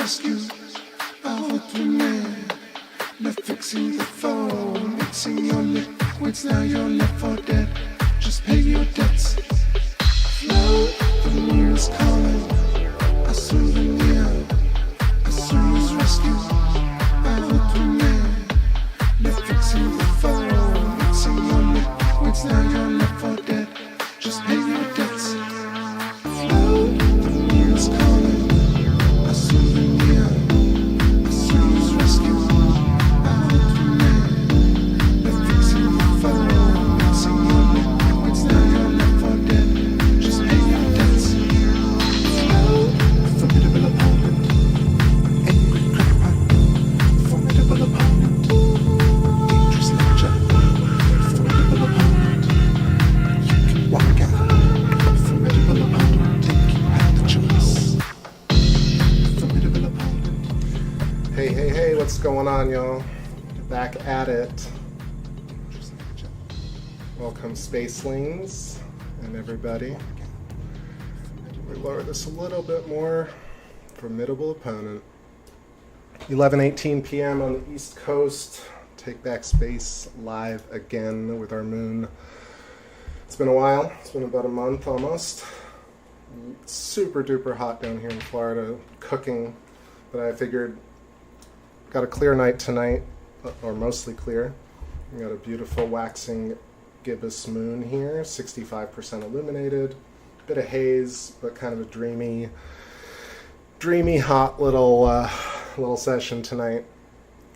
rescue. I hope you man. Left fixing the phone, mixing your liquids, now you're left for dead. Just pay your debts. Float, the nearest calling. A souvenir, a soonest rescue. I hope you man. Left fixing the phone, mixing your liquids, now you're left for dead. Just pay your debts. Float, the nearest calling. A souvenir, a soonest rescue. What's going on, y'all? Back at it. Welcome, Spacelings and everybody. We lower this a little bit more. Formidable opponent. 11:18 p.m. on the East Coast. TakeBackSpace live again with our moon. It's been a while. It's been about a month almost. It's super duper hot down here in Florida, cooking, but I figured got a clear night tonight, or mostly clear. We got a beautiful waxing gibbous moon here, 65% illuminated. Bit of haze, but kind of a dreamy, hot little session tonight.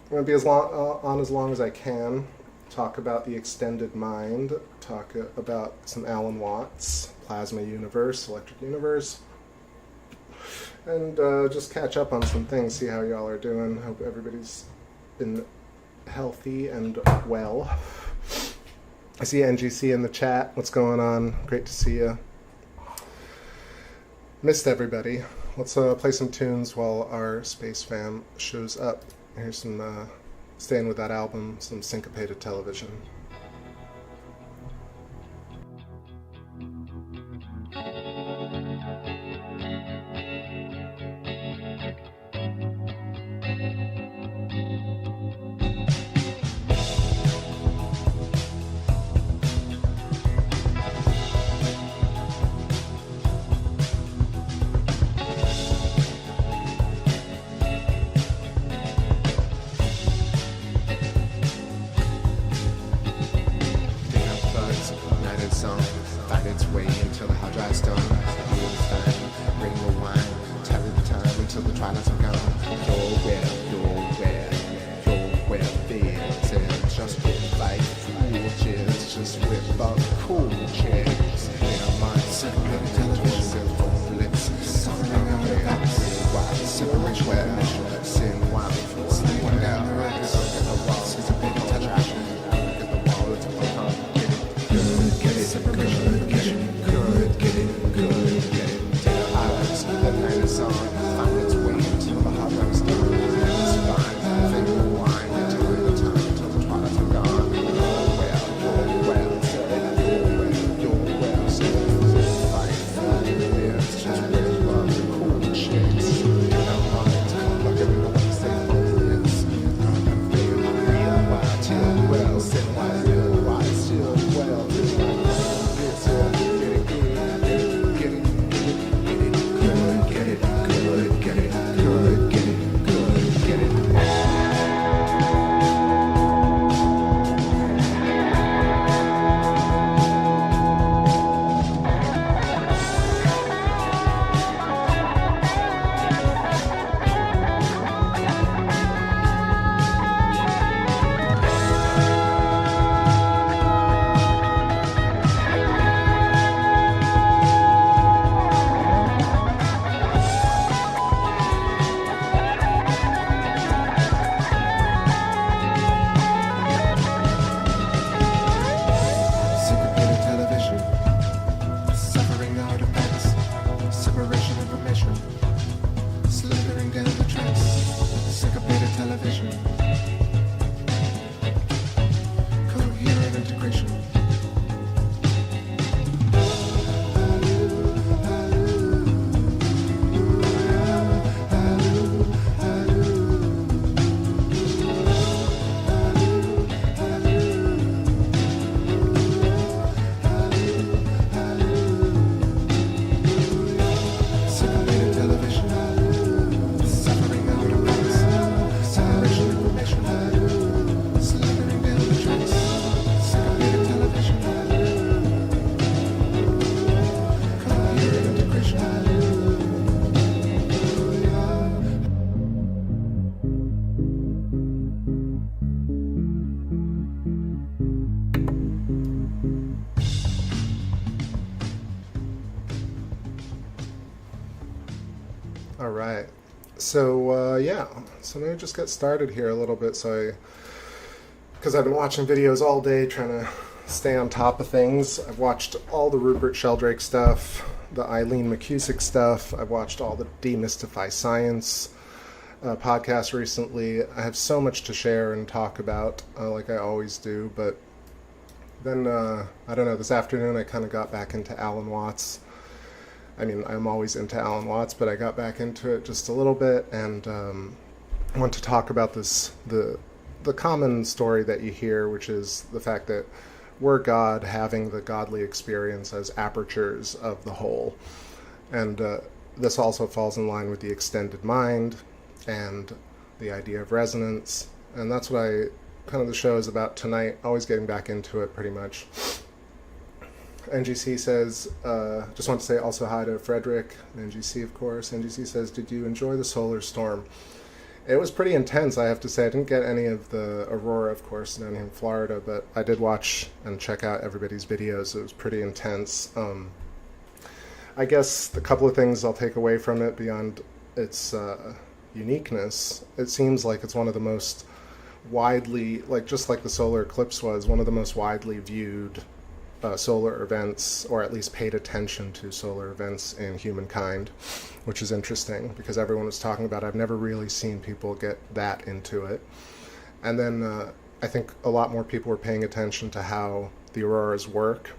I'm gonna be as long as I can. Talk about the extended mind. Talk about some Alan Watts, plasma universe, electric universe. And just catch up on some things, see how y'all are doing. Hope everybody's been healthy and well. I see NGC in the chat. What's going on? Great to see you. Missed everybody. Let's play some tunes while our space fam shows up. Here's some, staying with that album, some syncopated television. All right. So yeah, so maybe just get started here a little bit. Because I've been watching videos all day trying to stay on top of things. I've watched all the Rupert Sheldrake stuff, the Eileen McCusick stuff. I've watched all the Demystify Science podcasts recently. I have so much to share and talk about, like I always do. But then, I don't know, this afternoon I kind of got back into Alan Watts. I mean, I'm always into Alan Watts, but I got back into it just a little bit, and I want to talk about the common story that you hear, which is the fact that we're God having the godly experience as apertures of the whole. And this also falls in line with the extended mind and the idea of resonance. And that's what the show is about tonight, always getting back into it pretty much. NGC says, just want to say also hi to Frederick, NGC of course. NGC says, did you enjoy the solar storm? It was pretty intense, I have to say. I didn't get any of the aurora, of course, down here in Florida, but I did watch and check out everybody's videos. It was pretty intense. I guess the couple of things I'll take away from it beyond its uniqueness, it seems like it's one of the most widely, just like the solar eclipse was, one of the most widely viewed solar events, or at least paid attention to solar events in humankind, which is interesting because everyone was talking about it. I've never really seen people get that into it. And then I think a lot more people were paying attention to how the auroras work.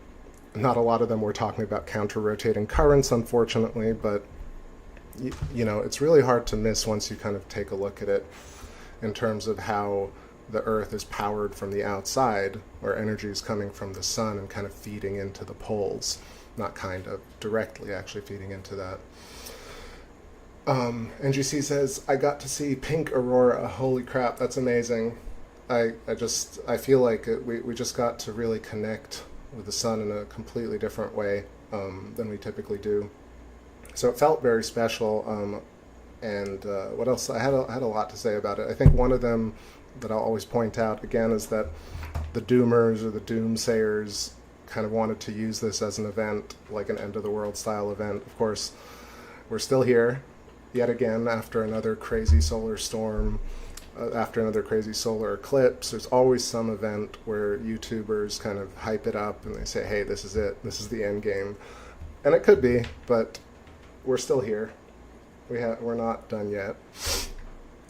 Not a lot of them were talking about counter-rotating currents, unfortunately, but you know, it's really hard to miss once you kind of take a look at it in terms of how the Earth is powered from the outside, where energy is coming from the sun and kind of feeding into the poles. Not kind of, directly actually feeding into that. NGC says, I got to see pink aurora. Holy crap, that's amazing. I feel like we just got to really connect with the sun in a completely different way than we typically do. So it felt very special. And what else? I had a lot to say about it. I think one of them that I'll always point out again is that the doomers or the doomsayers kind of wanted to use this as an event, like an end of the world style event. Of course, we're still here yet again after another crazy solar storm, after another crazy solar eclipse. There's always some event where YouTubers kind of hype it up and they say, hey, this is it, this is the end game. And it could be, but we're still here. We're not done yet.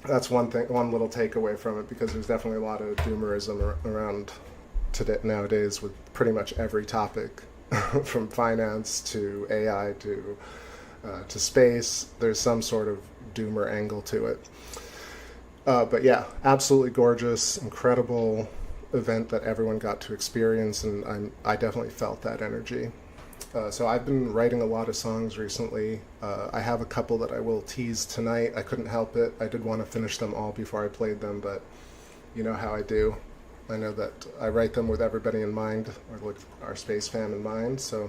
That's one little takeaway from it, because there's definitely a lot of doomerism around today nowadays with pretty much every topic, from finance to AI to space. There's some sort of doomer angle to it. But yeah, absolutely gorgeous, incredible event that everyone got to experience, and I definitely felt that energy. So I've been writing a lot of songs recently. I have a couple that I will tease tonight. I couldn't help it. I did want to finish them all before I played them, but you know how I do. I know that I write them with everybody in mind, or with our space fam in mind. So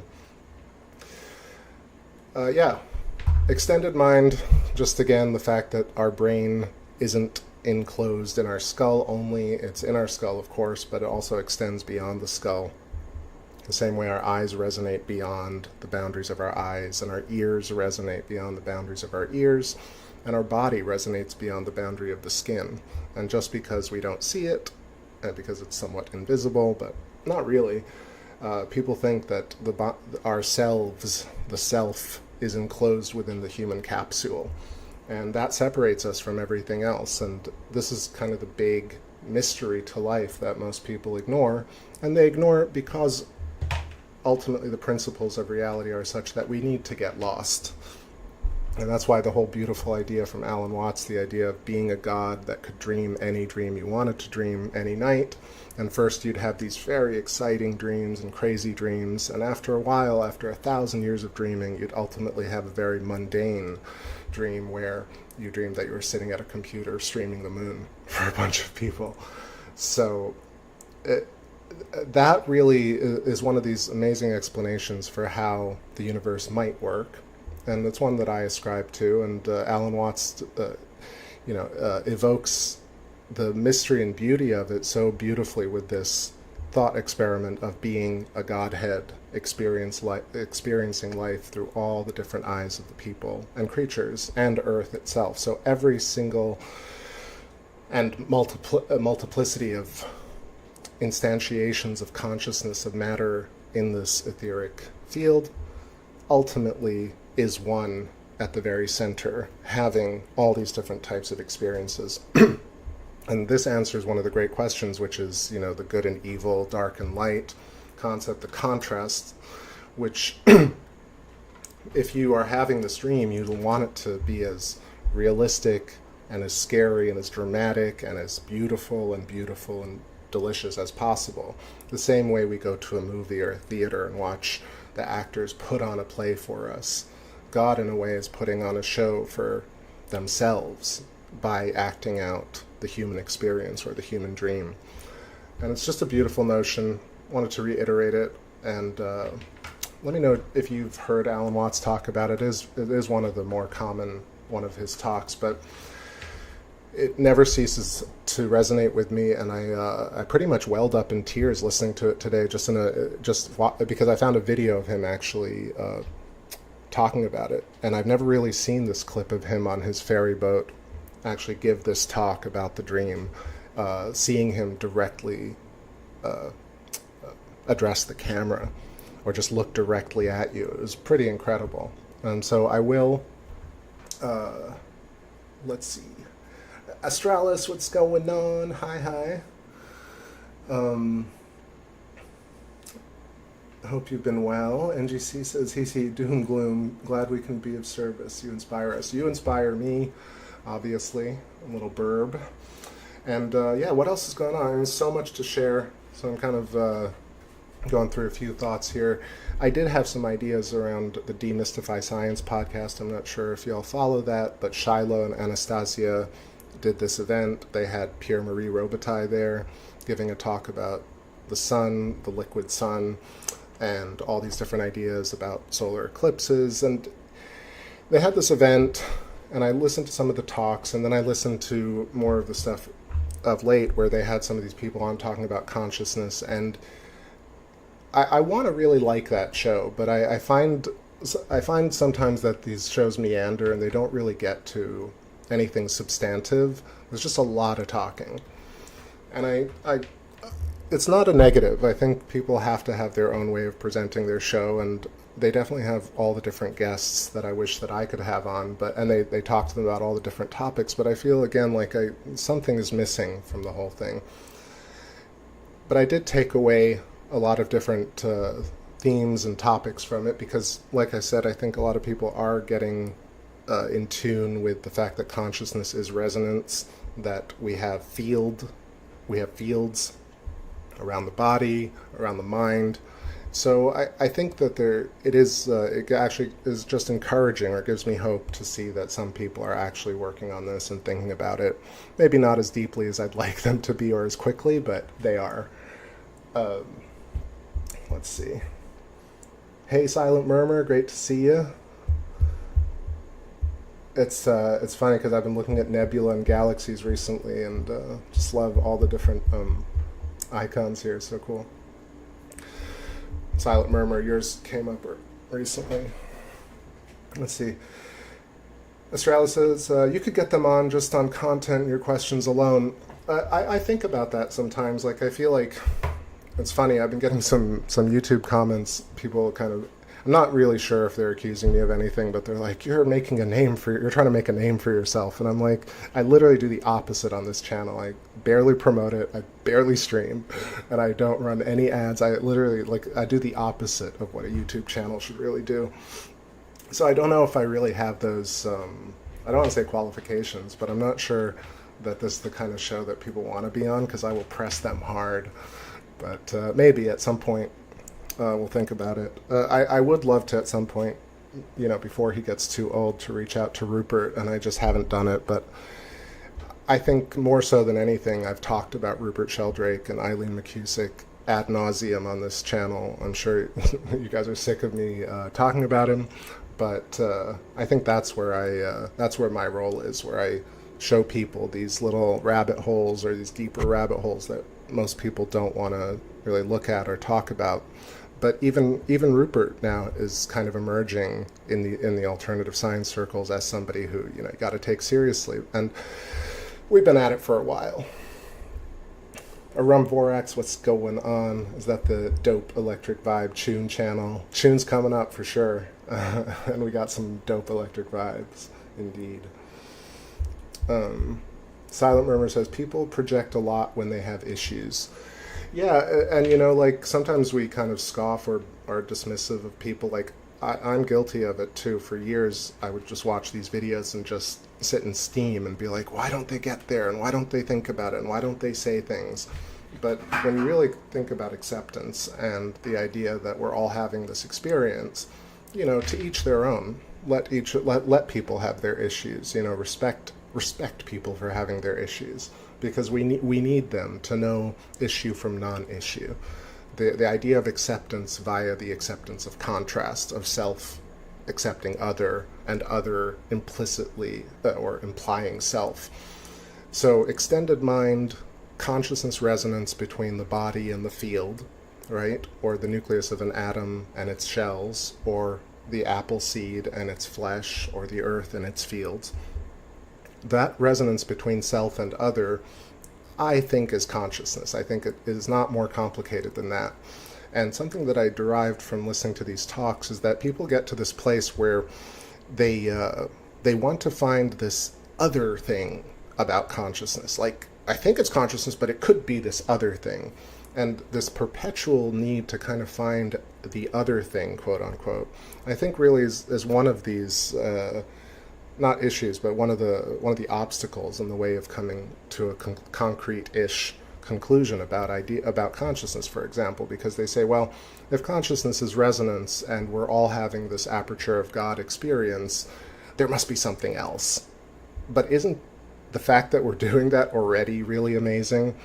yeah, extended mind, just again, the fact that our brain isn't enclosed in our skull only. It's in our skull, of course, but it also extends beyond the skull. The same way our eyes resonate beyond the boundaries of our eyes, and our ears resonate beyond the boundaries of our ears, and our body resonates beyond the boundary of the skin. And just because we don't see it, because it's somewhat invisible, but not really, people think that ourselves, the self, is enclosed within the human capsule. And that separates us from everything else. And this is kind of the big mystery to life that most people ignore. And they ignore it because ultimately the principles of reality are such that we need to get lost. And that's why the whole beautiful idea from Alan Watts, the idea of being a god that could dream any dream you wanted to dream any night. And first you'd have these very exciting dreams and crazy dreams, and after a while, after 1,000 years of dreaming, you'd ultimately have a very mundane dream where you dreamed that you were sitting at a computer streaming the moon for a bunch of people. So that really is one of these amazing explanations for how the universe might work, and it's one that I ascribe to. And Alan Watts, evokes the mystery and beauty of it so beautifully with this thought experiment of being a godhead, experiencing life through all the different eyes of the people and creatures and Earth itself. So every single and multiplicity of instantiations of consciousness, of matter in this etheric field, ultimately is one at the very center, having all these different types of experiences. And this answers one of the great questions, which is, the good and evil, dark and light concept, the contrast, which if you are having this dream, you want it to be as realistic and as scary and as dramatic and as beautiful and delicious as possible. The same way we go to a movie or a theater and watch the actors put on a play for us. God, in a way, is putting on a show for themselves by acting out the human experience or the human dream. And it's just a beautiful notion. Wanted to reiterate it, and let me know if you've heard Alan Watts talk about it. It is one of the more common one of his talks, but it never ceases to resonate with me, and I pretty much welled up in tears listening to it today, just because I found a video of him actually talking about it, and I've never really seen this clip of him on his ferry boat actually give this talk about the dream, seeing him directly address the camera or just look directly at you. It was pretty incredible. And so I will, let's see, Astralis, what's going on? Hi. Hope you've been well. NGC says, he doom gloom, glad we can be of service. You inspire us. You inspire me, obviously, a little burb. And yeah, what else is going on? There's so much to share, so I'm kind of going through a few thoughts here. I did have some ideas around the Demystify Science podcast. I'm not sure if y'all follow that, but Shiloh and Anastasia did this event. They had Pierre-Marie Robitaille there giving a talk about the sun, the liquid sun, and all these different ideas about solar eclipses. And they had this event, and I listened to some of the talks, and then I listened to more of the stuff of late where they had some of these people on talking about consciousness, and I want to really like that show, but I find sometimes that these shows meander and they don't really get to anything substantive. There's just a lot of talking, and it's not a negative. I think people have to have their own way of presenting their show, and they definitely have all the different guests that I wish that I could have on, and they talk to them about all the different topics, but I feel, again, like something is missing from the whole thing. But I did take away a lot of different themes and topics from it, because, like I said, I think a lot of people are getting in tune with the fact that consciousness is resonance, that we have fields around the body, around the mind. So I think that it actually is just encouraging, or gives me hope to see that some people are actually working on this and thinking about it. Maybe not as deeply as I'd like them to be, or as quickly, but they are. Let's see. Hey, Silent Murmur, great to see you. It's funny because I've been looking at nebula and galaxies recently, and just love all the different icons here. So cool. Silent Murmur, yours came up recently. Let's see. Australia says, you could get them on just on content, your questions alone. I think about that sometimes. Like, I feel like it's funny. I've been getting some YouTube comments. People kind of, I'm not really sure if they're accusing me of anything, but they're like, you're trying to make a name for yourself. And I'm like, I literally do the opposite on this channel. I barely promote it. I barely stream, and I don't run any ads. I literally, I do the opposite of what a YouTube channel should really do. So I don't know if I really have those, I don't want to say qualifications, but I'm not sure that this is the kind of show that people want to be on, because I will press them hard. But maybe at some point we'll think about it. I would love to at some point, before he gets too old, to reach out to Rupert, and I just haven't done it. But I think more so than anything, I've talked about Rupert Sheldrake and Eileen McCusick ad nauseum on this channel. I'm sure you guys are sick of me talking about him, but I think that's where my role is, where I show people these little rabbit holes, or these deeper rabbit holes that most people don't want to really look at or talk about. But even Rupert now is kind of emerging in the alternative science circles as somebody who, you got to take seriously. And we've been at it for a while. Arum Vorax, what's going on? Is that the Dope Electric Vibe Tune channel? Tune's coming up for sure. And we got some Dope Electric Vibes, indeed. Silent Murmur says, people project a lot when they have issues. Yeah, and like sometimes we kind of scoff or are dismissive of people. Like I'm guilty of it too. For years, I would just watch these videos and just sit and steam and be like, why don't they get there? And why don't they think about it? And why don't they say things? But when you really think about acceptance and the idea that we're all having this experience, to each their own. Let people have their issues. Respect people for having their issues, because we need them to know issue from non-issue. The idea of acceptance via the acceptance of contrast, of self accepting other and other implicitly or implying self. So extended mind, consciousness resonance between the body and the field, right? Or the nucleus of an atom and its shells, or the apple seed and its flesh, or the earth and its fields. That resonance between self and other, I think, is consciousness. I think it is not more complicated than that. And something that I derived from listening to these talks is that people get to this place where they want to find this other thing about consciousness. Like, I think it's consciousness, but it could be this other thing. And this perpetual need to kind of find the other thing, quote unquote, I think really is one of these not issues, but one of the obstacles in the way of coming to a concrete-ish conclusion about consciousness, for example, because they say, well, if consciousness is resonance and we're all having this aperture of God experience, there must be something else. But isn't the fact that we're doing that already really amazing?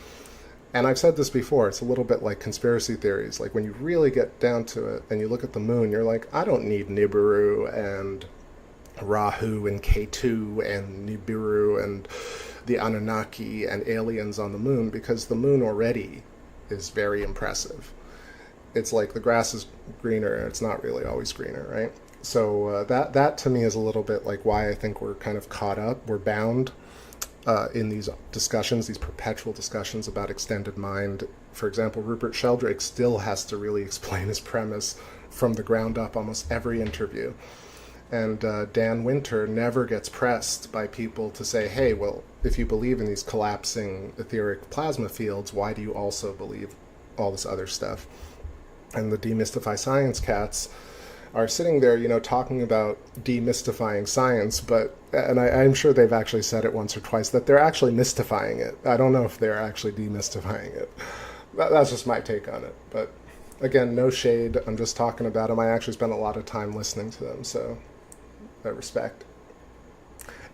And I've said this before, it's a little bit like conspiracy theories. Like when you really get down to it and you look at the moon, you're like, I don't need Nibiru and Rahu and Ketu and Nibiru and the Anunnaki and aliens on the moon, because the moon already is very impressive. It's like the grass is greener, and it's not really always greener, right? So that to me is a little bit like why I think we're kind of caught up, we're bound in these discussions, these perpetual discussions about extended mind. For example, Rupert Sheldrake still has to really explain his premise from the ground up almost every interview. And Dan Winter never gets pressed by people to say, hey, well, if you believe in these collapsing etheric plasma fields, why do you also believe all this other stuff? And the Demystify Science cats are sitting there, talking about demystifying science, and I'm sure they've actually said it once or twice, that they're actually mystifying it. I don't know if they're actually demystifying it. That's just my take on it. But again, no shade. I'm just talking about them. I actually spent a lot of time listening to them, so I respect.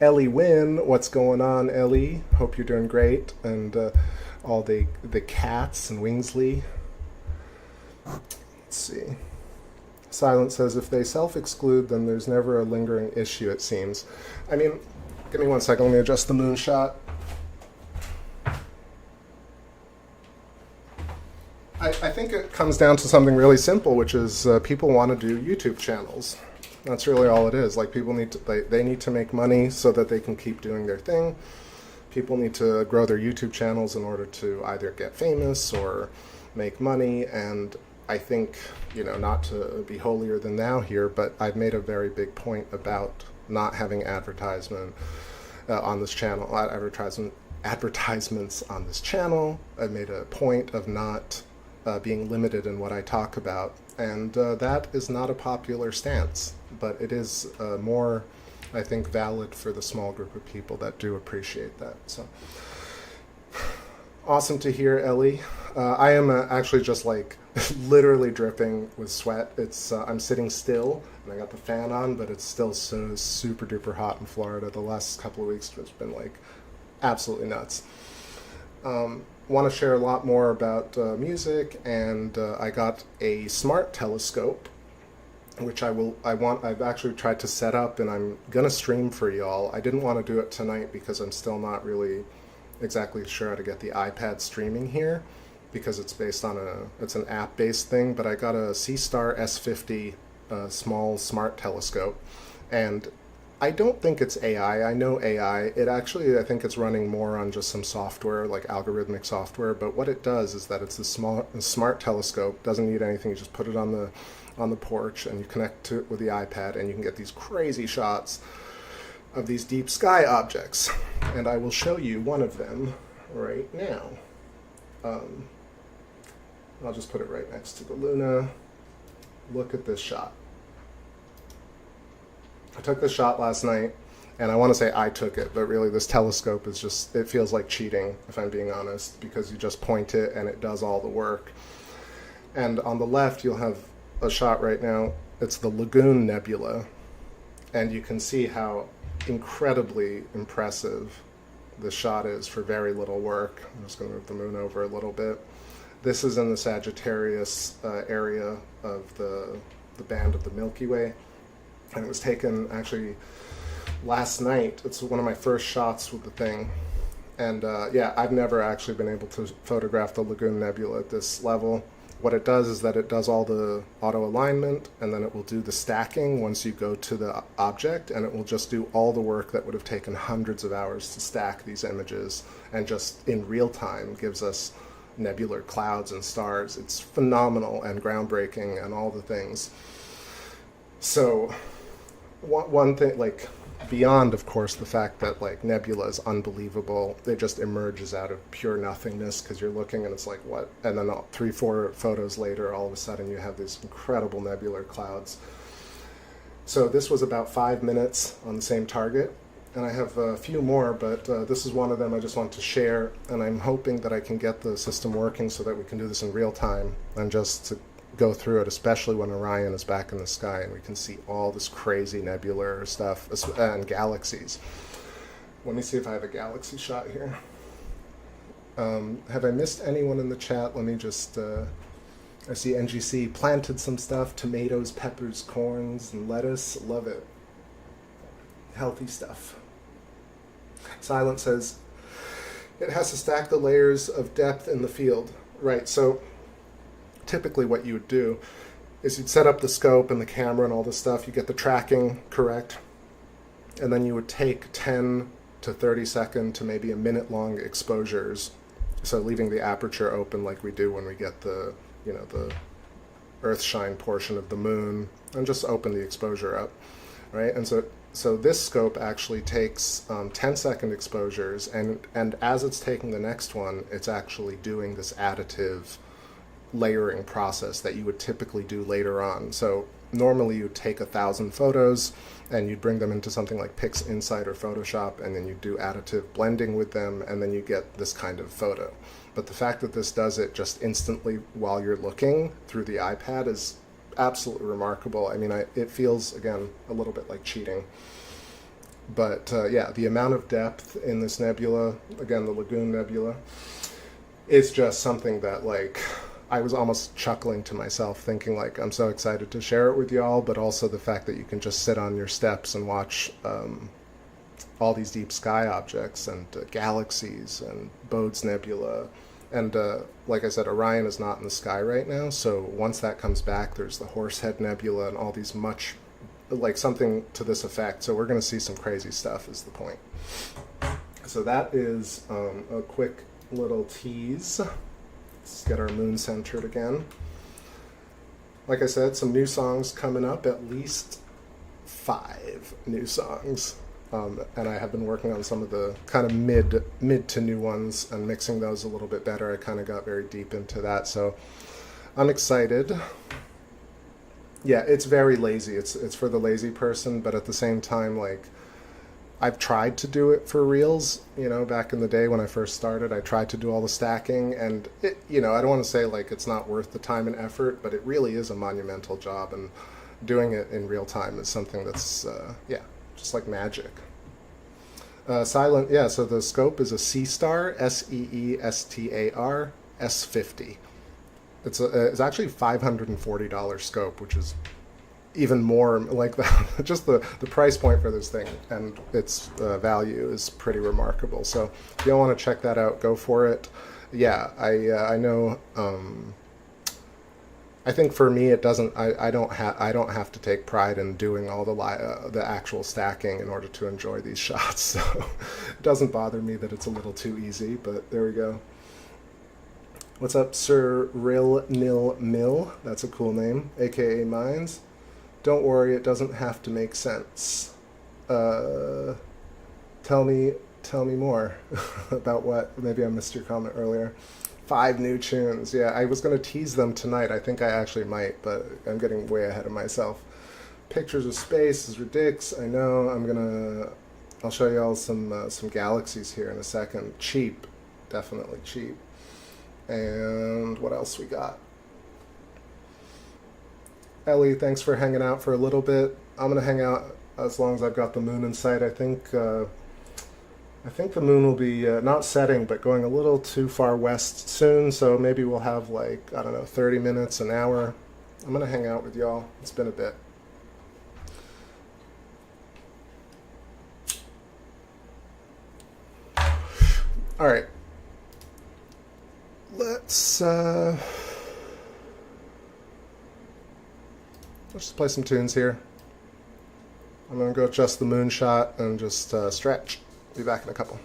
Ellie Wynn, what's going on, Ellie? Hope you're doing great. And all the cats and Wingsley. Let's see. Silent says, if they self-exclude, then there's never a lingering issue, it seems. I mean, give me 1 second. Let me adjust the moonshot. I think it comes down to something really simple, which is people want to do YouTube channels. That's really all it is. Like, people need to, they need to make money so that they can keep doing their thing. People need to grow their YouTube channels in order to either get famous or make money. And I think, not to be holier than thou here, but I've made a very big point about not having advertisement on this channel, advertisements on this channel. I've made a point of not being limited in what I talk about, and that is not a popular stance, but it is more, I think, valid for the small group of people that do appreciate that. So awesome to hear, Ellie. I am actually just like literally dripping with sweat. It's I'm sitting still and I got the fan on, but it's still so super duper hot in Florida. The last couple of weeks has been like absolutely nuts. Want to share a lot more about music, and I got a smart telescope, which I've actually tried to set up, and I'm gonna stream for y'all. I didn't want to do it tonight because I'm still not really exactly sure how to get the iPad streaming here, because it's based on it's an app-based thing, but I got a C-Star S50 small smart telescope, and I don't think it's AI. I know AI. It actually, I think it's running more on just some software, like algorithmic software. But what it does is that it's a smart telescope. Doesn't need anything. You just put it on the porch, and you connect to it with the iPad, and you can get these crazy shots of these deep sky objects. And I will show you one of them right now. I'll just put it right next to the Luna. Look at this shot. I took this shot last night, and I want to say I took it, but really this telescope is just, it feels like cheating, if I'm being honest, because you just point it and it does all the work. And on the left, you'll have a shot right now. It's the Lagoon Nebula, and you can see how incredibly impressive this shot is for very little work. I'm just going to move the moon over a little bit. This is in the Sagittarius area of the band of the Milky Way. And it was taken actually last night. It's one of my first shots with the thing. And yeah, I've never actually been able to photograph the Lagoon Nebula at this level. What it does is that it does all the auto alignment, and then it will do the stacking once you go to the object, and it will just do all the work that would have taken hundreds of hours to stack these images, and just in real time gives us nebular clouds and stars. It's phenomenal and groundbreaking and all the things. So one thing, like, beyond, of course, the fact that, like, nebula is unbelievable, it just emerges out of pure nothingness, because you're looking and it's like, what? And then 3-4 photos later, all of a sudden you have these incredible nebular clouds. So this was about 5 minutes on the same target, and I have a few more, but this is one of them I just want to share, and I'm hoping that I can get the system working so that we can do this in real time, and just to go through it, especially when Orion is back in the sky and we can see all this crazy nebular stuff and galaxies. Let me see if I have a galaxy shot here. Have I missed anyone in the chat? Let me just, I see NGC planted some stuff, tomatoes, peppers, corns, and lettuce. Love it. Healthy stuff. Silent says, it has to stack the layers of depth in the field. Right, so typically what you would do is you'd set up the scope and the camera and all this stuff, you get the tracking correct, and then you would take 10 to 30 second to maybe a minute long exposures, so leaving the aperture open like we do when we get the, you know, the earthshine portion of the moon, and just open the exposure up, right? And so this scope actually takes 10-second exposures, and as it's taking the next one, it's actually doing this additive layering process that you would typically do later on. So normally you'd take 1,000 photos and you'd bring them into something like PixInsight or Photoshop, and then you do additive blending with them, and then you get this kind of photo. But the fact that this does it just instantly while you're looking through the iPad is absolutely remarkable. I mean, it feels, again, a little bit like cheating. But yeah, the amount of depth in this nebula, again, the Lagoon Nebula, is just something that, like, I was almost chuckling to myself, thinking, like, I'm so excited to share it with y'all, but also the fact that you can just sit on your steps and watch all these deep sky objects and galaxies and Bode's Nebula. And like I said, Orion is not in the sky right now, so once that comes back, there's the Horsehead Nebula and all these much, like, something to this effect. So we're going to see some crazy stuff is the point. So that is a quick little tease. Let's get our moon centered again. Like I said, some new songs coming up, at least 5 new songs. And I have been working on some of the kind of mid to new ones and mixing those a little bit better. I kind of got very deep into that, so I'm excited. Yeah, it's very lazy. It's for the lazy person, but at the same time, like, I've tried to do it for reels, you know, back in the day when I first started. I tried to do all the stacking, and it, you know, I don't want to say like it's not worth the time and effort, but it really is a monumental job, and doing it in real time is something that's, yeah, just like magic. Silent, yeah, so the scope is a C-Star, SEESTAR, S50. It's actually $540 scope, which is even more like that. Just the price point for this thing and its value is pretty remarkable. So if you all want to check that out, go for it. yeah, I know. I think for me, it doesn't. I don't have to take pride in doing all the actual stacking in order to enjoy these shots. So it doesn't bother me that it's a little too easy. But there we go. What's up, Sir Ril Nil Mill? That's a cool name, aka Mines. Don't worry, it doesn't have to make sense. Tell me more about what. Maybe I missed your comment earlier. 5 new tunes. Yeah, I was going to tease them tonight. I think I actually might, but I'm getting way ahead of myself. Pictures of space is ridiculous. I know. I'll show you all some galaxies here in a second. Cheap, definitely cheap. And what else we got? Ellie, thanks for hanging out for a little bit. I'm gonna hang out as long as I've got the moon in sight. I think the moon will be not setting, but going a little too far west soon. So maybe we'll have like, I don't know, 30 minutes, an hour. I'm gonna hang out with y'all. It's been a bit. All right. Let's just play some tunes here. I'm gonna go adjust the moonshot and just stretch. Be back in a couple.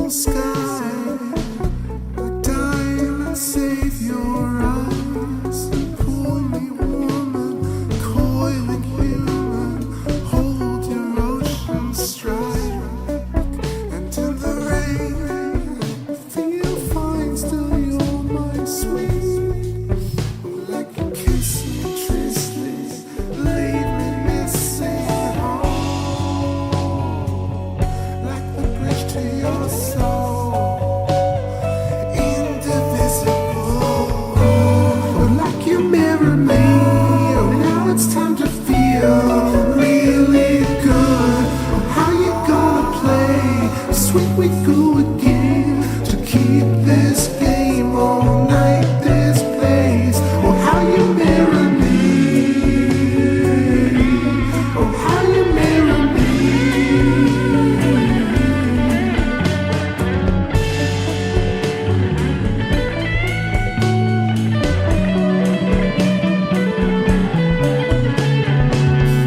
beautiful sky, like diamonds save your eyes. Pull me woman, coiling human, hold your ocean strike. And in the rain, feel fine, still you're my sweet. Like a kiss me tristly, leave me missing home. Like the bridge to your soul, indivisible. Like you mirror me, oh now it's time to feel really good. Oh how you gonna play sweet we go again to keep this game all night, this place. Oh how you mirror me, oh how you mirror me.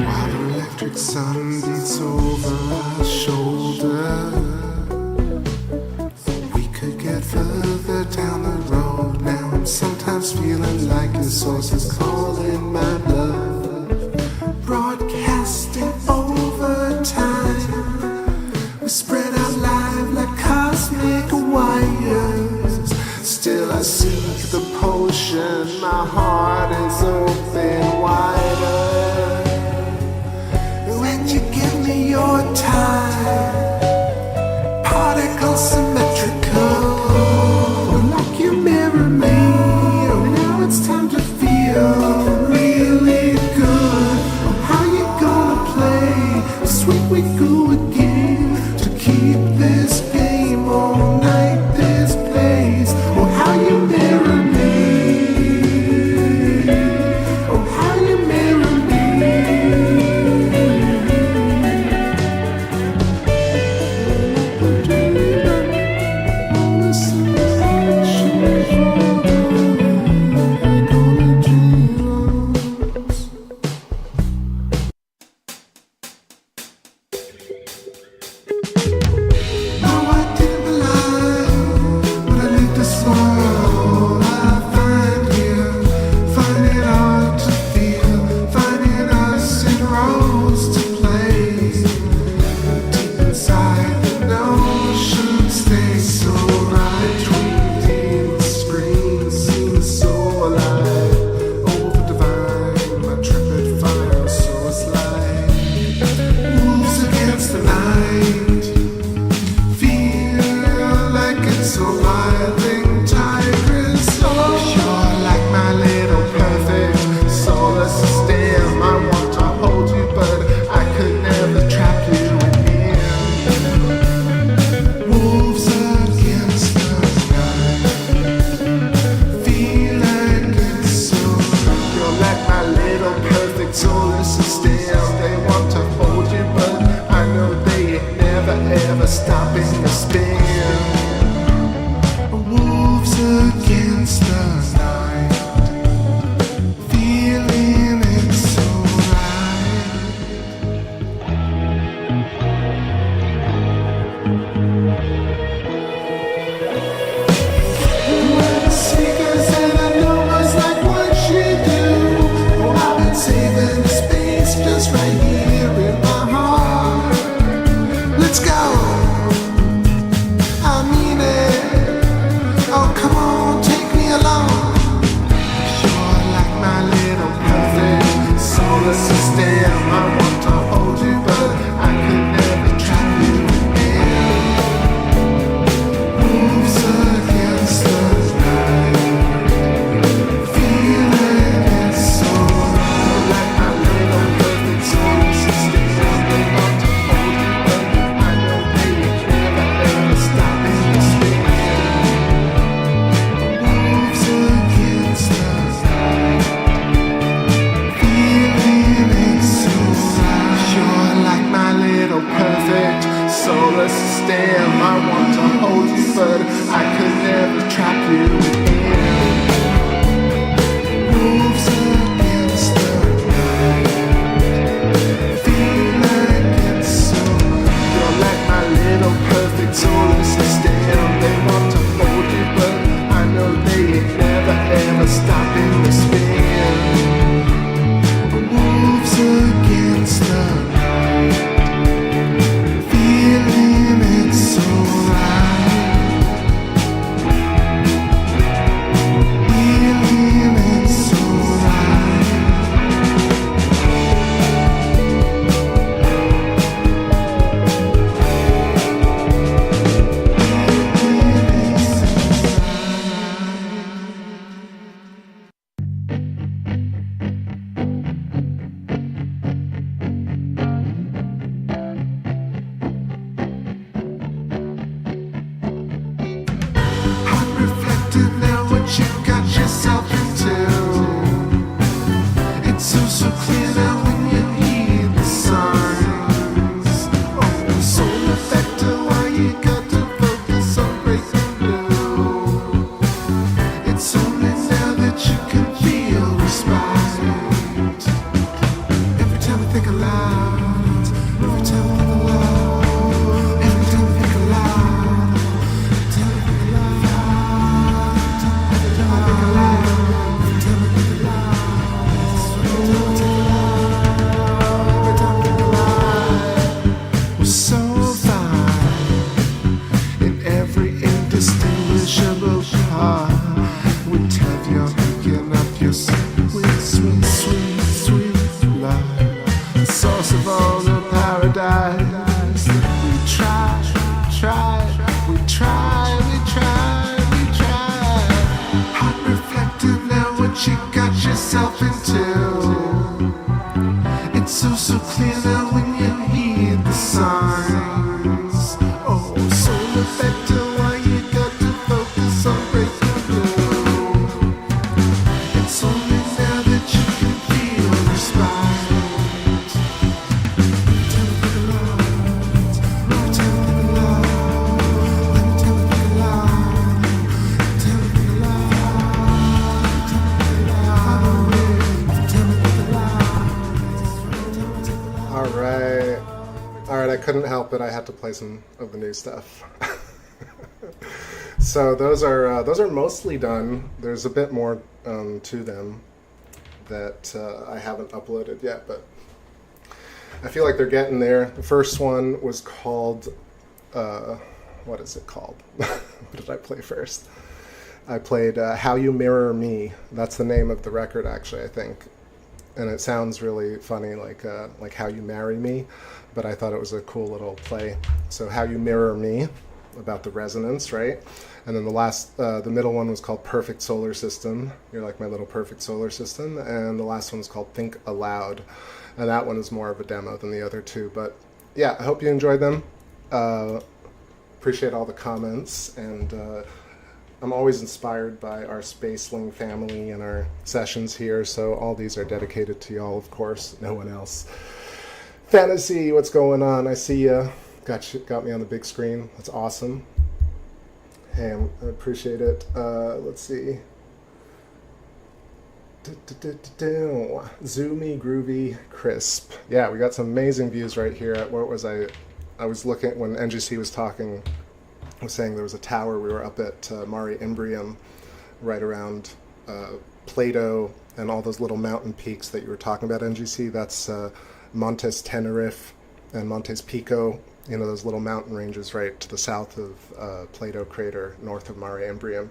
While the electric sun beats over our shoulder, we could get further down the road. Now I'm sometimes feeling like a source is calling my love. Broadcasting over time, we spread out live like cosmic wires. Still I seek the potion, my heart is open wider. When you give me your time, particles symmetrical, like you mirror me. Oh now it's time to feel really good. Oh how you gonna play sweet we go again to keep this game all night, this place. Oh how you mirror me, oh how you mirror me. No, I didn't believe when I leave this world. I find you, find it hard to feel, finding us in roles to play. Deep inside the notion stays so right. Tweeting the screen seems so alive. Over divine, my trepid fire source light moves against the night. Feel like it's a wilding tigress. Oh, you're like my little perfect solar system. I want to hold you, but I could never trap you in. Moves against the night. Feel like it's so. You're like my little perfect solar system. They want to hold you, but I know they ain't never ever stopping the spin. couldn't help it. I had to play some of the new stuff. So those are mostly done. There's a bit more to them that I haven't uploaded yet, but I feel like they're getting there. The first one was called, what is it called? What did I play first? I played How You Mirror Me. That's the name of the record, actually, I think. And it sounds really funny, like How You Marry Me, but I thought it was a cool little play. So How You Mirror Me, about the resonance, right? And then the middle one was called Perfect Solar System. You're like my little perfect solar system. And the last one was called Think Aloud. And that one is more of a demo than the other two. But yeah, I hope you enjoyed them. Appreciate all the comments, and I'm always inspired by our Spaceling family and our sessions here, so all these are dedicated to y'all, of course, no one else. Fantasy, what's going on? I see you. Got me on the big screen. That's awesome. Hey, I appreciate it. Let's see. Zoomy, groovy, crisp. Yeah, we got some amazing views right here. What was I was looking when NGC was talking. I was saying there was a tower. We were up at Mare Imbrium, right around Plato and all those little mountain peaks that you were talking about, NGC. That's Montes Tenerife and Montes Pico. You know, those little mountain ranges right to the south of Plato Crater, north of Mare Imbrium.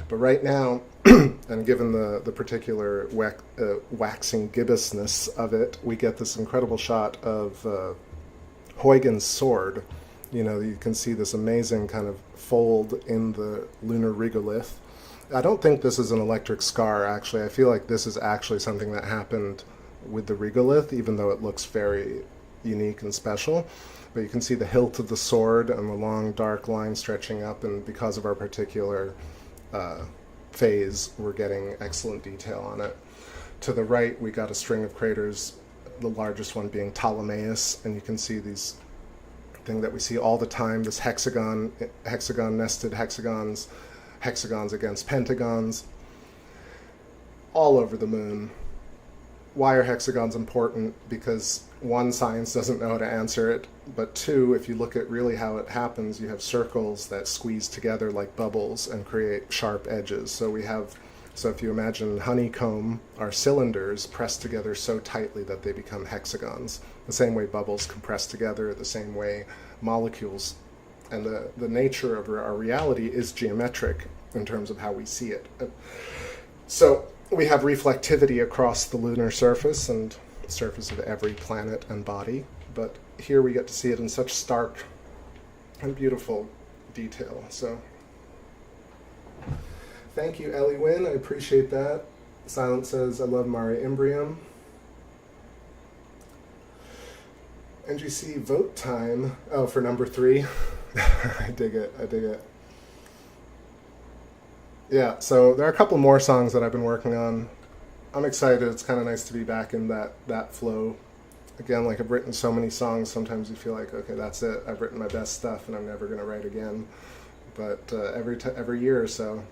But right now, and given the particular waxing gibbousness of it, we get this incredible shot of Huygens' sword. You know, you can see this amazing kind of fold in the lunar regolith. I don't think this is an electric scar, actually. I feel like this is actually something that happened with the regolith, even though it looks very unique and special. But you can see the hilt of the sword and the long dark line stretching up, and because of our particular phase, we're getting excellent detail on it. To the right, we got a string of craters, the largest one being Ptolemaeus, and you can see these thing that we see all the time, this hexagon nested hexagons against pentagons all over the moon. Why are hexagons important? Because one, science doesn't know how to answer it, but two, if you look at really how it happens, you have circles that squeeze together like bubbles and create sharp edges. So if you imagine honeycomb, our cylinders pressed together so tightly that they become hexagons. The same way bubbles compress together, the same way molecules. And the nature of our reality is geometric in terms of how we see it. So we have reflectivity across the lunar surface and the surface of every planet and body. But here we get to see it in such stark and beautiful detail. So thank you, Ellie Wynn. I appreciate that. Silent says, I love Mare Imbrium. NGC vote time. Oh, for number 3. I dig it. Yeah, so there are a couple more songs that I've been working on. I'm excited. It's kind of nice to be back in that flow. Again, like I've written so many songs, sometimes you feel like, okay, that's it. I've written my best stuff and I'm never going to write again. But every year or so,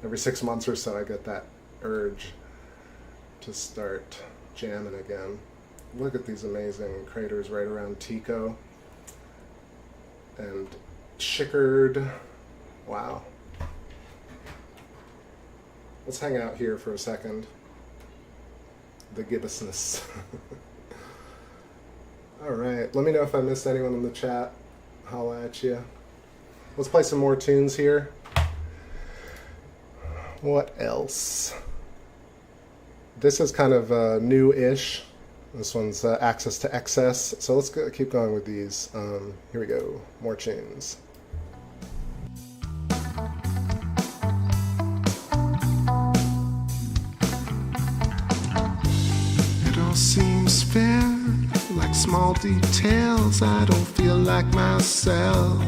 every 6 months or so, I get that urge to start jamming again. Look at these amazing craters right around Tycho and Schickard. Wow. Let's hang out here for a second. The gibbousness. All right, let me know if I missed anyone in the chat. Holla at you. Let's play some more tunes here. What else? This is kind of new-ish. This one's Access to Excess. So let's keep going with these. Here we go. More tunes. It all seems fair, like small details. I don't feel like myself.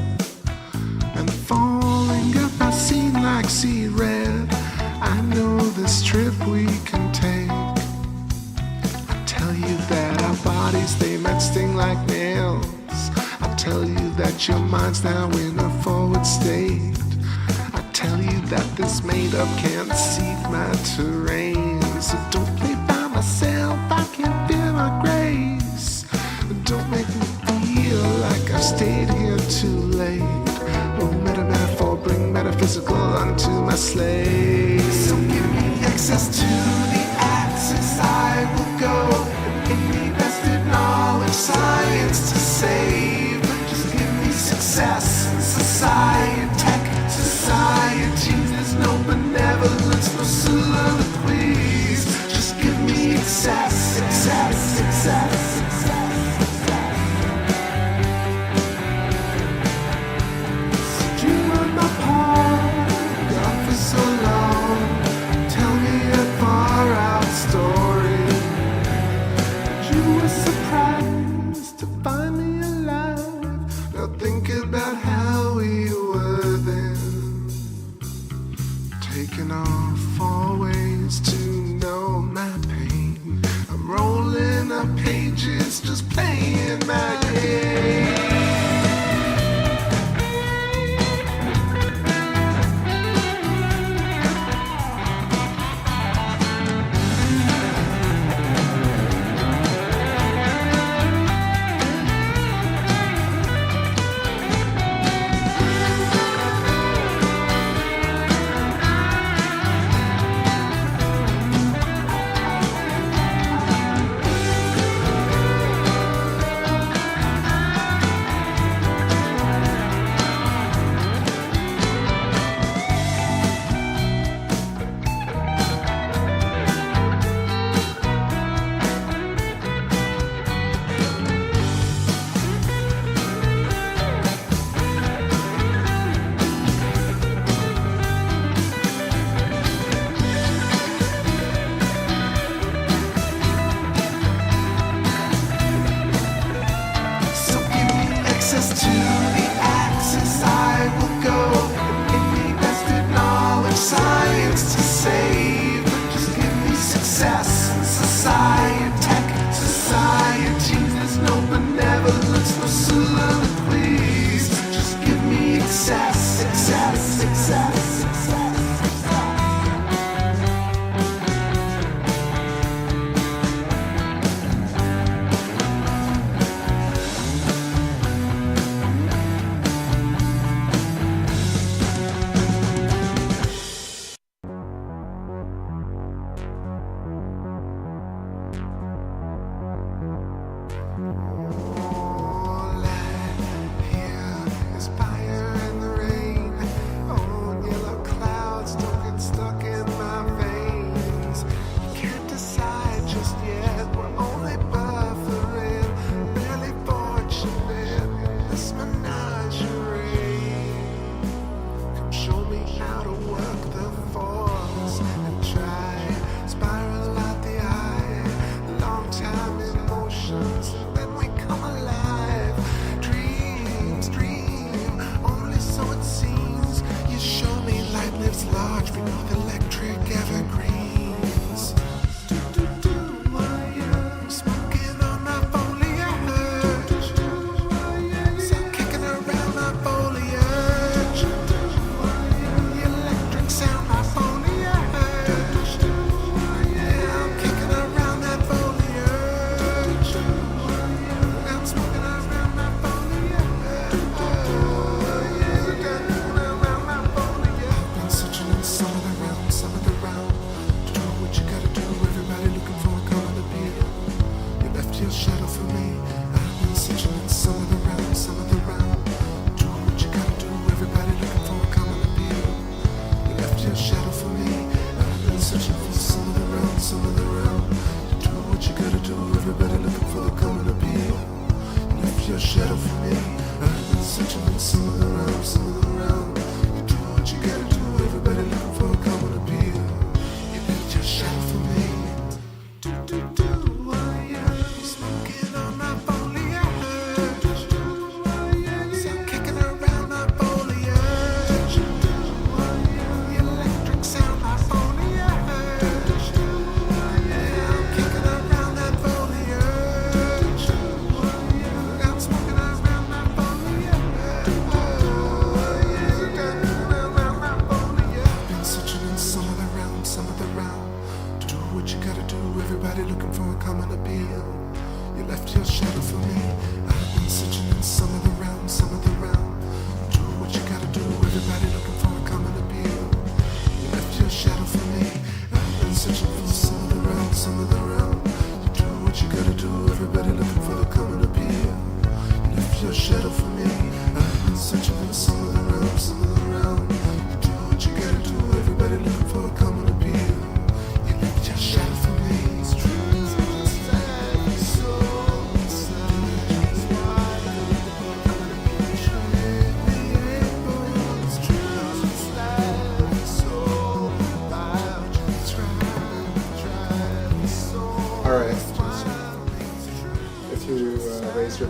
And falling up, I seem like sea red. I know this trip we can take. I tell you that our bodies, they might sting like nails. I tell you that your mind's now in a forward state. I tell you that this made-up can't seek my terrain. So don't play by myself, I can't feel my grace. Don't make me feel like stayed here too late. Oh, metaphor, bring metaphysical unto my slave. So give me access to the axis, I will go. Any vested knowledge, science to save. Just give me success, society, tech, society. There's no benevolence, no soliloquies. Just give me excess, excess, excess, excess. You were my part, gone for so long. Tell me a far out story. You were surprised to find me alive. Now think about how we were then. Taking off all ways to know my pain. I'm rolling up pages, just playing my game. Access to the axis, I will go. Any vested knowledge, science to save. Just give me success, society, tech, society. There's no benevolence, no soliloquies. Just give me excess, excess, excess, excess. Such an insolent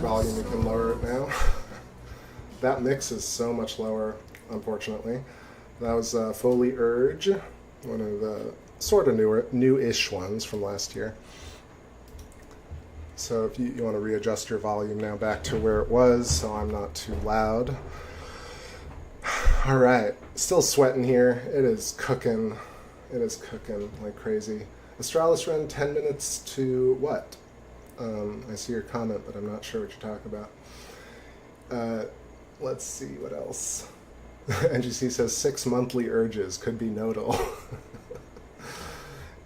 volume, you can lower it now. That mix is so much lower, unfortunately. That was Foley Urge, one of the sort of new-ish ones from last year. So if you want to readjust your volume now back to where it was, so I'm not too loud. All right, still sweating here. It is cooking. It is cooking like crazy. Astralis run 10 minutes to what? I see your comment, but I'm not sure what you're talking about. Let's see what else. NGC says 6 monthly urges could be nodal.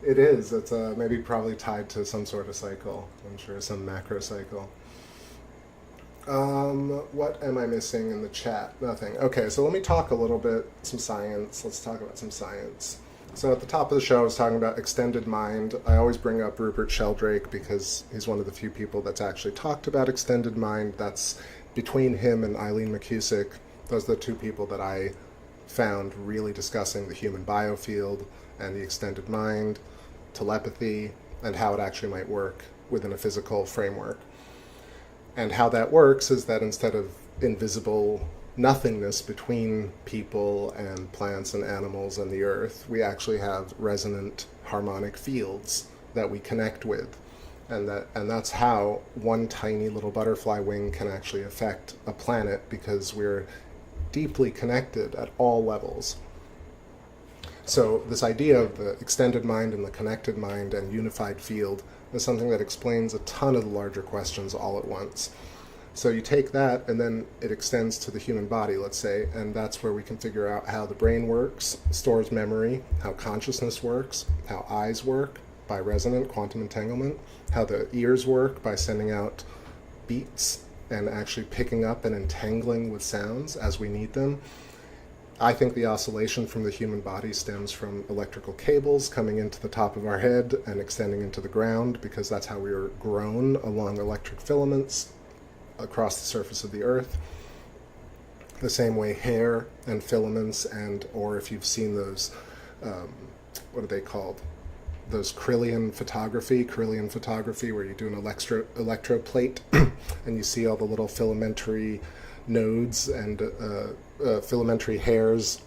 It is. It's maybe probably tied to some sort of cycle. I'm sure some macro cycle. What am I missing in the chat? Nothing. Okay, so let me talk a little bit, some science. Let's talk about some science. So at the top of the show, I was talking about extended mind. I always bring up Rupert Sheldrake because he's one of the few people that's actually talked about extended mind. That's between him and Eileen McCusick. Those are the two people that I found really discussing the human biofield and the extended mind, telepathy, and how it actually might work within a physical framework. And how that works is that instead of invisible nothingness between people and plants and animals and the earth, we actually have resonant harmonic fields that we connect with. And that's how one tiny little butterfly wing can actually affect a planet, because we're deeply connected at all levels. So this idea of the extended mind and the connected mind and unified field is something that explains a ton of the larger questions all at once. So you take that and then it extends to the human body, let's say, and that's where we can figure out how the brain works, stores memory, how consciousness works, how eyes work by resonant quantum entanglement, how the ears work by sending out beats and actually picking up and entangling with sounds as we need them. I think the oscillation from the human body stems from electrical cables coming into the top of our head and extending into the ground, because that's how we were grown, along electric filaments across the surface of the earth. The same way hair and filaments, and or if you've seen those, what are they called? Those Kirlian photography, where you do an electroplate and you see all the little filamentary nodes and filamentary hairs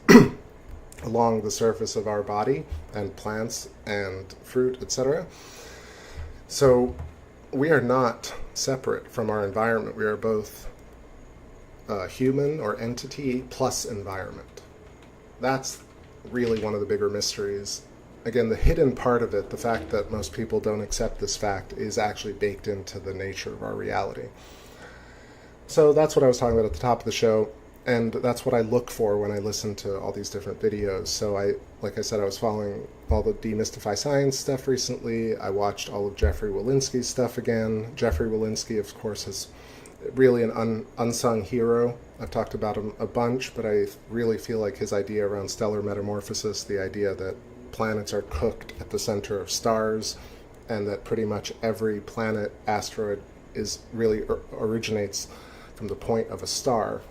along the surface of our body, and plants and fruit, etc. So we are not separate from our environment. We are both human or entity plus environment. That's really one of the bigger mysteries. Again, the hidden part of it, the fact that most people don't accept this fact, is actually baked into the nature of our reality. So that's what I was talking about at the top of the show, and that's what I look for when I listen to all these different videos. So like I said, I was following all the Demystify Science stuff recently. I watched all of Jeffrey Walensky's stuff again. Jeffrey Walensky, of course, is really an unsung hero. I've talked about him a bunch, but I really feel like his idea around stellar metamorphosis, the idea that planets are cooked at the center of stars, and that pretty much every planet, asteroid, originates from the point of a star.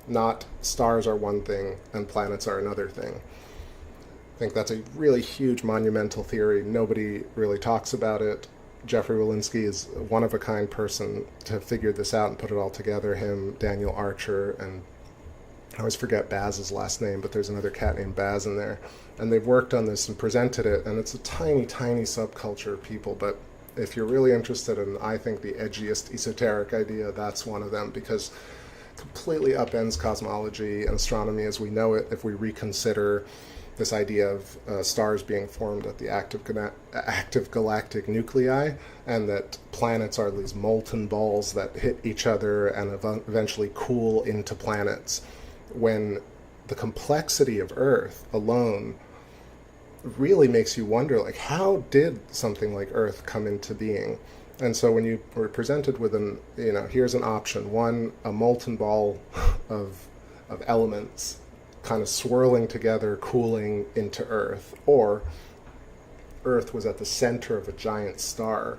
Not stars are one thing and planets are another thing. I think that's a really huge monumental theory. Nobody really talks about it. Jeffrey Walensky is a one-of-a-kind person to figure this out and put it all together. Him, Daniel Archer, and I always forget Baz's last name, but there's another cat named Baz in there. And they've worked on this and presented it, and it's a tiny, tiny subculture of people. But if you're really interested in, I think, the edgiest esoteric idea, that's one of them, because it completely upends cosmology and astronomy as we know it if we reconsider this idea of stars being formed at the active galactic nuclei, and that planets are these molten balls that hit each other and eventually cool into planets, when the complexity of Earth alone really makes you wonder, like, how did something like Earth come into being? And so when you were presented with here's an option. One, a molten ball of elements kind of swirling together, cooling into Earth, or Earth was at the center of a giant star,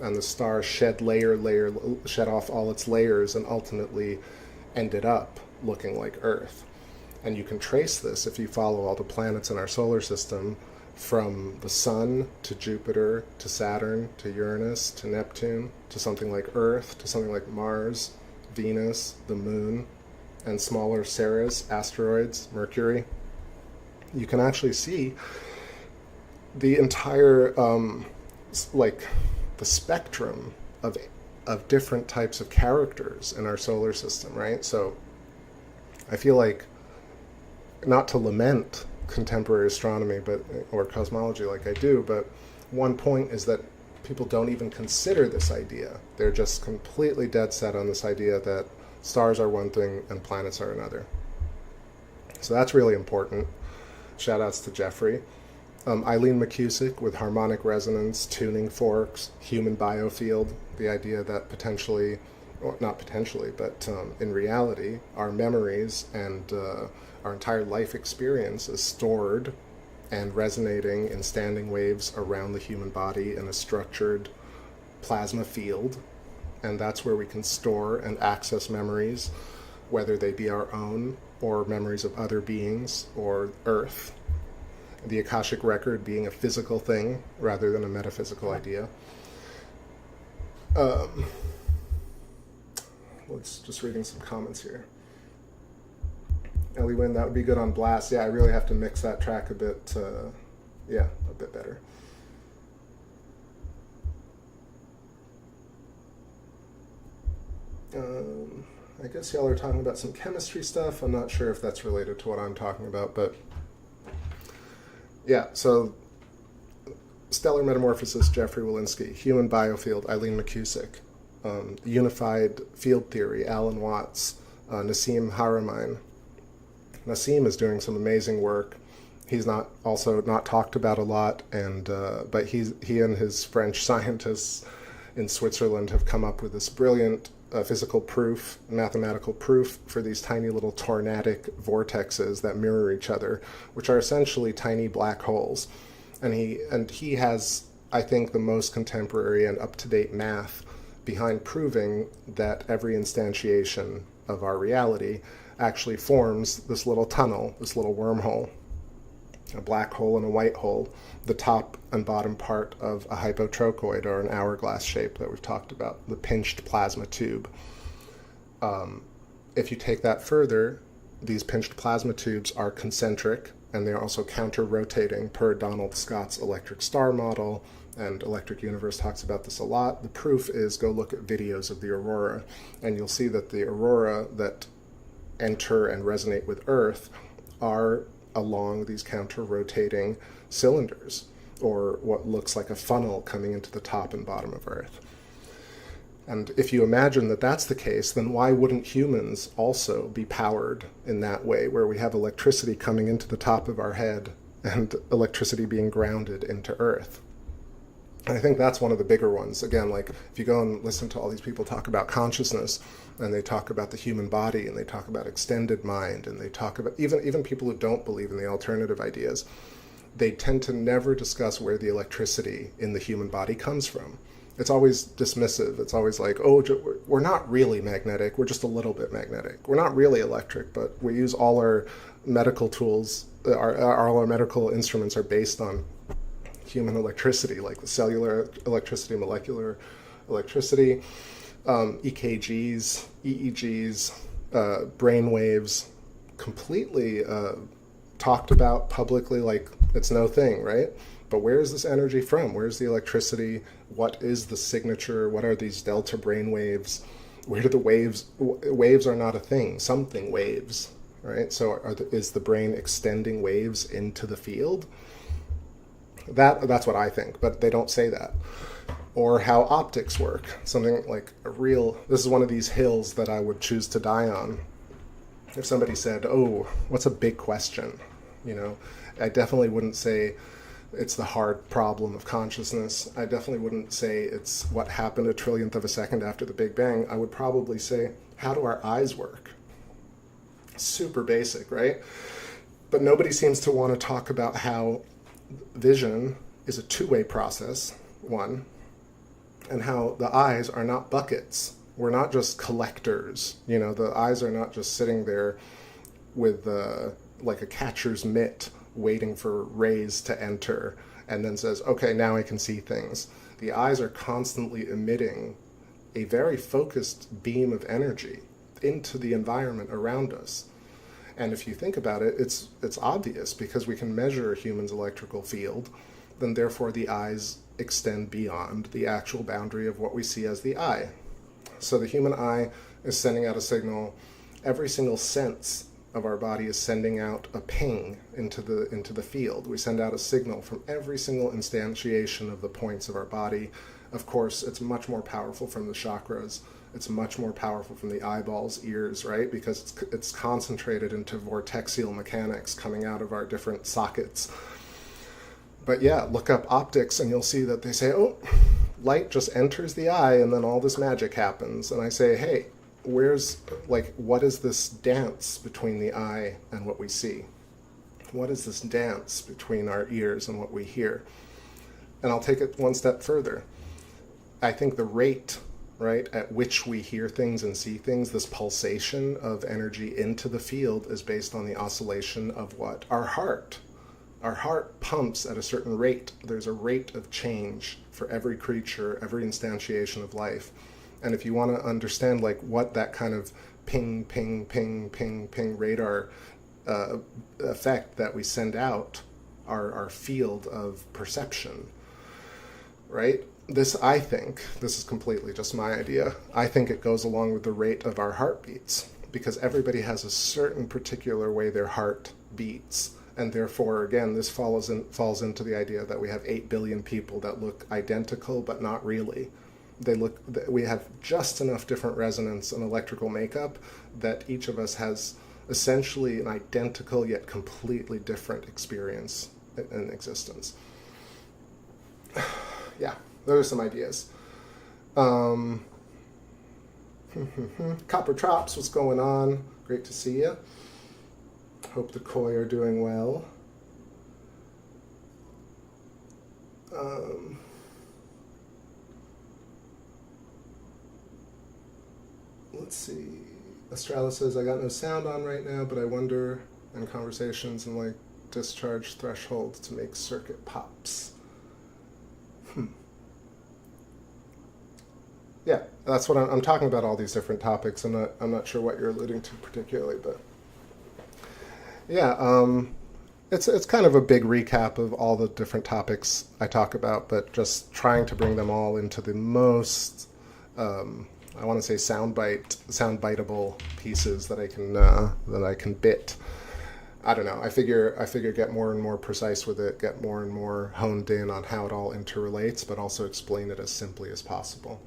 and the star shed off all its layers and ultimately ended up looking like Earth. And you can trace this if you follow all the planets in our solar system from the Sun to Jupiter to Saturn to Uranus to Neptune to something like Earth to something like Mars, Venus, the Moon, and smaller Ceres, asteroids, Mercury, you can actually see the entire, like, the spectrum of different types of characters in our solar system, right? So I feel like, not to lament contemporary astronomy or cosmology like I do, but one point is that people don't even consider this idea. They're just completely dead set on this idea that stars are one thing and planets are another. So that's really important. Shout outs to Jeffrey. Eileen McCusick with harmonic resonance, tuning forks, human biofield, the idea that potentially, or not potentially, but in reality, our memories and our entire life experience is stored and resonating in standing waves around the human body in a structured plasma field. And that's where we can store and access memories, whether they be our own or memories of other beings or Earth. The Akashic record being a physical thing rather than a metaphysical idea. Let's just reading some comments here. Ellie Wynn, that would be good on Blast. Yeah, I really have to mix that track a bit, a bit better. I guess y'all are talking about some chemistry stuff. I'm not sure if that's related to what I'm talking about, but yeah, so Stellar Metamorphosis, Jeffrey Walensky, Human Biofield, Eileen McCusick, Unified Field Theory, Alan Watts, Nassim Haramein. Nassim is doing some amazing work. He's not talked about a lot, and but he and his French scientists in Switzerland have come up with this brilliant physical proof, mathematical proof for these tiny little tornadic vortexes that mirror each other, which are essentially tiny black holes. And he has, I think, the most contemporary and up-to-date math behind proving that every instantiation of our reality actually forms this little tunnel, this little wormhole, a black hole and a white hole, the top and bottom part of a hypotrochoid, or an hourglass shape that we've talked about, the pinched plasma tube. If you take that further, these pinched plasma tubes are concentric, and they're also counter-rotating per Donald Scott's electric star model, and Electric Universe talks about this a lot. The proof is, go look at videos of the aurora, and you'll see that the aurora that enter and resonate with Earth are along these counter-rotating cylinders, or what looks like a funnel coming into the top and bottom of Earth. And if you imagine that that's the case, then why wouldn't humans also be powered in that way, where we have electricity coming into the top of our head and electricity being grounded into Earth? And I think that's one of the bigger ones. Again, like, if you go and listen to all these people talk about consciousness, and they talk about the human body, and they talk about extended mind, and they talk about even people who don't believe in the alternative ideas, they tend to never discuss where the electricity in the human body comes from. It's always dismissive. It's always like, oh, we're not really magnetic, we're just a little bit magnetic. We're not really electric, but we use all our medical tools, all our medical instruments are based on human electricity, like the cellular electricity, molecular electricity, EKGs, EEGs, brain waves, completely talked about publicly like it's no thing, right? But where is this energy from? Where's the electricity? What is the signature? What are these delta brain waves? Where do the waves? Waves are not a thing. Something waves, right? So is the brain extending waves into the field? That's what I think, but they don't say that. Or how optics work. Something like this is one of these hills that I would choose to die on. If somebody said, oh, what's a big question? You know, I definitely wouldn't say it's the hard problem of consciousness. I definitely wouldn't say it's what happened a trillionth of a second after the Big Bang. I would probably say, how do our eyes work? Super basic, right? But nobody seems to want to talk about how vision is a two-way process, one, and how the eyes are not buckets. We're not just collectors. The eyes are not just sitting there with like a catcher's mitt waiting for rays to enter, and then says, okay, now I can see things. The eyes are constantly emitting a very focused beam of energy into the environment around us. And if you think about it, it's obvious, because we can measure a human's electrical field, then therefore the eyes extend beyond the actual boundary of what we see as the eye. So the human eye is sending out a signal. Every single sense of our body is sending out a ping into the field. We send out a signal from every single instantiation of the points of our body. Of course, it's much more powerful from the chakras. It's much more powerful from the eyeballs, ears, right? Because it's concentrated into vortexial mechanics coming out of our different sockets. But yeah, look up optics and you'll see that they say, oh, light just enters the eye and then all this magic happens. And I say, hey, what is this dance between the eye and what we see? What is this dance between our ears and what we hear? And I'll take it one step further. I think the rate, right, at which we hear things and see things, this pulsation of energy into the field, is based on the oscillation of what? Our heart. Our heart pumps at a certain rate. There's a rate of change for every creature, every instantiation of life. And if you want to understand like what that kind of ping, ping, ping, ping, ping radar effect that we send out, our field of perception, right? I think, this is completely just my idea, I think it goes along with the rate of our heartbeats, because everybody has a certain particular way their heart beats. And therefore, again, this falls into the idea that we have 8 billion people that look identical, but not really. We have just enough different resonance and electrical makeup that each of us has essentially an identical yet completely different experience in existence. Yeah, those are some ideas. Copper Trops, what's going on? Great to see you. Hope the koi are doing well. Let's see. Estrella says, I got no sound on right now, but I wonder in conversations and like discharge thresholds to make circuit pops. Yeah, that's what I'm talking about, all these different topics. I'm not sure what you're alluding to particularly, but yeah, it's kind of a big recap of all the different topics I talk about, but just trying to bring them all into the most I want to say soundbiteable pieces that I can bit. I don't know. I figure get more and more precise with it, get more and more honed in on how it all interrelates, but also explain it as simply as possible.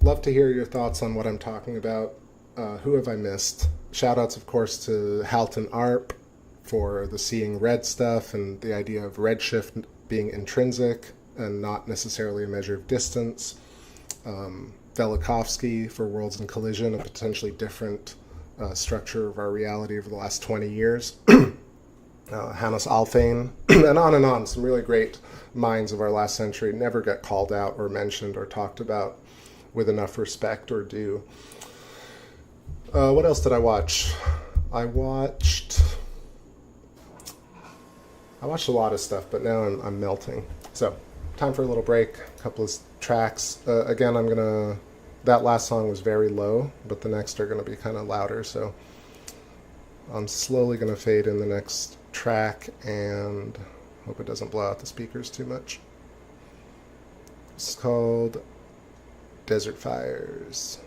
Love to hear your thoughts on what I'm talking about. Who have I missed? Shoutouts, of course, to Halton Arp for the seeing red stuff and the idea of redshift being intrinsic and not necessarily a measure of distance. Velikovsky for Worlds in Collision, a potentially different structure of our reality over the last 20 years. Hannes Alfvén, and on. Some really great minds of our last century never get called out or mentioned or talked about with enough respect or due. What else did I watch? I watched a lot of stuff, but now I'm melting. So, time for a little break, a couple of tracks. Again, that last song was very low, but the next are going to be kind of louder, so I'm slowly going to fade in the next track and hope it doesn't blow out the speakers too much. It's called Desert Fires.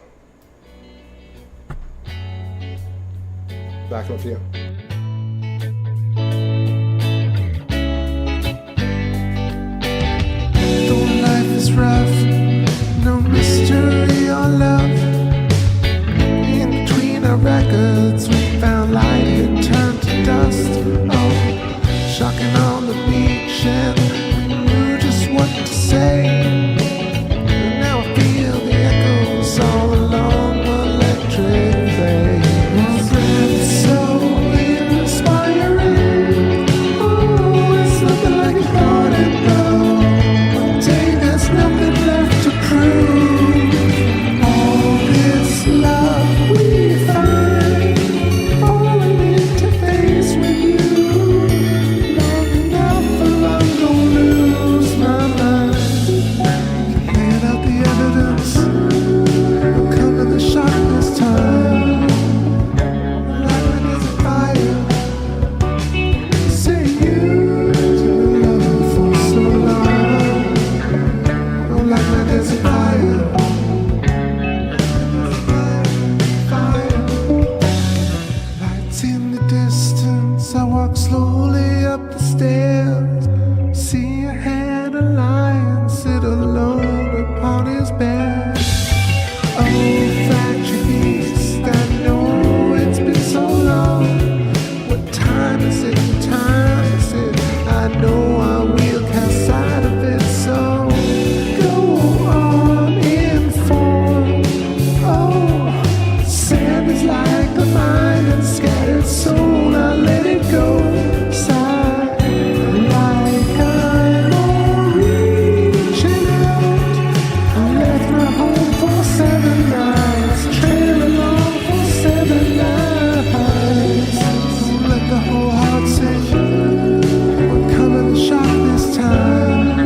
Back in a few. Though life is rough, no mystery or love. In between our records, we found light, it turned to dust. Oh, shocking on the beach, and we knew just what to say. And now I feel the echoes all along the electric vein. One breath so slowly up the stairs. See a head of lion sit alone upon his bed. Oh, fractured beast, I know it's been so long. What time is it? Time is it? I know I will cast sight of it, so go on in form. Oh, sand is like the mind and scattered soul. Now let it go. Sigh like I'm reaching out. I left my home for 7 nights, trail along for 7 nights. Don't let the whole heart say we're coming to shop this time.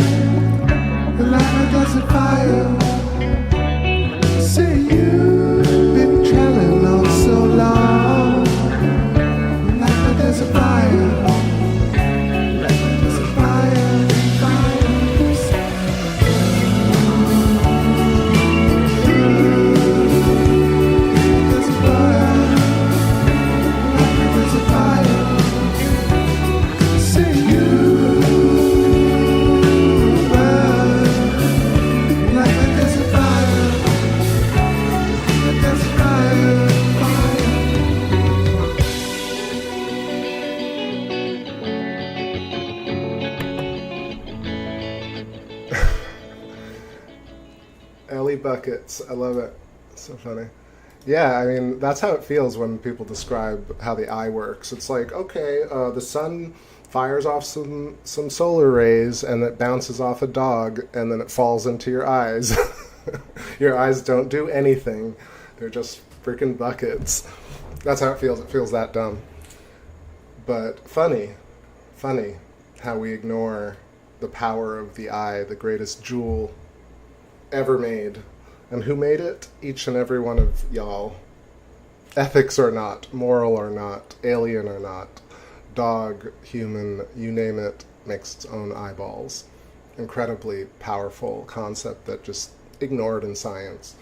Like a desert fire. Say you've been traveling on so long. Like a desert fire. Like a desert fire. Desert fire. Like a desert fire. Say you burn like a desert fire. A desert fire. Ellie buckets. I love it. So funny. Yeah, I mean, that's how it feels when people describe how the eye works. It's like, okay, the sun fires off some solar rays and it bounces off a dog and then it falls into your eyes. Your eyes don't do anything. They're just freaking buckets. That's how it feels. It feels that dumb. But funny how we ignore the power of the eye, the greatest jewel ever made. And who made it? Each and every one of y'all. Ethics or not, moral or not, alien or not, dog, human, you name it, makes its own eyeballs. Incredibly powerful concept that just ignored in science.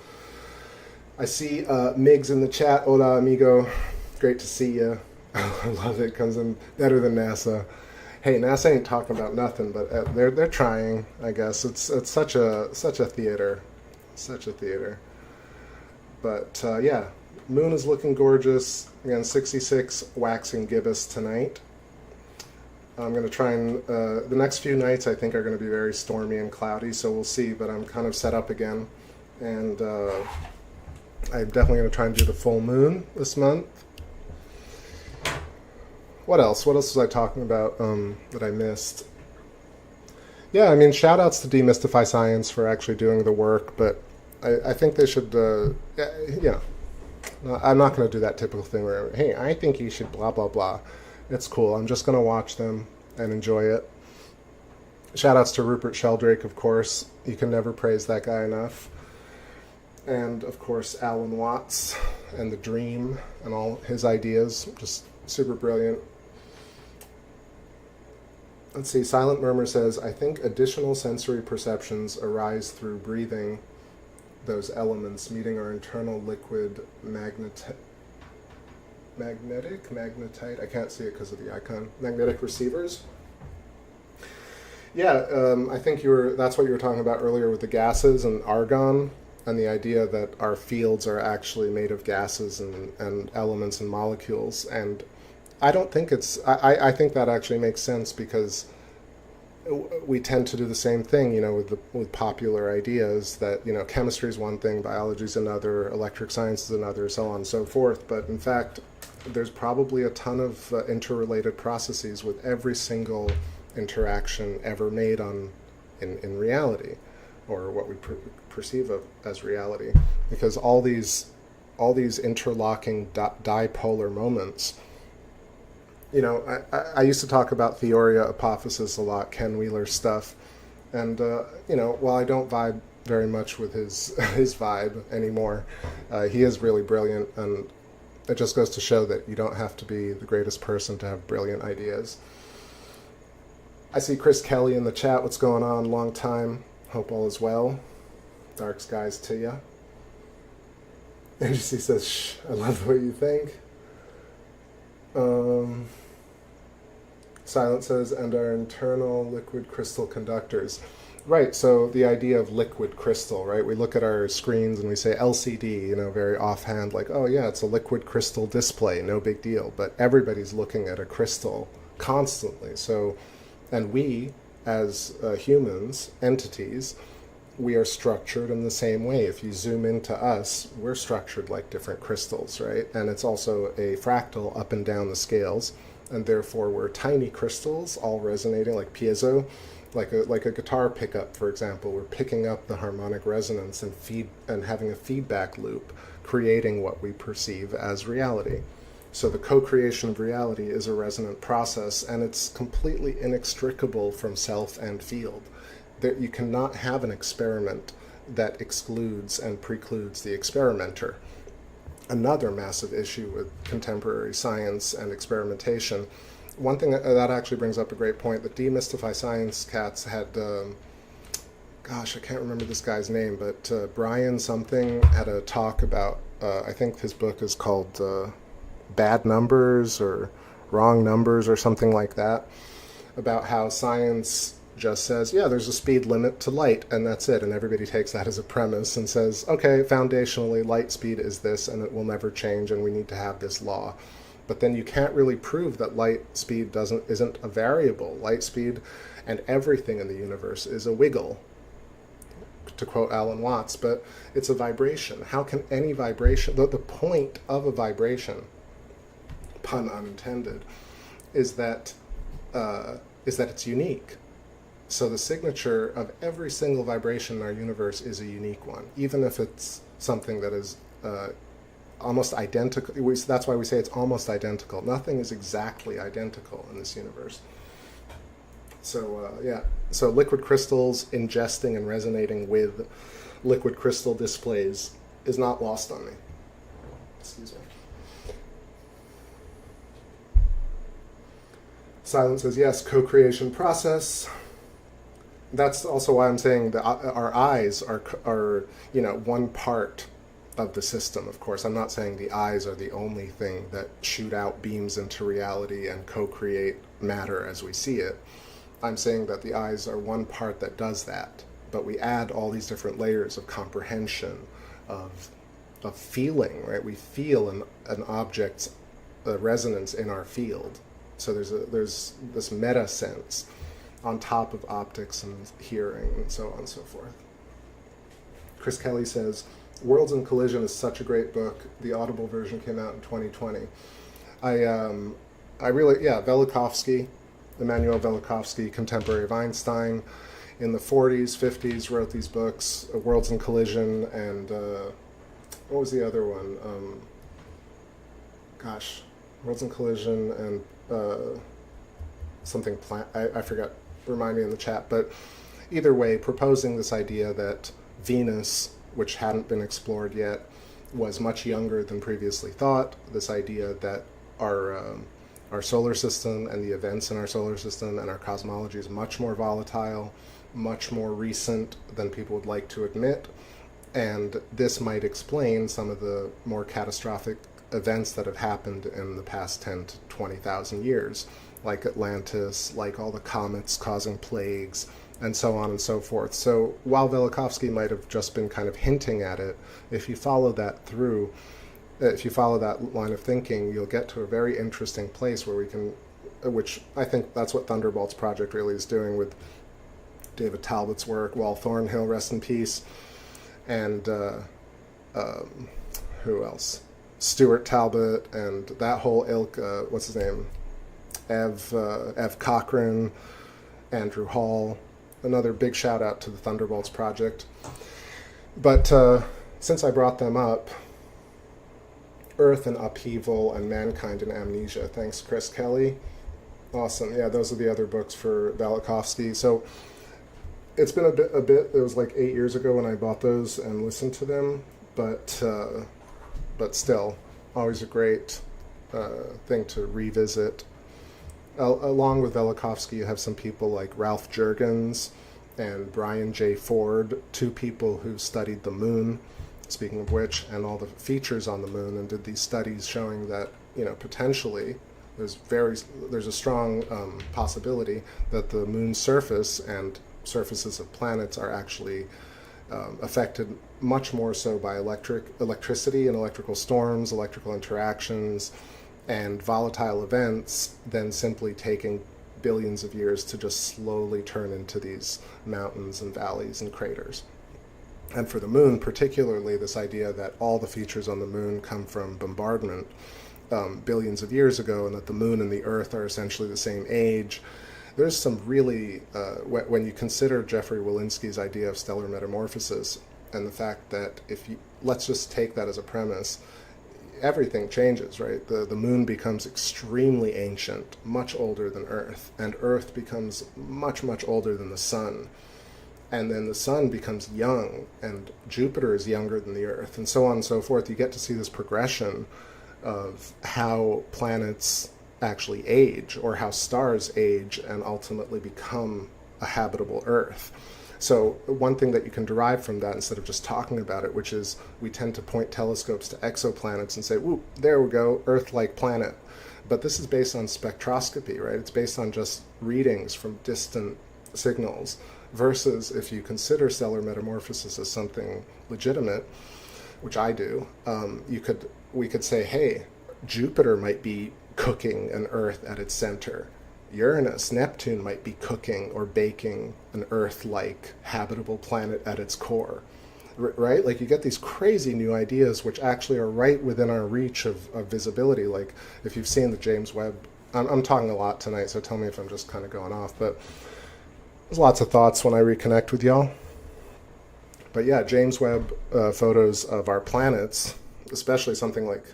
I see Migs in the chat. Hola, amigo. Great to see you. I love it. Comes in better than NASA. Hey, NASA ain't talking about nothing, but they're trying. I guess it's such a theater, such a theater. But yeah, moon is looking gorgeous. Again, 66 waxing gibbous tonight. I'm going to try and the next few nights I think are going to be very stormy and cloudy, so we'll see. But I'm kind of set up again, and I'm definitely going to try and do the full moon this month. What else? What else was I talking about that I missed? Yeah, I mean, shout outs to Demystify Science for actually doing the work, but I think they should, yeah. I'm not going to do that typical thing where, hey, I think you should blah, blah, blah. It's cool. I'm just going to watch them and enjoy it. Shout outs to Rupert Sheldrake, of course. You can never praise that guy enough. And, of course, Alan Watts and The Dream and all his ideas. Just super brilliant. Let's see, Silent Murmur says, I think additional sensory perceptions arise through breathing those elements, meeting our internal liquid magnetite, I can't see it because of the icon, magnetic receivers. Yeah, I think that's what you were talking about earlier with the gases and argon, and the idea that our fields are actually made of gases and elements and molecules. And I don't think I think that actually makes sense, because we tend to do the same thing, with popular ideas that, chemistry is one thing, biology is another, electric science is another, so on and so forth. But in fact, there's probably a ton of interrelated processes with every single interaction ever made in reality, or what we perceive as reality, because all these interlocking dipolar moments. I used to talk about Theoria Apophysis a lot, Ken Wheeler's stuff, and while I don't vibe very much with his vibe anymore, he is really brilliant, and it just goes to show that you don't have to be the greatest person to have brilliant ideas. I see Chris Kelly in the chat. What's going on? Long time. Hope all is well. Dark skies to ya. And she says, shh, I love the way you think. Silence says, and our internal liquid crystal conductors. Right, so the idea of liquid crystal, right? We look at our screens and we say LCD, very offhand, like, oh yeah, it's a liquid crystal display, no big deal. But everybody's looking at a crystal constantly. So, and we, as humans, entities, we are structured in the same way. If you zoom into us, we're structured like different crystals, right? And it's also a fractal up and down the scales, and therefore we're tiny crystals all resonating like piezo. Like a guitar pickup, for example, we're picking up the harmonic resonance and having a feedback loop, creating what we perceive as reality. So the co-creation of reality is a resonant process, and it's completely inextricable from self and field. You cannot have an experiment that excludes and precludes the experimenter. Another massive issue with contemporary science and experimentation. One thing that actually brings up a great point. The Demystify Science cats had, I can't remember this guy's name, but Brian something had a talk about, I think his book is called Bad Numbers or Wrong Numbers or something like that, about how science just says, yeah, there's a speed limit to light, and that's it, and everybody takes that as a premise and says, okay, foundationally, light speed is this, and it will never change, and we need to have this law. But then you can't really prove that light speed isn't a variable. Light speed and everything in the universe is a wiggle, to quote Alan Watts, but it's a vibration. How can any vibration, the point of a vibration, pun unintended, is that it's unique. So the signature of every single vibration in our universe is a unique one, even if it's something that is almost identical. That's why we say it's almost identical. Nothing is exactly identical in this universe. So so liquid crystals ingesting and resonating with liquid crystal displays is not lost on me. Excuse me. Silence says, yes, co-creation process. That's also why I'm saying that our eyes are one part of the system, of course. I'm not saying the eyes are the only thing that shoot out beams into reality and co-create matter as we see it. I'm saying that the eyes are one part that does that, but we add all these different layers of comprehension, of feeling, right? We feel an object's resonance in our field. So there's this meta sense on top of optics and hearing and so on and so forth. Chris Kelly says, Worlds in Collision is such a great book. The Audible version came out in 2020. Velikovsky, Immanuel Velikovsky, contemporary of Einstein, in the 40s, 50s, wrote these books, Worlds in Collision, and what was the other one? Worlds in Collision and something, I forgot, remind me in the chat, but either way, proposing this idea that Venus, which hadn't been explored yet, was much younger than previously thought. This idea that our solar system and the events in our solar system and our cosmology is much more volatile, much more recent than people would like to admit, and this might explain some of the more catastrophic events that have happened in the past 10 to 20,000 years, like Atlantis, like all the comets causing plagues, and so on and so forth. So while Velikovsky might have just been kind of hinting at it, if you follow that through, if you follow that line of thinking, you'll get to a very interesting place where we can, which I think that's what Thunderbolt's project really is doing with David Talbot's work, Wal Thornhill, rest in peace, and who else? Stuart Talbot and that whole ilk, what's his name? Ev Cochran, Andrew Hall. Another big shout out to the Thunderbolts project. But since I brought them up, Earth in Upheaval and Mankind in Amnesia. Thanks, Chris Kelly. Awesome. Yeah, those are the other books for Velikovsky. So it's been a bit. It was like 8 years ago when I bought those and listened to them, but still, always a great thing to revisit. Along with Velikovsky, you have some people like Ralph Jurgens and Brian J. Ford, two people who studied the moon, speaking of which, and all the features on the moon, and did these studies showing that, potentially there's a strong possibility that the moon's surface and surfaces of planets are actually affected much more so by electricity and electrical storms, electrical interactions, and volatile events than simply taking billions of years to just slowly turn into these mountains and valleys and craters. And for the moon, particularly, this idea that all the features on the moon come from bombardment billions of years ago, and that the moon and the Earth are essentially the same age. There's some really, when you consider Jeffrey Walensky's idea of stellar metamorphosis, and the fact that let's just take that as a premise, everything changes, right? The moon becomes extremely ancient, much older than Earth, and Earth becomes much, much older than the sun. And then the sun becomes young, and Jupiter is younger than the Earth, and so on and so forth. You get to see this progression of how planets actually age, or how stars age and ultimately become a habitable Earth. So one thing that you can derive from that, instead of just talking about it, which is we tend to point telescopes to exoplanets and say, "Whoop, there we go, Earth-like planet." But this is based on spectroscopy, right? It's based on just readings from distant signals, versus if you consider stellar metamorphosis as something legitimate, which I do, we could say, hey, Jupiter might be cooking an Earth at its center. Uranus, Neptune might be cooking or baking an Earth-like habitable planet at its core, right? Like, you get these crazy new ideas which actually are right within our reach of visibility. Like, if you've seen the James Webb, I'm talking a lot tonight, so tell me if I'm just kind of going off, but there's lots of thoughts when I reconnect with y'all. But yeah, James Webb photos of our planets, especially something like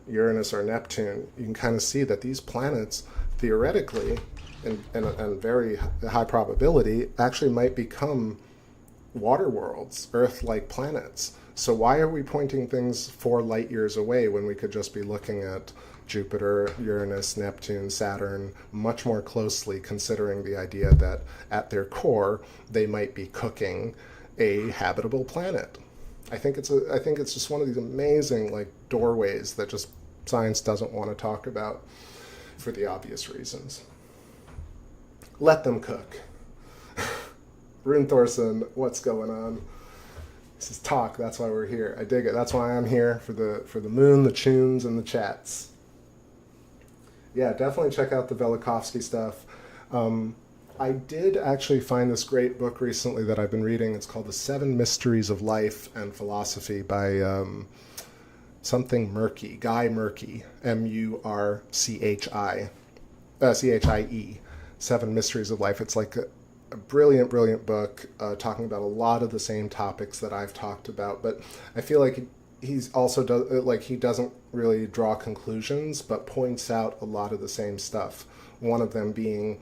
Uranus or Neptune, you can kind of see that these planets, theoretically, and very high probability, actually might become water worlds, Earth-like planets. So why are we pointing things 4 light years away when we could just be looking at Jupiter, Uranus, Neptune, Saturn much more closely, considering the idea that at their core they might be cooking a habitable planet? I think it's just one of these amazing, like, doorways that just science doesn't want to talk about for the obvious reasons. Let them cook. Rune Thorson, what's going on? This is talk. That's why we're here. I dig it. That's why I'm here, for the moon, the tunes, and the chats. Yeah, definitely check out the Velikovsky stuff. I did actually find this great book recently that I've been reading. It's called The 7 Mysteries of Life and Philosophy by something Murky, Guy Murky, Murchie, Chie, 7 Mysteries of Life. It's like a brilliant, brilliant book talking about a lot of the same topics that I've talked about, but I feel like he's also he doesn't really draw conclusions, but points out a lot of the same stuff. One of them being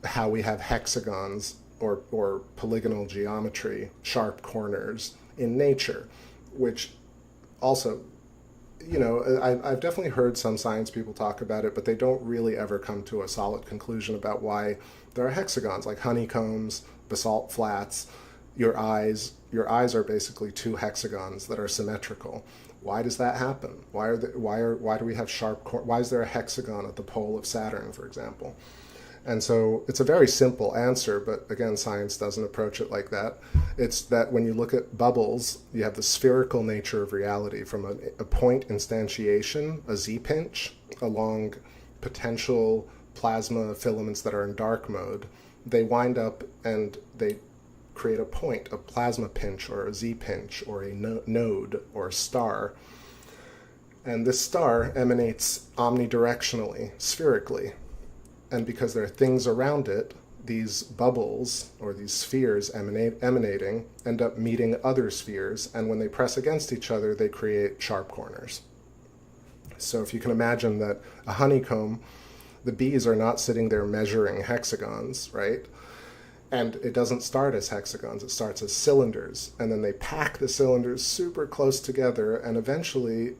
how we have hexagons or polygonal geometry, sharp corners in nature, which also, I've definitely heard some science people talk about it, but they don't really ever come to a solid conclusion about why there are hexagons, like honeycombs, basalt flats. Your eyes are basically 2 hexagons that are symmetrical. Why does that happen? Why do we have why is there a hexagon at the pole of Saturn, for example? And so it's a very simple answer, but again, science doesn't approach it like that. It's that when you look at bubbles, you have the spherical nature of reality from a point instantiation, a z-pinch, along potential plasma filaments that are in dark mode. They wind up and they create a point, a plasma pinch or a z-pinch or a node or a star. And this star emanates omnidirectionally, spherically. And because there are things around it, these bubbles or these spheres emanating end up meeting other spheres, and when they press against each other, they create sharp corners. So if you can imagine that a honeycomb, the bees are not sitting there measuring hexagons, right? And it doesn't start as hexagons, it starts as cylinders, and then they pack the cylinders super close together, and eventually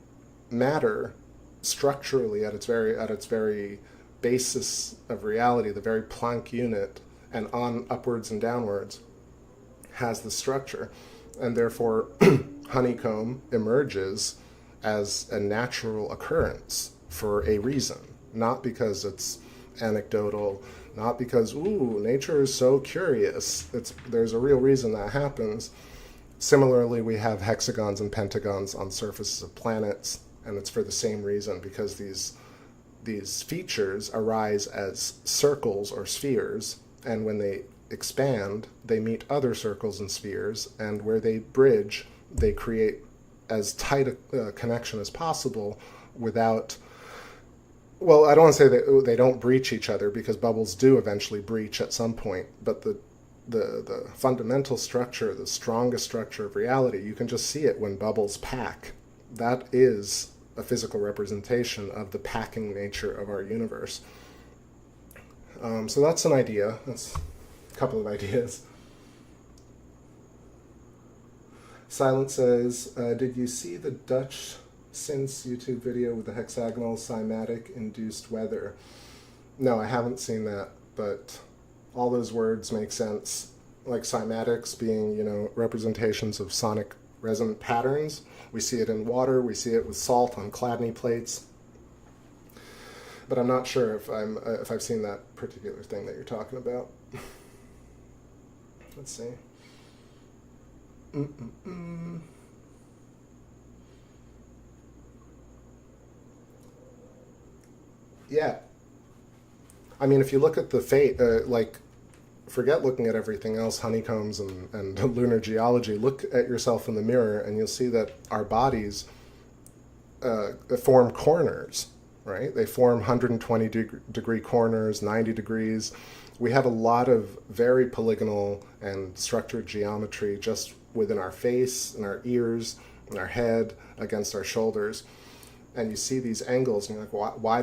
matter structurally at its very basis of reality, the very Planck unit, and on upwards and downwards, has the structure. And therefore honeycomb emerges as a natural occurrence for a reason, not because it's anecdotal, not because, ooh, nature is so curious. There's a real reason that happens. Similarly, we have hexagons and pentagons on surfaces of planets, and it's for the same reason, because these features arise as circles or spheres, and when they expand, they meet other circles and spheres, and where they bridge, they create as tight a connection as possible without, well, I don't want to say that they don't breach each other, because bubbles do eventually breach at some point, but the fundamental structure, the strongest structure of reality, you can just see it when bubbles pack. That is a physical representation of the packing nature of our universe. So that's an idea. That's a couple of ideas. Silent says, did you see the Dutch Synths YouTube video with the hexagonal cymatic induced weather? No, I haven't seen that, but all those words make sense. Like cymatics being, representations of sonic resonant patterns. We see it in water, we see it with salt on Chladni plates. But I'm not sure if I've seen that particular thing that you're talking about. Let's see. Yeah. I mean, if you look at the fate, forget looking at everything else, honeycombs and lunar geology, look at yourself in the mirror and you'll see that our bodies form corners, right? They form 120 degree corners, 90 degrees. We have a lot of very polygonal and structured geometry just within our face, and our ears, and our head, against our shoulders. And you see these angles, and you're like, why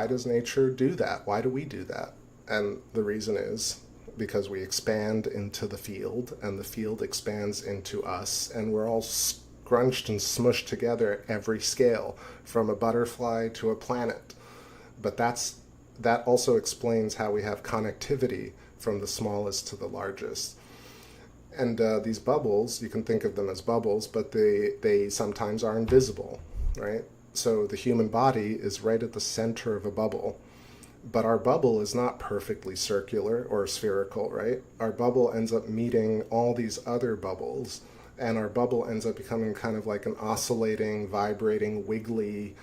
does nature do that? Why do we do that? And the reason is because we expand into the field, and the field expands into us, and we're all scrunched and smushed together at every scale, from a butterfly to a planet. But that also explains how we have connectivity from the smallest to the largest. And these bubbles, you can think of them as bubbles, but they sometimes are invisible, right? So the human body is right at the center of a bubble, but our bubble is not perfectly circular or spherical, right? Our bubble ends up meeting all these other bubbles, and our bubble ends up becoming kind of like an oscillating, vibrating, wiggly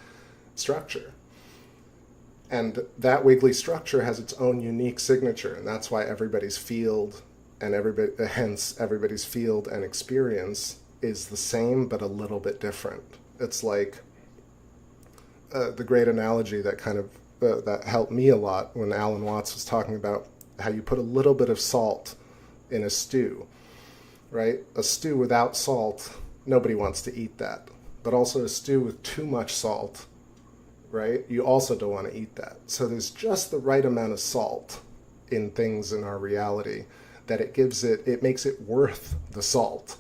structure. And that wiggly structure has its own unique signature, and that's why everybody's field and everybody's field and experience is the same but a little bit different. It's like the great analogy that kind of that helped me a lot when Alan Watts was talking about how you put a little bit of salt in a stew, right? A stew without salt, nobody wants to eat that. But also a stew with too much salt, right? You also don't want to eat that. So there's just the right amount of salt in things in our reality that it makes it worth the salt,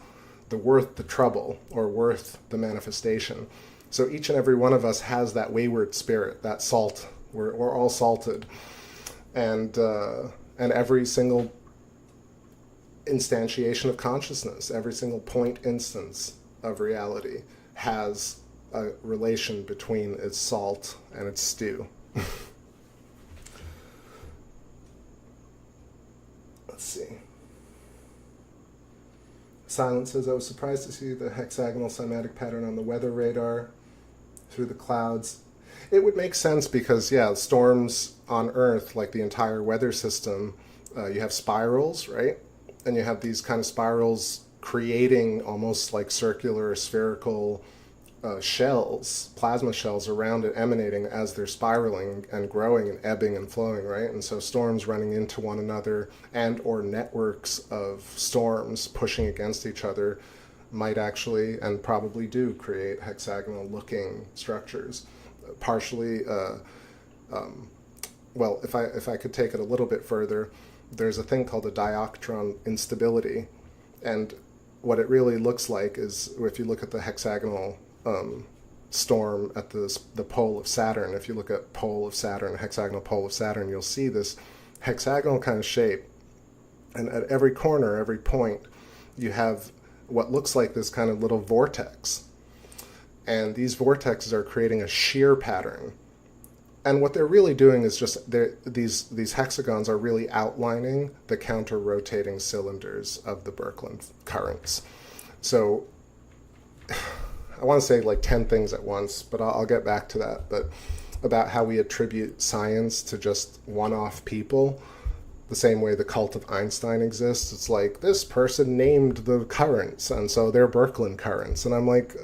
worth the trouble, or worth the manifestation. So each and every one of us has that wayward spirit, that salt. We're all salted, and every single instantiation of consciousness, every single point instance of reality has a relation between its salt and its stew. Let's see. Silence says, I was surprised to see the hexagonal cymatic pattern on the weather radar through the clouds. It would make sense because, yeah, storms on Earth, like the entire weather system, you have spirals, right? And you have these kind of spirals creating almost like circular, spherical shells, plasma shells around it, emanating as they're spiraling and growing and ebbing and flowing, right? And so storms running into one another and or networks of storms pushing against each other might actually and probably do create hexagonal looking structures. Partially, well, if I could take it a little bit further, there's a thing called a dioctron instability, and what it really looks like is, if you look at the hexagonal storm at the pole of Saturn, if you look at pole of Saturn, hexagonal pole of Saturn, you'll see this hexagonal kind of shape, and at every corner, every point, you have what looks like this kind of little vortex. And these vortexes are creating a shear pattern. And what they're really doing is just these hexagons are really outlining the counter-rotating cylinders of the Birkeland currents. So I want to say like 10 things at once, but I'll get back to that. But about how we attribute science to just one-off people, the same way the cult of Einstein exists. It's like, this person named the currents, and so they're Birkeland currents. And I'm like,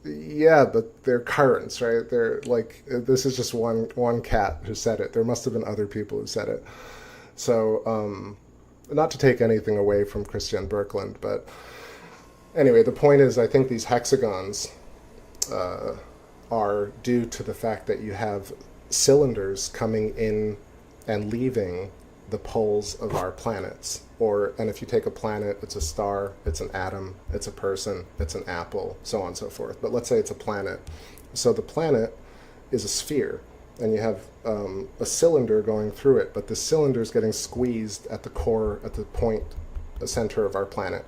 yeah, but they're currents, right? They're like, this is just one cat who said it. There must have been other people who said it. So, not to take anything away from Christian Birkeland, but anyway, the point is, I think these hexagons are due to the fact that you have cylinders coming in and leaving the poles of our planets. And if you take a planet, it's a star, it's an atom, it's a person, it's an apple, so on and so forth. But let's say it's a planet. So the planet is a sphere, and you have a cylinder going through it, but the cylinder is getting squeezed at the core, at the point, the center of our planet,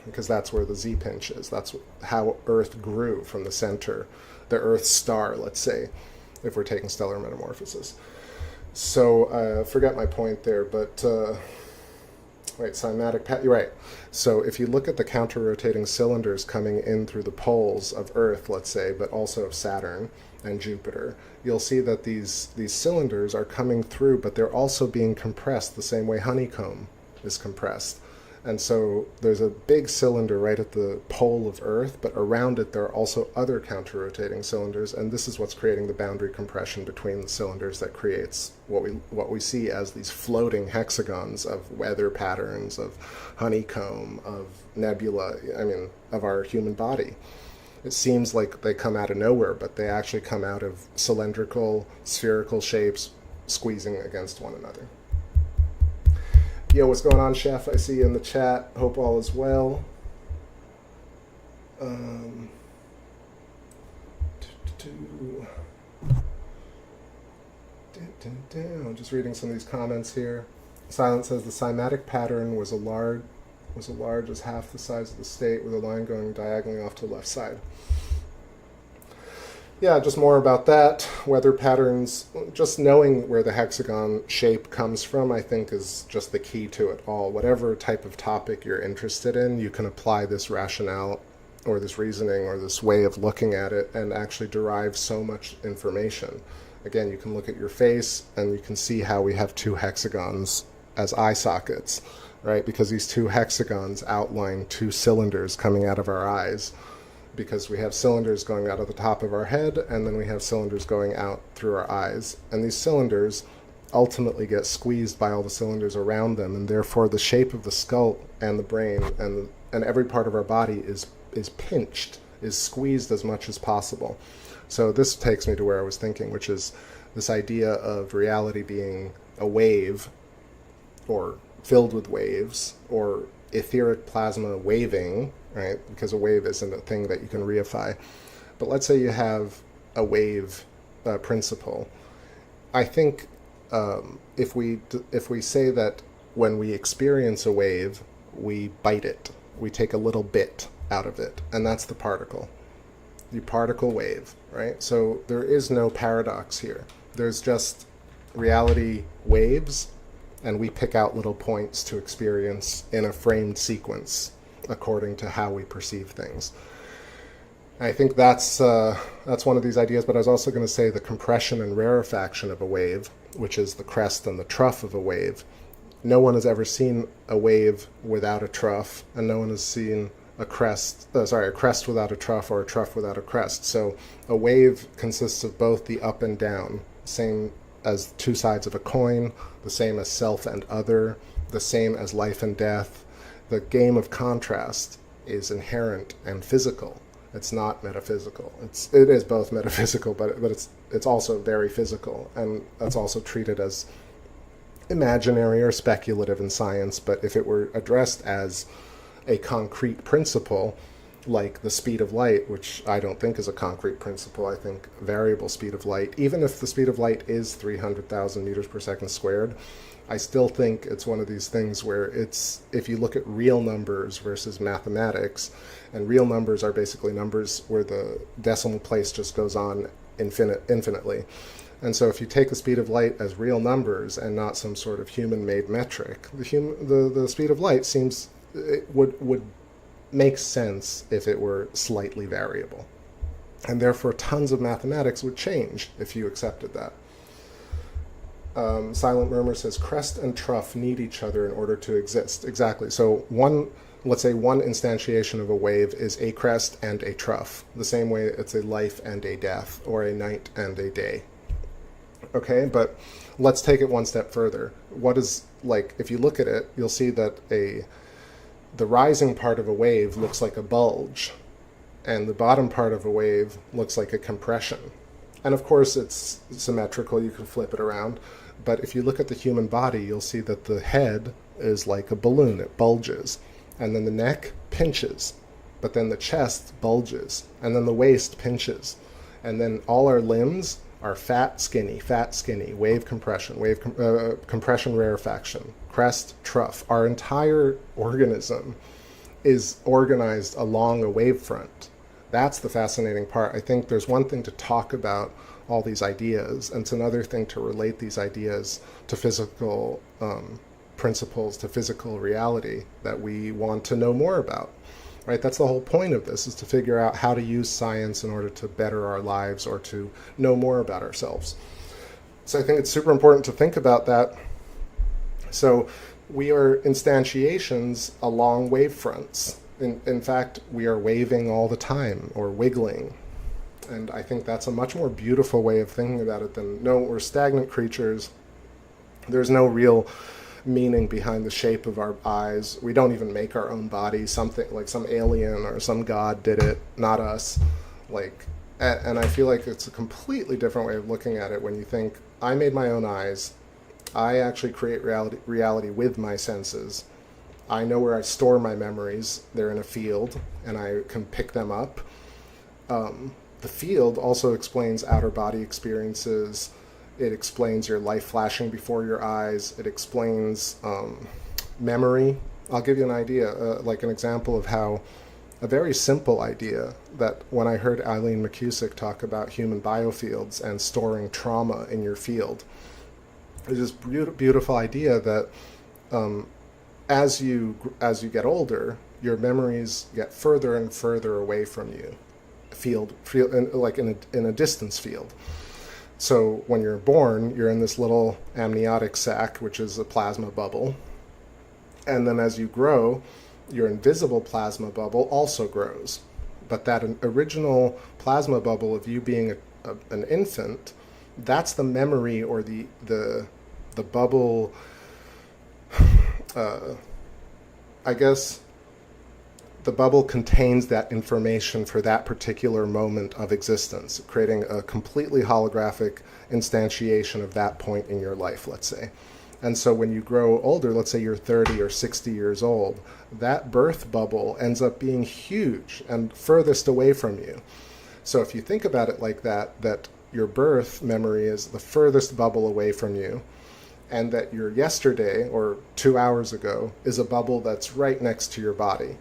because that's where the Z-pinch is. That's how Earth grew, from the center, the Earth star, let's say, if we're taking stellar metamorphosis. So, forget my point there, but, right, cymatic, you're right. So if you look at the counter-rotating cylinders coming in through the poles of Earth, let's say, but also of Saturn and Jupiter, you'll see that these cylinders are coming through, but they're also being compressed the same way honeycomb is compressed. And so there's a big cylinder right at the pole of Earth, but around it there are also other counter-rotating cylinders, and this is what's creating the boundary compression between the cylinders that creates what we see as these floating hexagons of weather patterns, of honeycomb, of nebula, of our human body. It seems like they come out of nowhere, but they actually come out of cylindrical, spherical shapes squeezing against one another. Yo, what's going on, Chef? I see you in the chat. Hope all is well. I'm just reading some of these comments here. Silent says the cymatic pattern was large as half the size of the state, with a line going diagonally off to the left side. Yeah, just more about that. Weather patterns, just knowing where the hexagon shape comes from, I think, is just the key to it all. Whatever type of topic you're interested in, you can apply this rationale or this reasoning or this way of looking at it and actually derive so much information. Again, you can look at your face and you can see how we have two hexagons as eye sockets, right? Because these two hexagons outline two cylinders coming out of our eyes, because we have cylinders going out of the top of our head, and then we have cylinders going out through our eyes. And these cylinders ultimately get squeezed by all the cylinders around them, and therefore the shape of the skull and the brain and every part of our body is pinched, is squeezed as much as possible. So this takes me to where I was thinking, which is this idea of reality being a wave, or filled with waves, or etheric plasma waving, right? Because a wave isn't a thing that you can reify. But let's say you have a wave principle. I think if we say that when we experience a wave, we bite it, we take a little bit out of it, and that's the particle. The particle wave, right? So there is no paradox here. There's just reality waves, and we pick out little points to experience in a framed sequence according to how we perceive things. I think that's one of these ideas, but I was also going to say the compression and rarefaction of a wave, which is the crest and the trough of a wave. No one has ever seen a wave without a trough, and no one has seen a crest without a trough, or a trough without a crest. So a wave consists of both the up and down, same as two sides of a coin, the same as self and other, the same as life and death. The game of contrast is inherent and physical. It's not metaphysical. It is both metaphysical, but it's also very physical, and that's also treated as imaginary or speculative in science. But if it were addressed as a concrete principle, like the speed of light, which I don't think is a concrete principle, I think variable speed of light, even if the speed of light is 300,000 meters per second squared, I still think it's one of these things where if you look at real numbers versus mathematics, and real numbers are basically numbers where the decimal place just goes on infinitely. And so if you take the speed of light as real numbers and not some sort of human-made metric, the speed of light seems, it would make sense if it were slightly variable. And therefore tons of mathematics would change if you accepted that. Silent Murmur says, crest and trough need each other in order to exist. Exactly. So let's say one instantiation of a wave is a crest and a trough. The same way it's a life and a death, or a night and a day. Okay, but let's take it one step further. What is, like, if you look at it, you'll see that the rising part of a wave looks like a bulge, and the bottom part of a wave looks like a compression. And of course it's symmetrical, you can flip it around, but if you look at the human body, you'll see that the head is like a balloon, it bulges, and then the neck pinches, but then the chest bulges, and then the waist pinches, and then all our limbs are fat, skinny, wave compression, compression rarefaction, crest, trough. Our entire organism is organized along a wavefront. That's the fascinating part. I think there's one thing to talk about all these ideas, and it's another thing to relate these ideas to physical principles, to physical reality that we want to know more about. Right? That's the whole point of this, is to figure out how to use science in order to better our lives or to know more about ourselves. So I think it's super important to think about that. So we are instantiations along wavefronts. In fact, we are waving all the time, or wiggling. And I think that's a much more beautiful way of thinking about it than, no, we're stagnant creatures. There's no real meaning behind the shape of our eyes. We don't even make our own body. Something like some alien or some god did it, not us. And I feel like it's a completely different way of looking at it when you think, I made my own eyes. I actually create reality with my senses. I know where I store my memories. They're in a field, and I can pick them up. The field also explains outer body experiences. It explains your life flashing before your eyes. It explains memory. I'll give you an idea, like an example of how a very simple idea that when I heard Eileen McCusick talk about human biofields and storing trauma in your field, it's this beautiful idea that as you get older, your memories get further and further away from you, like in a distance field. So when you're born, you're in this little amniotic sac, which is a plasma bubble. And then as you grow, your invisible plasma bubble also grows. But that original plasma bubble of you being an infant, that's the memory, or the bubble, I guess the bubble contains that information for that particular moment of existence, creating a completely holographic instantiation of that point in your life, let's say. And so when you grow older, let's say you're 30 or 60 years old, that birth bubble ends up being huge and furthest away from you. So if you think about it like that, that your birth memory is the furthest bubble away from you, and that your yesterday, or 2 hours ago, is a bubble that's right next to your body.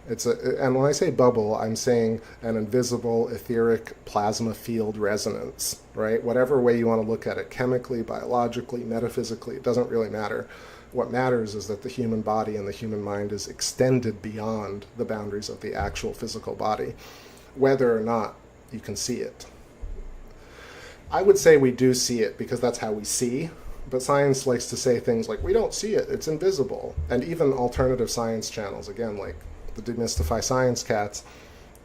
And when I say bubble, I'm saying an invisible, etheric plasma field resonance, right? Whatever way you want to look at it, chemically, biologically, metaphysically, it doesn't really matter. What matters is that the human body and the human mind is extended beyond the boundaries of the actual physical body, whether or not you can see it. I would say we do see it because that's how we see, but science likes to say things like, we don't see it, it's invisible. And even alternative science channels, again, like the Demystify Science cats,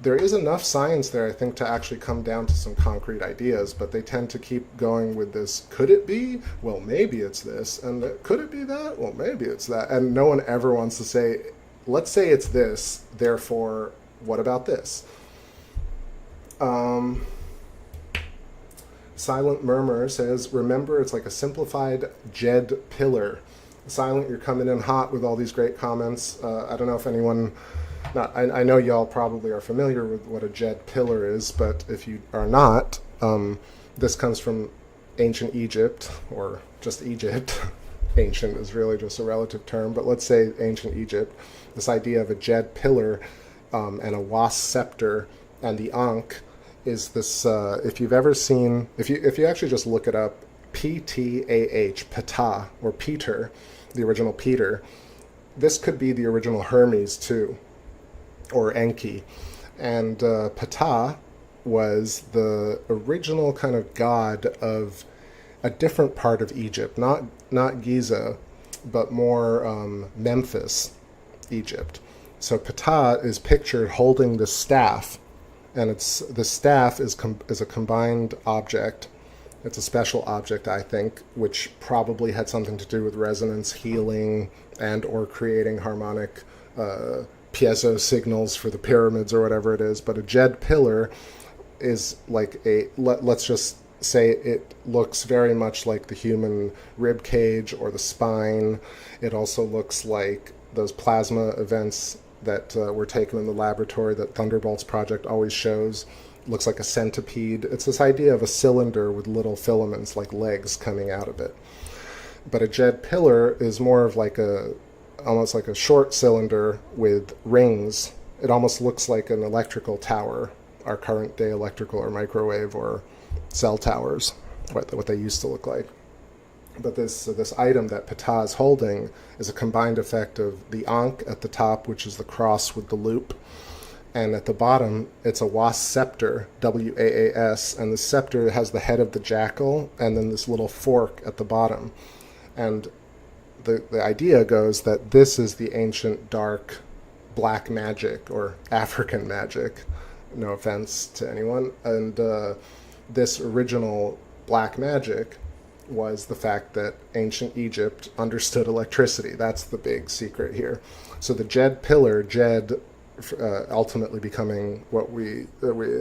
there is enough science there, I think, to actually come down to some concrete ideas, but they tend to keep going with this, could it be? Well, maybe it's this. And could it be that? Well, maybe it's that. And no one ever wants to say, let's say it's this, therefore, what about this? Silent Murmur says, remember, it's like a simplified Jed pillar. Silent, you're coming in hot with all these great comments. I don't know if anyone... I know y'all probably are familiar with what a Jed pillar is, but if you are not, this comes from ancient Egypt, or just Egypt. Ancient is really just a relative term, but let's say ancient Egypt. This idea of a Jed pillar and a was scepter, and the Ankh is this, if you've ever seen, if you actually just look it up, PTAH, Ptah, or Peter, the original Peter, this could be the original Hermes too, or Enki. And Ptah was the original kind of god of a different part of Egypt, not Giza, but more Memphis, Egypt. So Ptah is pictured holding the staff, and the staff is a combined object. It's a special object, I think, which probably had something to do with resonance healing and or creating harmonic piezo signals for the pyramids or whatever it is. But a Jed pillar is like let's just say it looks very much like the human rib cage or the spine. It also looks like those plasma events that were taken in the laboratory that Thunderbolts Project always shows. Looks like a centipede. It's this idea of a cylinder with little filaments like legs coming out of it. But a Jed pillar is more of like almost like a short cylinder with rings. It almost looks like an electrical tower, our current day electrical or microwave or cell towers, what they used to look like. But this item that Ptah is holding is a combined effect of the Ankh at the top, which is the cross with the loop, and at the bottom it's a was scepter, W-A-A-S, and the scepter has the head of the jackal and then this little fork at the bottom. And the idea goes that this is the ancient dark black magic or African magic, no offense to anyone, and this original black magic was the fact that ancient Egypt understood electricity. That's the big secret here. So the Jed pillar, Jed ultimately becoming what we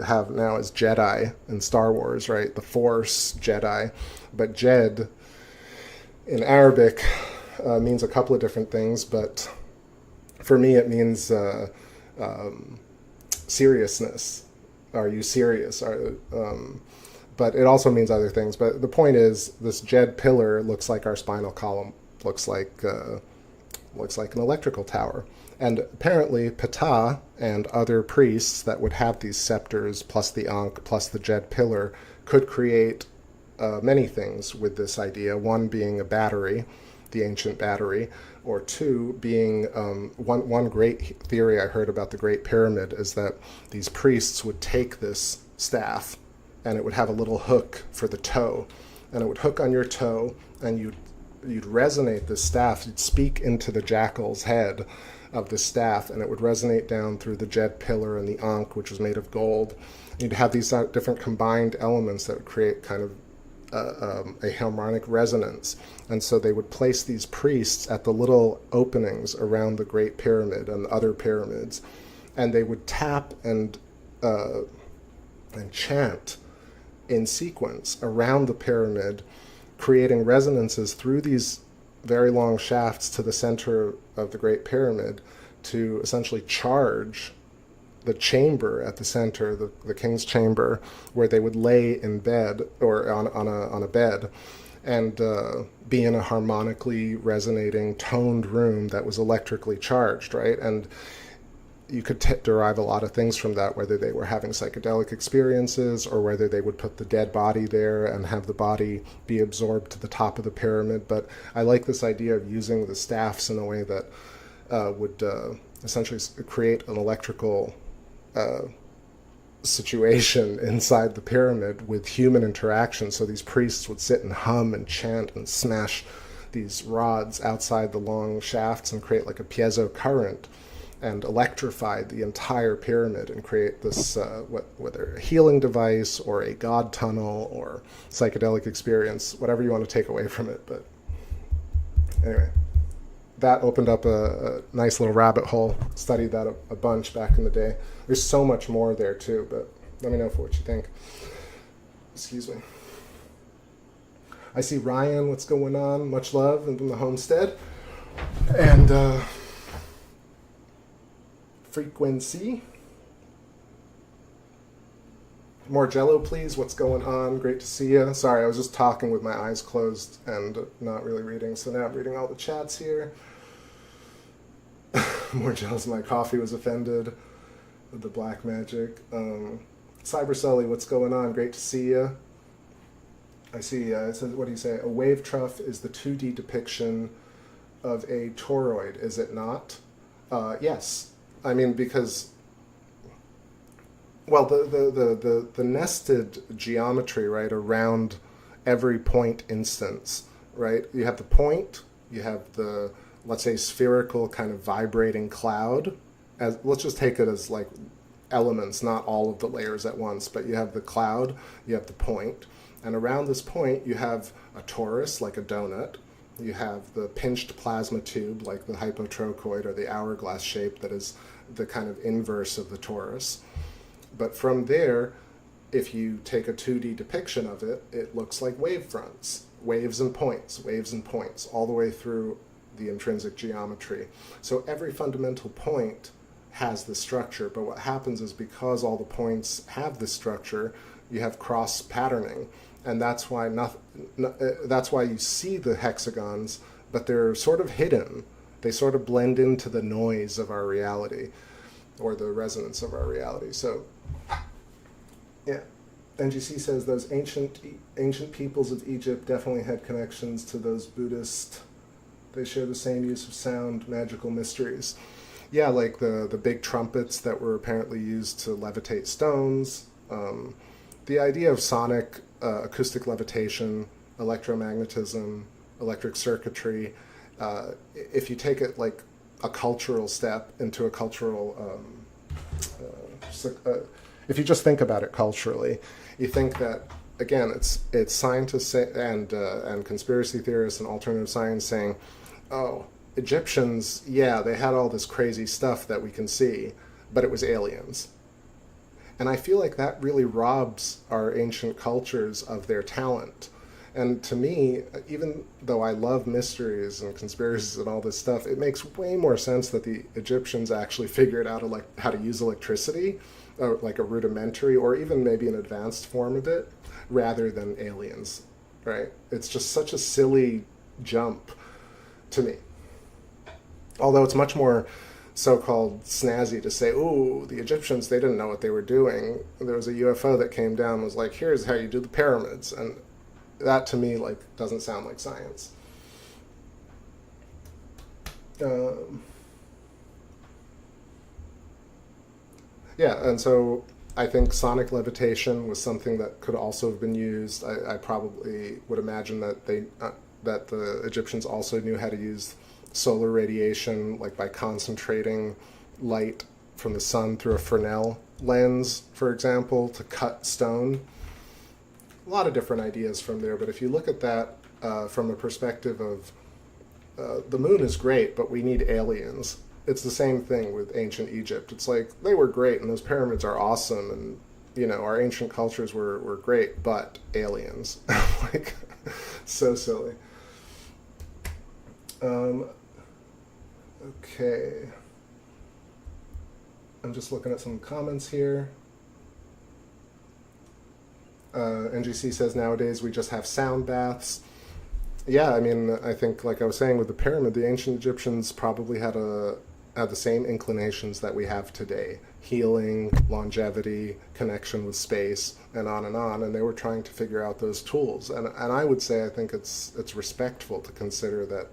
have now as Jedi in Star Wars, right? The Force, Jedi. But Jed in Arabic means a couple of different things, but for me it means seriousness. Are you serious? But it also means other things. But the point is, this Jed pillar looks like our spinal column, looks like an electrical tower. And apparently Ptah and other priests that would have these scepters, plus the Ankh, plus the Jed pillar, could create many things with this idea. One being a battery, the ancient battery, or two being one great theory I heard about the Great Pyramid is that these priests would take this staff and it would have a little hook for the toe, and it would hook on your toe, and you'd resonate this staff. You'd speak into the jackal's head of the staff, and it would resonate down through the Jed pillar and the Ankh, which was made of gold. And you'd have these different combined elements that would create kind of a harmonic resonance. And so they would place these priests at the little openings around the Great Pyramid and other pyramids, and they would tap and chant in sequence around the pyramid, creating resonances through these very long shafts to the center of the Great Pyramid to essentially charge the chamber at the center, the king's chamber, where they would lay in bed or on a bed and be in a harmonically resonating, toned room that was electrically charged, right? And you could derive a lot of things from that, whether they were having psychedelic experiences or whether they would put the dead body there and have the body be absorbed to the top of the pyramid. But I like this idea of using the staffs in a way that would essentially create an electrical situation inside the pyramid with human interaction. So these priests would sit and hum and chant and smash these rods outside the long shafts and create like a piezo current and electrify the entire pyramid and create this, whether a healing device or a god tunnel or psychedelic experience, whatever you want to take away from it. But anyway, that opened up a nice little rabbit hole. Studied that a bunch back in the day. There's so much more there too, but let me know what you think. Excuse me. I see Ryan, what's going on? Much love in the homestead. And Frequency. More Jello, please. What's going on? Great to see you. Sorry, I was just talking with my eyes closed and not really reading, so now I'm reading all the chats here. More Jello's my coffee was offended with the black magic. Cyber Sully, what's going on? Great to see you. I see, it says, what do you say? A wave trough is the 2D depiction of a toroid, is it not? Yes. I mean, because, well, the nested geometry, right, around every point instance, right? You have the point, you have the, let's say, spherical kind of vibrating cloud. Let's just take it as like elements, not all of the layers at once, but you have the cloud, you have the point, and around this point you have a torus, like a donut, you have the pinched plasma tube, like the hypotrochoid or the hourglass shape that is the kind of inverse of the torus. But from there, if you take a 2D depiction of it, it looks like wave fronts, waves and points, all the way through the intrinsic geometry. So every fundamental point has the structure, but what happens is because all the points have this structure, you have cross patterning, and that's why that's why you see the hexagons, but they're sort of hidden. They sort of blend into the noise of our reality, or the resonance of our reality. So, yeah. NGC says those ancient peoples of Egypt definitely had connections to those Buddhist. They share the same use of sound, magical mysteries. Yeah, like the big trumpets that were apparently used to levitate stones. The idea of sonic, acoustic levitation, electromagnetism, electric circuitry, if you take it like a cultural step into a cultural, if you just think about it culturally, you think that, again, it's scientists and conspiracy theorists and alternative science saying, oh, Egyptians, yeah, they had all this crazy stuff that we can see, but it was aliens. And I feel like that really robs our ancient cultures of their talent. And to me, even though I love mysteries and conspiracies and all this stuff, it makes way more sense that the Egyptians actually figured out how to use electricity, or like a rudimentary or even maybe an advanced form of it, rather than aliens, right? It's just such a silly jump to me. Although it's much more so-called snazzy to say, ooh, the Egyptians, they didn't know what they were doing. There was a UFO that came down and was like, here's how you do the pyramids. And that to me like doesn't sound like science. Yeah, and so I think sonic levitation was something that could also have been used. I probably would imagine that that the Egyptians also knew how to use solar radiation, like by concentrating light from the sun through a Fresnel lens, for example, to cut stone. A lot of different ideas from there, but if you look at that from a perspective of the moon is great, but we need aliens. It's the same thing with ancient Egypt. It's like, they were great, and those pyramids are awesome, and, you know, our ancient cultures were great, but aliens. Like, so silly. Okay. I'm just looking at some comments here. NGC says nowadays we just have sound baths. Yeah, I mean, I think, like I was saying with the pyramid, the ancient Egyptians probably had the same inclinations that we have today. Healing, longevity, connection with space, and on, and they were trying to figure out those tools. And I would say I think it's respectful to consider that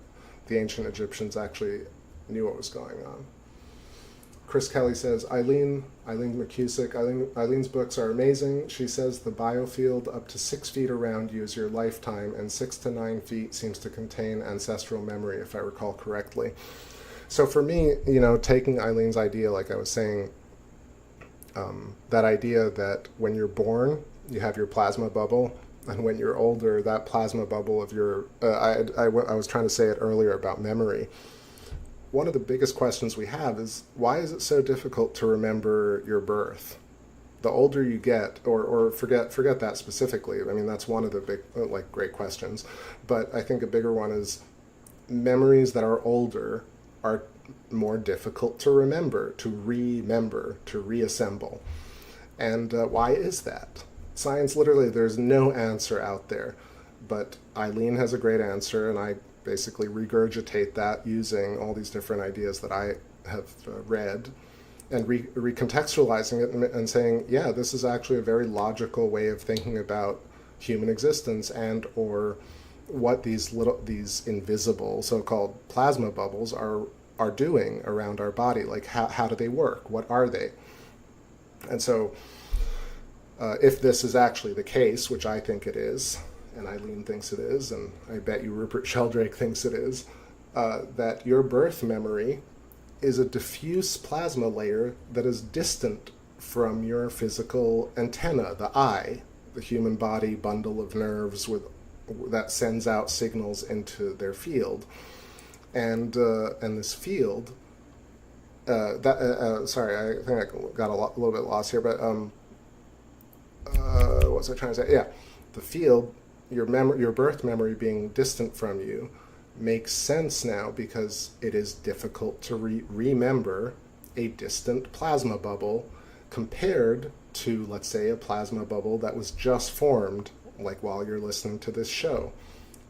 the ancient Egyptians actually knew what was going on. Chris Kelly says, Eileen McCusick, Eileen's books are amazing. She says the biofield up to 6 feet around you is your lifetime, and 6 to 9 feet seems to contain ancestral memory, if I recall correctly. So for me, you know, taking Eileen's idea, like I was saying, that idea that when you're born, you have your plasma bubble, and when you're older, that plasma bubble of your, I was trying to say it earlier about memory. One of the biggest questions we have is, why is it so difficult to remember your birth? The older you get, or forget that specifically. I mean, that's one of the big, like, great questions. But I think a bigger one is memories that are older are more difficult to remember, to reassemble. And why is that? Science, literally, there's no answer out there. But Eileen has a great answer, and I basically regurgitate that using all these different ideas that I have read. and recontextualizing it and saying, yeah, this is actually a very logical way of thinking about human existence, and or what these invisible so-called plasma bubbles are doing around our body. Like, how do they work? What are they? And so if this is actually the case, which I think it is, and Eileen thinks it is, and I bet you Rupert Sheldrake thinks it is, that your birth memory is a diffuse plasma layer that is distant from your physical antenna, the eye, the human body bundle of nerves that sends out signals into their field. And this field, sorry, I think I got a little bit lost here, but what was I trying to say? Yeah, the field, your birth memory being distant from you, makes sense now because it is difficult to remember a distant plasma bubble compared to, let's say, a plasma bubble that was just formed, like while you're listening to this show,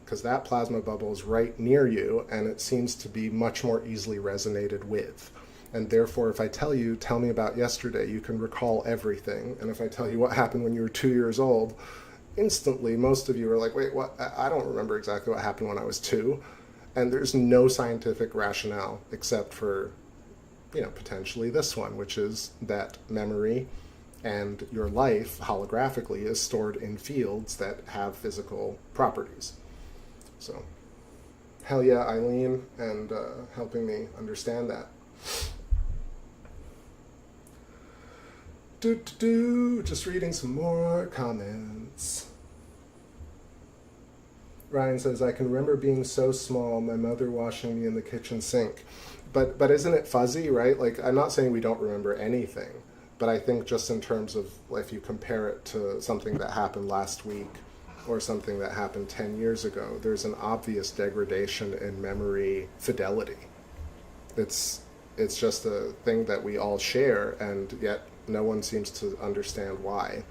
because that plasma bubble is right near you and it seems to be much more easily resonated with. And therefore, if I tell me about yesterday, you can recall everything. And if I tell you what happened when you were 2 years old, instantly most of you are like, wait, what? I don't remember exactly what happened when I was 2. And there's no scientific rationale except for, potentially this one, which is that memory and your life holographically is stored in fields that have physical properties. So, hell yeah, Eileen, and helping me understand that. Just reading some more comments. Ryan says, I can remember being so small, my mother washing me in the kitchen sink. But isn't it fuzzy, right? Like, I'm not saying we don't remember anything, but I think just in terms of, if you compare it to something that happened last week or something that happened 10 years ago, there's an obvious degradation in memory fidelity. It's just a thing that we all share, and yet no one seems to understand why.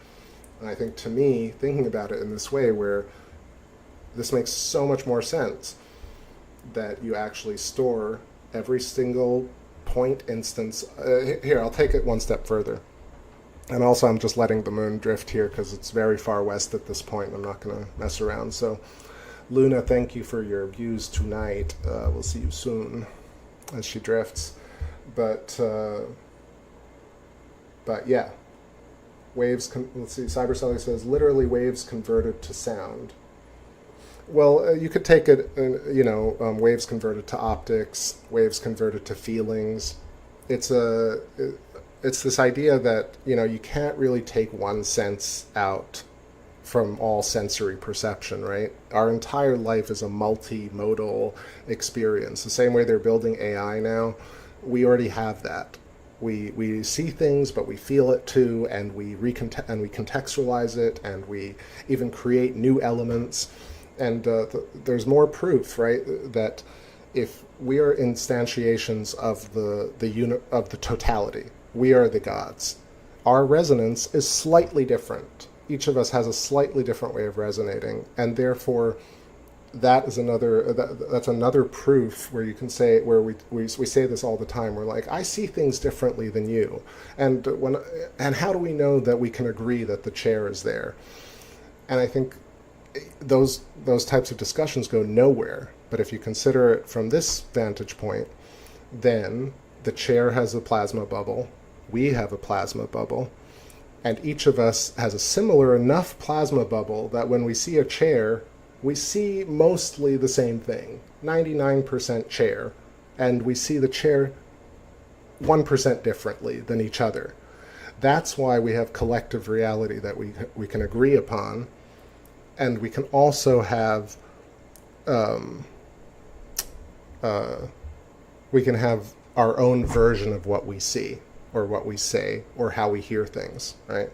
And I think, to me, thinking about it in this way, where this makes so much more sense, that you actually store every single point instance. Here, I'll take it one step further. And also, I'm just letting the moon drift here because it's very far west at this point. I'm not going to mess around. So, Luna, thank you for your views tonight. We'll see you soon as she drifts. But yeah, waves. Let's see. Cybercelly says literally waves converted to sound. Well, you could take it, waves converted to optics, waves converted to feelings. It's this idea that, you can't really take one sense out from all sensory perception, right? Our entire life is a multimodal experience. The same way they're building AI now, we already have that. We see things, but we feel it too, and we contextualize it, and we even create new elements. And there's more proof, right, that if we are instantiations of the totality, we are the gods. Our resonance is slightly different. Each of us has a slightly different way of resonating, and therefore, that's another proof where you can say, where we say this all the time. We're like, I see things differently than you, and how do we know that we can agree that the chair is there? And I think those types of discussions go nowhere. But if you consider it from this vantage point, then the chair has a plasma bubble, we have a plasma bubble, and each of us has a similar enough plasma bubble that when we see a chair, we see mostly the same thing, 99% chair, and we see the chair 1% differently than each other. That's why we have collective reality that we can agree upon. And we can also have, we can have our own version of what we see, or what we say, or how we hear things, right?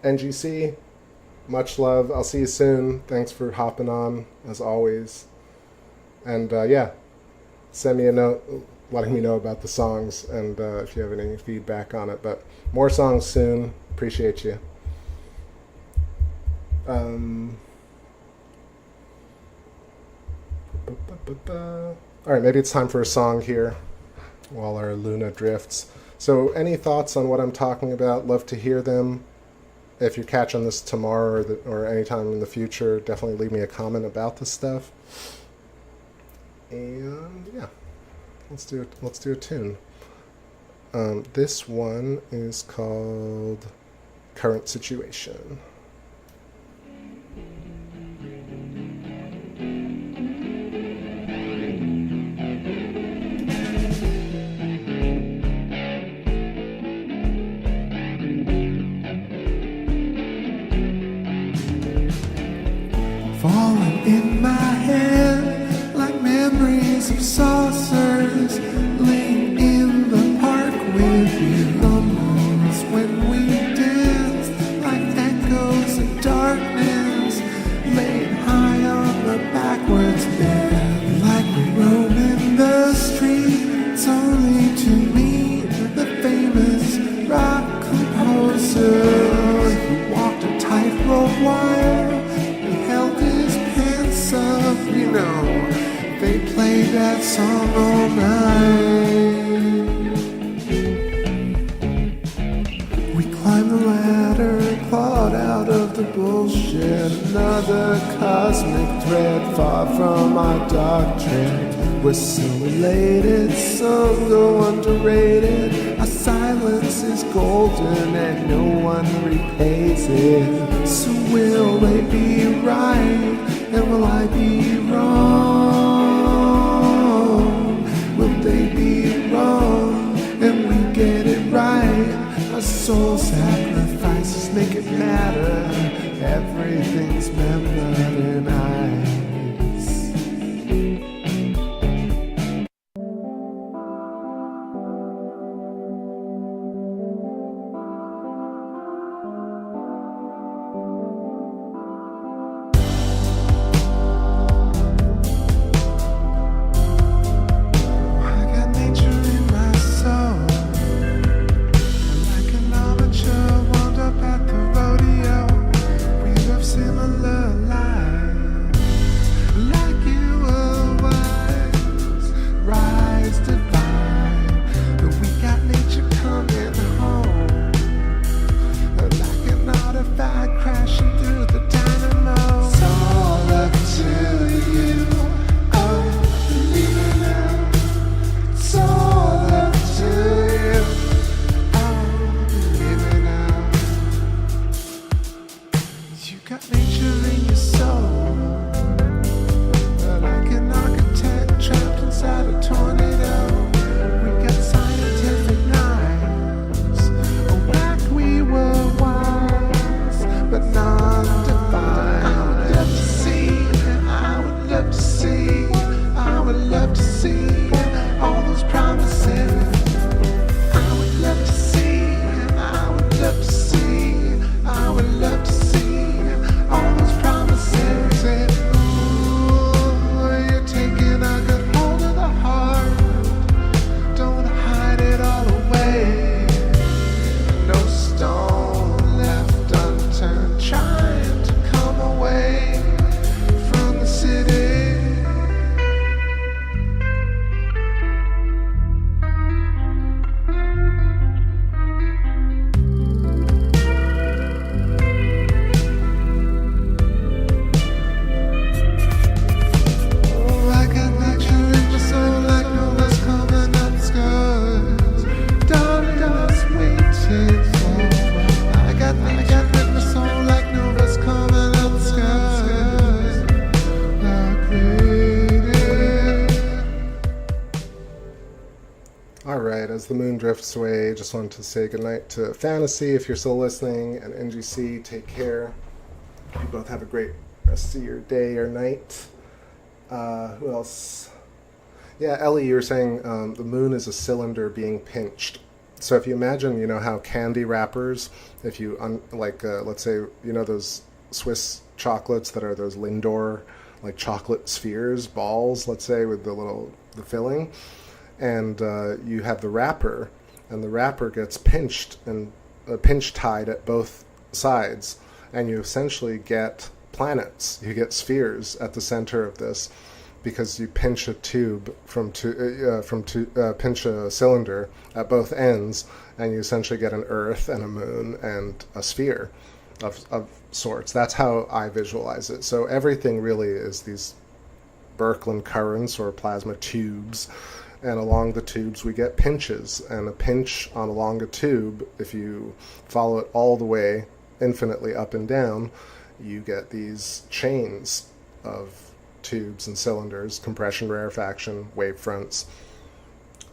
NGC, much love. I'll see you soon. Thanks for hopping on, as always. And yeah, send me a note letting me know about the songs, and if you have any feedback on it. But more songs soon. Appreciate you. All right, maybe it's time for a song here. while our Luna drifts. So any thoughts on what I'm talking about? Love to hear them. If you're catching this tomorrow or anytime in the future, definitely leave me a comment about this stuff. And yeah, let's do a tune. This one is called Current Situation. Falling in my head like memories of saucers, laying in the park with you. The moments when we danced like echoes of darkness, laid high on the backwards bed, like we roam in the streets only to meet the famous rock composer who walked a tightrope wire. You know, they played that song all night. We climbed the ladder, clawed out of the bullshit. Another cosmic thread far from our doctrine. We're so elated, some go underrated. Our silence is golden and no one repays it. So will they be right? And will I be wrong? Will they be wrong? And we get it right. Our soul sacrifices make it matter. Everything's membered in ice. As the moon drifts away, just wanted to say goodnight to Fantasy if you're still listening, and NGC, take care. You both have a great rest of your day or night. Who else? Yeah, Ellie, you were saying the moon is a cylinder being pinched. So if you imagine, you know how candy wrappers, if you, let's say, you know those Swiss chocolates that are those Lindor, like chocolate spheres, balls, let's say, with the filling, and you have the wrapper, and the wrapper gets pinched and pinch tied at both sides, and you essentially get planets, you get spheres at the center of this. because you pinch a tube pinch a cylinder at both ends, and you essentially get an Earth and a moon and a sphere of sorts. That's how I visualize it. So everything really is these Birkeland currents or plasma tubes, and along the tubes we get pinches, and a pinch along a tube, if you follow it all the way infinitely up and down, you get these chains of tubes and cylinders, compression, rarefaction, wave fronts.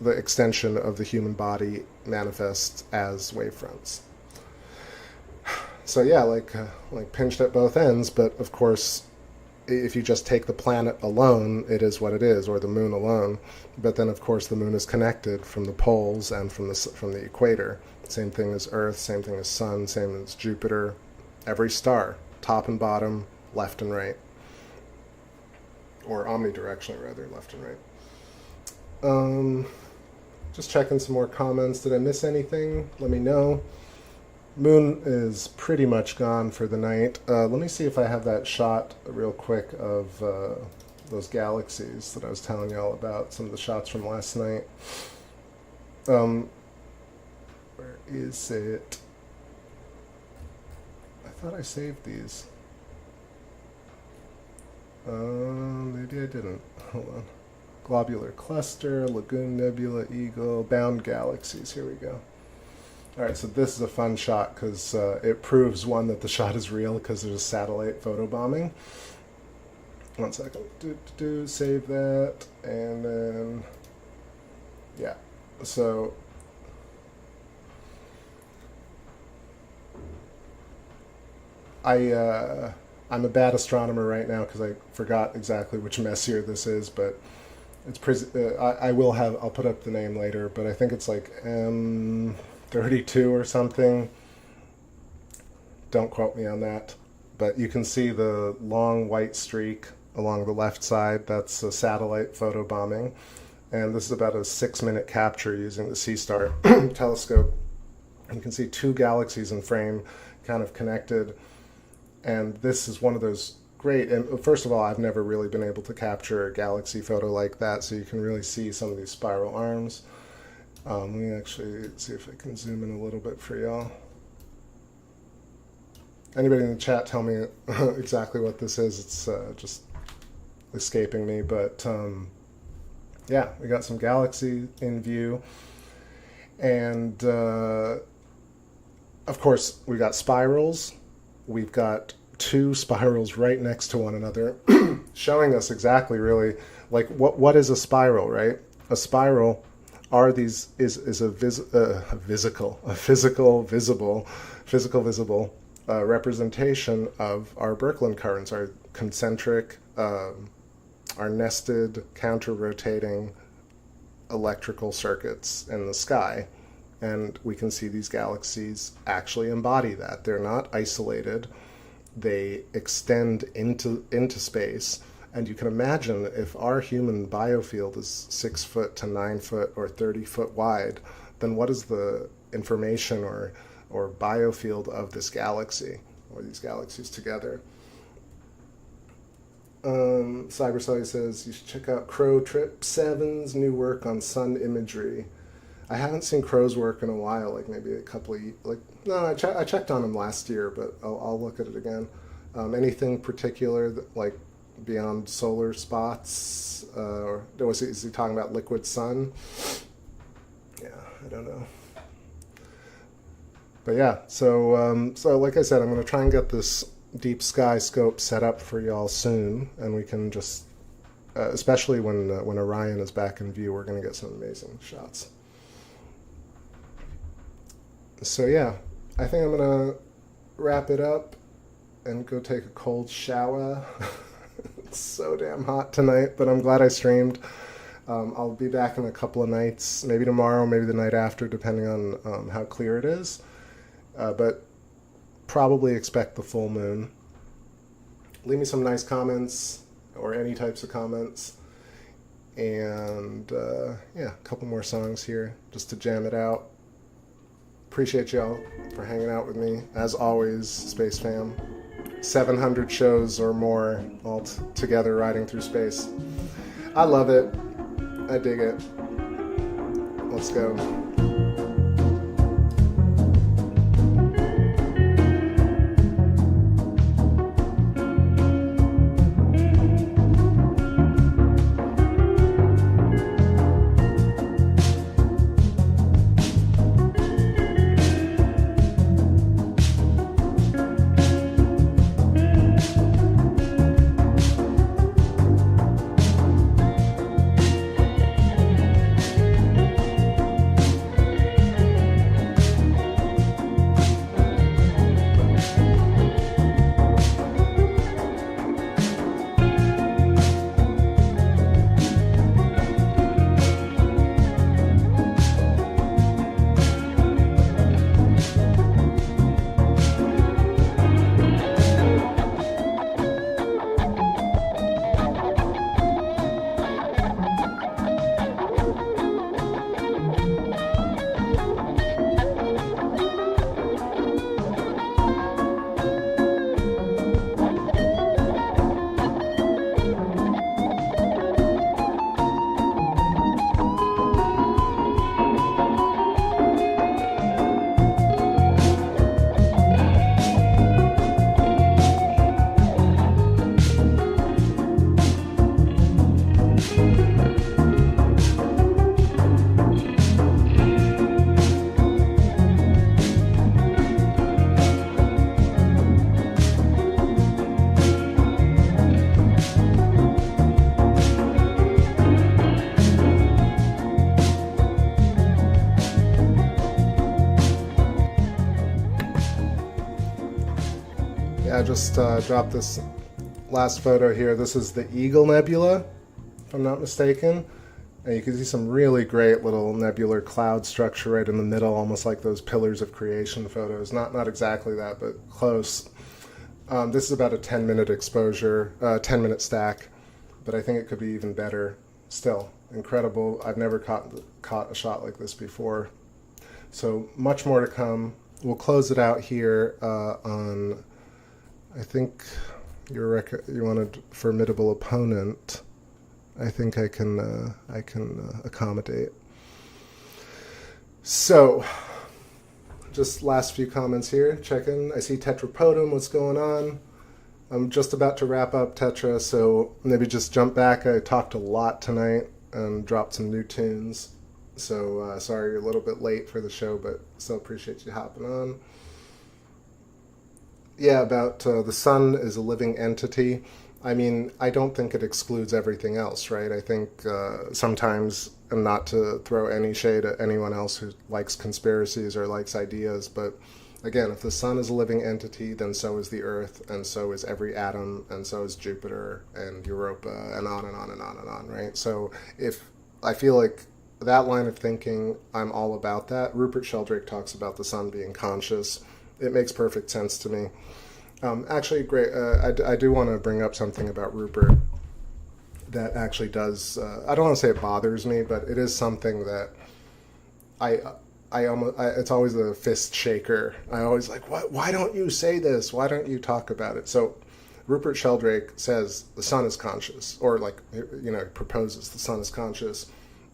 The extension of the human body manifests as wave fronts. So yeah, like pinched at both ends, but of course, if you just take the planet alone, it is what it is, or the moon alone. But then, of course, the moon is connected from the poles and from the equator. Same thing as Earth, same thing as Sun, same as Jupiter. Every star, top and bottom, left and right. Or omnidirectionally, rather, left and right. Just checking some more comments. Did I miss anything? Let me know. Moon is pretty much gone for the night. Let me see if I have that shot real quick of those galaxies that I was telling you all about, some of the shots from last night. Where is it? I thought I saved these. Maybe I didn't. Hold on. Globular cluster, lagoon nebula, eagle, bound galaxies. Here we go. Alright, so this is a fun shot because it proves, one, that the shot is real because there's a satellite photobombing. 1 second. Save that. And then, yeah. So, I'm a bad astronomer right now because I forgot exactly which messier this is, but it's I'll put up the name later, but I think it's like M32 or something. Don't quote me on that, but you can see the long white streak along the left side. That's a satellite photobombing, and this is about a 6-minute capture using the C-STAR telescope. You can see 2 galaxies in frame, kind of connected. And this is one of those great, and first of all, I've never really been able to capture a galaxy photo like that, so you can really see some of these spiral arms. Let me actually see if I can zoom in a little bit for y'all. Anybody in the chat, tell me exactly what this is. It's just escaping me, but yeah, we got some galaxy in view. And of course, we got spirals. We've got 2 spirals right next to one another, showing us exactly, really, like what is a spiral, right? A spiral is a physical visible representation of our Birkeland currents, our concentric, our nested, counter-rotating electrical circuits in the sky. And we can see these galaxies actually embody that. They're not isolated. They extend into space. And you can imagine if our human biofield is 6 foot to 9 foot or 30 foot wide, then what is the information or biofield of this galaxy, or these galaxies together? Cybercelly says you should check out Crow Trip 7's new work on sun imagery. I haven't seen Crow's work in a while, like maybe a couple of, I checked on him last year, but I'll look at it again. Anything particular that, like, beyond solar spots, or is he talking about liquid sun? Yeah, I don't know. But yeah, so like I said, I'm going to try and get this deep sky scope set up for y'all soon, and we can just, especially when Orion is back in view, we're going to get some amazing shots. So yeah, I think I'm going to wrap it up and go take a cold shower. It's so damn hot tonight, but I'm glad I streamed. I'll be back in a couple of nights, maybe tomorrow, maybe the night after, depending on how clear it is. But probably expect the full moon. Leave me some nice comments, or any types of comments. And yeah, a couple more songs here just to jam it out. Appreciate y'all for hanging out with me. As always, Space Fam. 700 shows or more all together riding through space. I love it. I dig it. Let's go. I just dropped this last photo here. This is the Eagle Nebula, if I'm not mistaken. And you can see some really great little nebular cloud structure right in the middle, almost like those Pillars of Creation photos. Not exactly that, but close. This is about a 10-minute exposure, 10-minute stack, but I think it could be even better. Still, incredible. I've never caught a shot like this before. So much more to come. We'll close it out here on, I think you wanted Formidable Opponent. I think I can accommodate. So, just last few comments here. Check in. I see Tetrapodum. What's going on? I'm just about to wrap up Tetra, so maybe just jump back. I talked a lot tonight and dropped some new tunes. So sorry you're a little bit late for the show, but still appreciate you hopping on. Yeah, about the sun is a living entity. I mean, I don't think it excludes everything else, right? I think sometimes, and not to throw any shade at anyone else who likes conspiracies or likes ideas, but again, if the sun is a living entity, then so is the Earth, and so is every atom, and so is Jupiter and Europa, and on and on and on and on, right? So if I feel like that line of thinking, I'm all about that. Rupert Sheldrake talks about the sun being conscious. It makes perfect sense to me. Actually, great. I do want to bring up something about Rupert that actually does. I don't want to say it bothers me, but it is something that it's always a fist shaker. I always like, what? Why don't you say this? Why don't you talk about it? So, Rupert Sheldrake says the sun is conscious, or proposes the sun is conscious,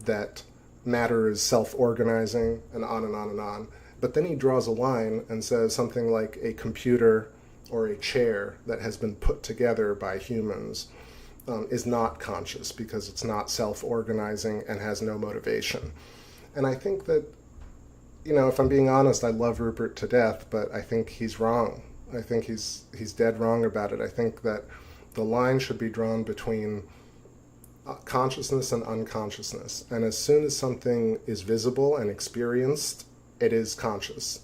that matter is self-organizing, and on and on and on. But then he draws a line and says something like a computer or a chair that has been put together by humans is not conscious because it's not self-organizing and has no motivation. And I think that, if I'm being honest, I love Rupert to death, but I think he's wrong. I think he's dead wrong about it. I think that the line should be drawn between consciousness and unconsciousness. And as soon as something is visible and experienced, it is conscious.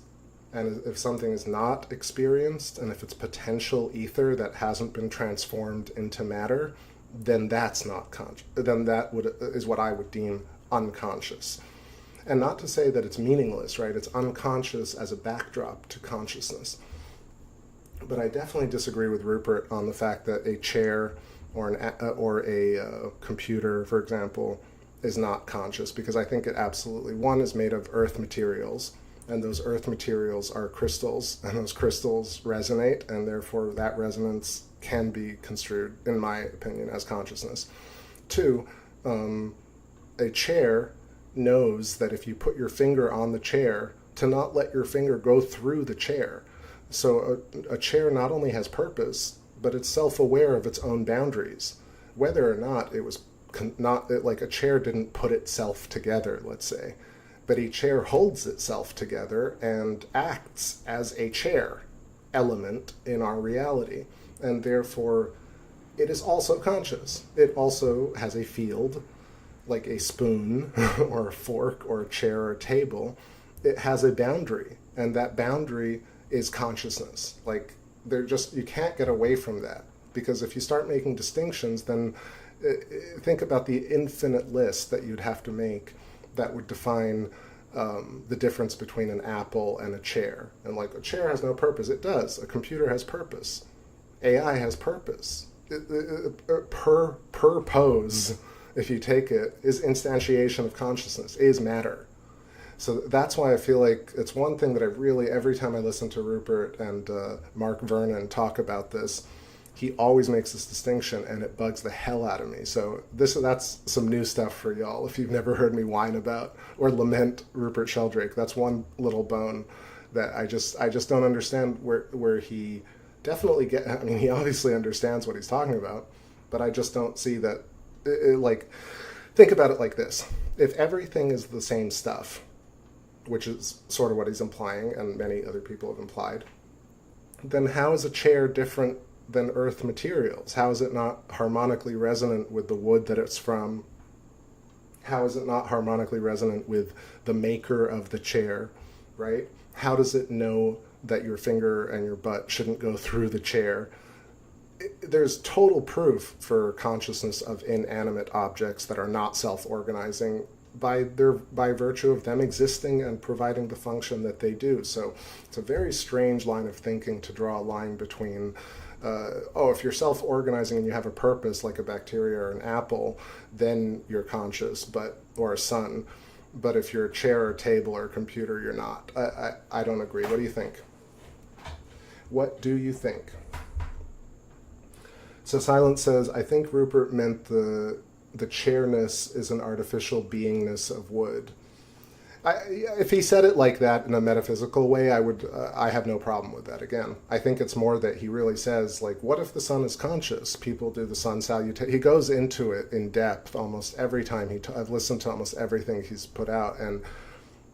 And if something is not experienced, and if it's potential ether that hasn't been transformed into matter, then that's not conscious. Then is what I would deem unconscious. And not to say that it's meaningless, right? It's unconscious as a backdrop to consciousness. But I definitely disagree with Rupert on the fact that a chair or a computer, for example, is not conscious, because I think it absolutely, one, is made of earth materials, and those earth materials are crystals, and those crystals resonate, and therefore that resonance can be construed, in my opinion, as consciousness. Two, a chair knows that if you put your finger on the chair, to not let your finger go through the chair. So a chair not only has purpose, but it's self-aware of its own boundaries. Whether or not it was like a chair didn't put itself together, let's say, but a chair holds itself together and acts as a chair element in our reality, and therefore it is also conscious. It also has a field, like a spoon or a fork or a chair or a table. It has a boundary, and that boundary is consciousness. Like, you can't get away from that, because if you start making distinctions, then think about the infinite list that you'd have to make that would define the difference between an apple and a chair. And like, a chair has no purpose. It does. A computer has purpose. AI has purpose. Purpose, if you take it, is instantiation of consciousness, is matter. So that's why I feel like it's one thing that I really, every time I listen to Rupert and Mark Vernon talk about this, he always makes this distinction, and it bugs the hell out of me. So that's some new stuff for y'all. If you've never heard me whine about or lament Rupert Sheldrake, that's one little bone that I just don't understand where he definitely I mean, he obviously understands what he's talking about, but I just don't see that. Like, think about it like this. If everything is the same stuff, which is sort of what he's implying, and many other people have implied, then how is a chair different than earth materials? How is it not harmonically resonant with the wood that it's from? How is it not harmonically resonant with the maker of the chair, right? How does it know that your finger and your butt shouldn't go through the chair? There's total proof for consciousness of inanimate objects that are not self-organizing by virtue of them existing and providing the function that they do. So it's a very strange line of thinking to draw a line between if you're self-organizing and you have a purpose, like a bacteria or an apple, then you're conscious, or a sun. But if you're a chair or a table or a computer, you're not. I don't agree. What do you think? What do you think? So Silence says, I think Rupert meant the chairness is an artificial beingness of wood. If he said it like that in a metaphysical way, I have no problem with that. Again, I think it's more that he really says, like, what if the sun is conscious? People do the sun salutation. He goes into it in depth almost every time. I've listened to almost everything he's put out, and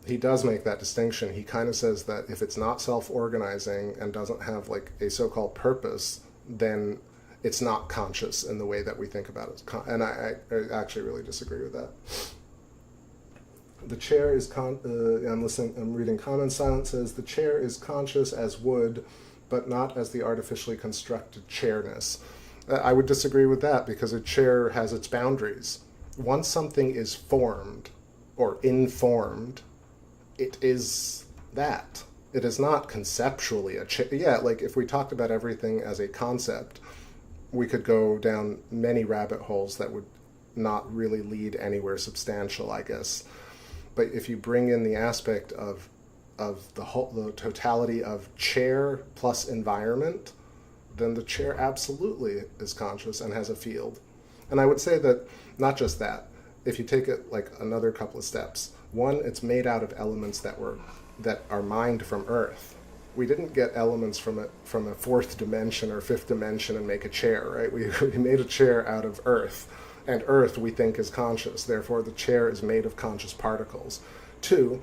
he does make that distinction. He kind of says that if it's not self-organizing and doesn't have like a so-called purpose, then it's not conscious in the way that we think about it. And I actually really disagree with that. The chair is I'm reading comments. Silence says, the chair is conscious as wood, but not as the artificially constructed chairness. I would disagree with that, because a chair has its boundaries. Once something is formed or informed, it is that. It is not conceptually a chair. Yeah, like if we talked about everything as a concept, we could go down many rabbit holes that would not really lead anywhere substantial, I guess. But if you bring in the aspect of the totality of chair plus environment, then the chair absolutely is conscious and has a field. And I would say that not just that. If you take it like another couple of steps, one, it's made out of elements that are mined from Earth. We didn't get elements from a fourth dimension or fifth dimension and make a chair, right? We made a chair out of Earth, and Earth we think is conscious. Therefore, the chair is made of conscious particles. Two,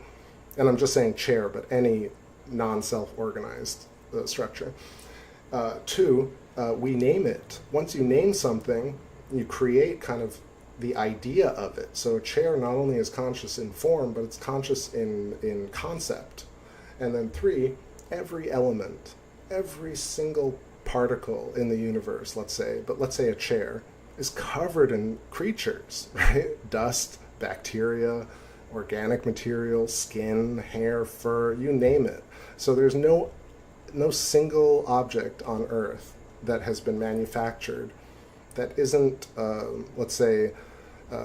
and I'm just saying chair, but any non-self-organized structure. Two, we name it. Once you name something, you create kind of the idea of it. So a chair not only is conscious in form, but it's conscious in concept. And then three, every element, every single particle in the universe, let's say a chair, is covered in creatures, right? Dust, bacteria, organic material, skin, hair, fur, you name it. So there's no single object on Earth that has been manufactured that isn't, let's say, I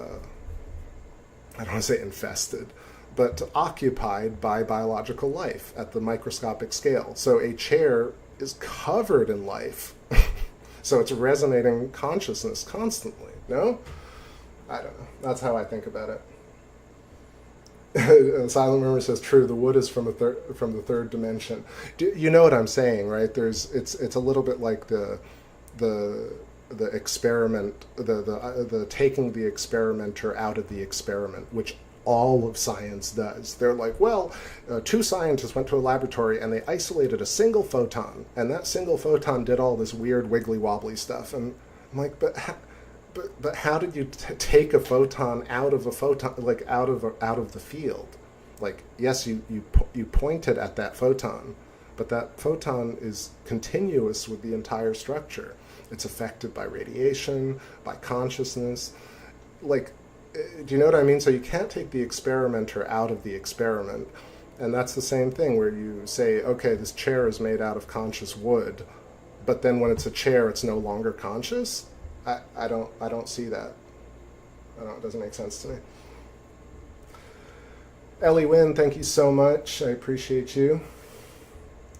don't want to say infested, but occupied by biological life at the microscopic scale. So a chair is covered in life. So it's resonating consciousness constantly, no? I don't know. That's how I think about it. Silent Murmur says, "True. The wood is from the third dimension." You know what I'm saying, right? It's a little bit like the experiment, the taking the experimenter out of the experiment, which all of science does. They're like, well, two scientists went to a laboratory and they isolated a single photon, and that single photon did all this weird wiggly wobbly stuff. And I'm like, but how did you take a photon out of a photon, like out of the field? Like, yes, you pointed at that photon, but that photon is continuous with the entire structure. It's affected by radiation, by consciousness. Like, do you know what I mean? So you can't take the experimenter out of the experiment. And that's the same thing where you say, okay, this chair is made out of conscious wood, but then when it's a chair, it's no longer conscious. I don't see that. It doesn't make sense to me. Ellie Wynn, thank you so much. I appreciate you.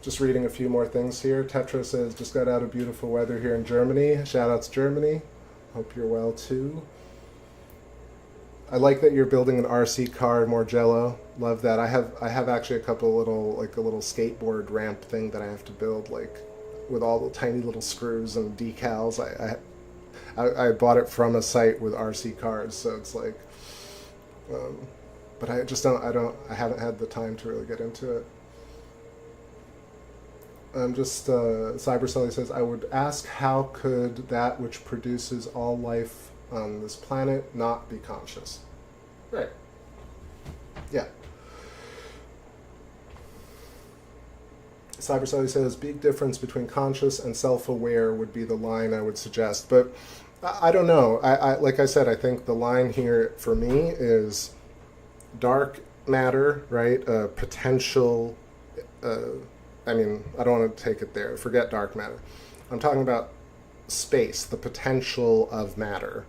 Just reading a few more things here. Tetra says, just got out of beautiful weather here in Germany. Shout out to Germany. Hope you're well too. I like that you're building an RC car, more Jello. Love that. I have actually a couple little, like a little skateboard ramp thing that I have to build, like with all the tiny little screws and decals. I bought it from a site with RC cars, so it's like, but I haven't had the time to really get into it. Cybercelly says, I would ask, how could that which produces all life on this planet not be conscious? Right. Yeah. Cybercelly says, big difference between conscious and self-aware would be the line I would suggest. But I don't know. I like I said, I think the line here for me is dark matter, right? Potential, I mean, I don't want to take it there. Forget dark matter. I'm talking about space, the potential of matter,